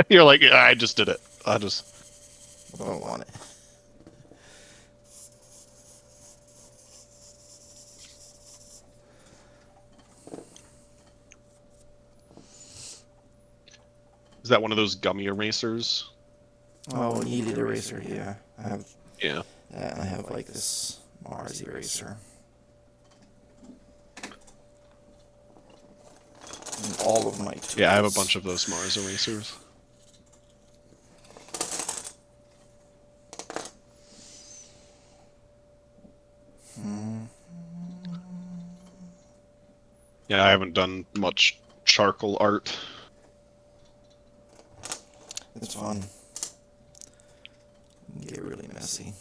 You're like, yeah, I just did it. I just. Don't want it. Is that one of those gummy erasers? Oh, needed eraser. Yeah, I have Yeah. that, and I have like this Mars eraser. And all of my tools. Yeah, I have a bunch of those Mars erasers. Yeah, I haven't done much charcoal art. It's fun. Get really messy.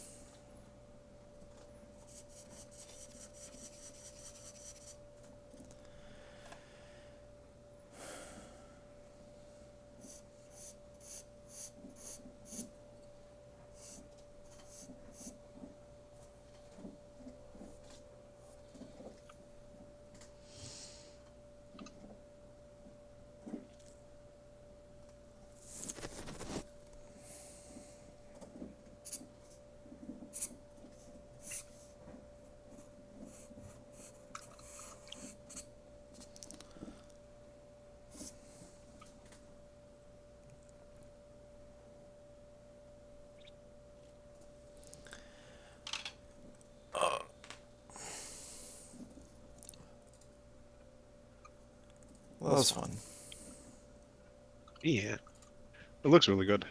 Well, that was fun. Yeah. It looks really good.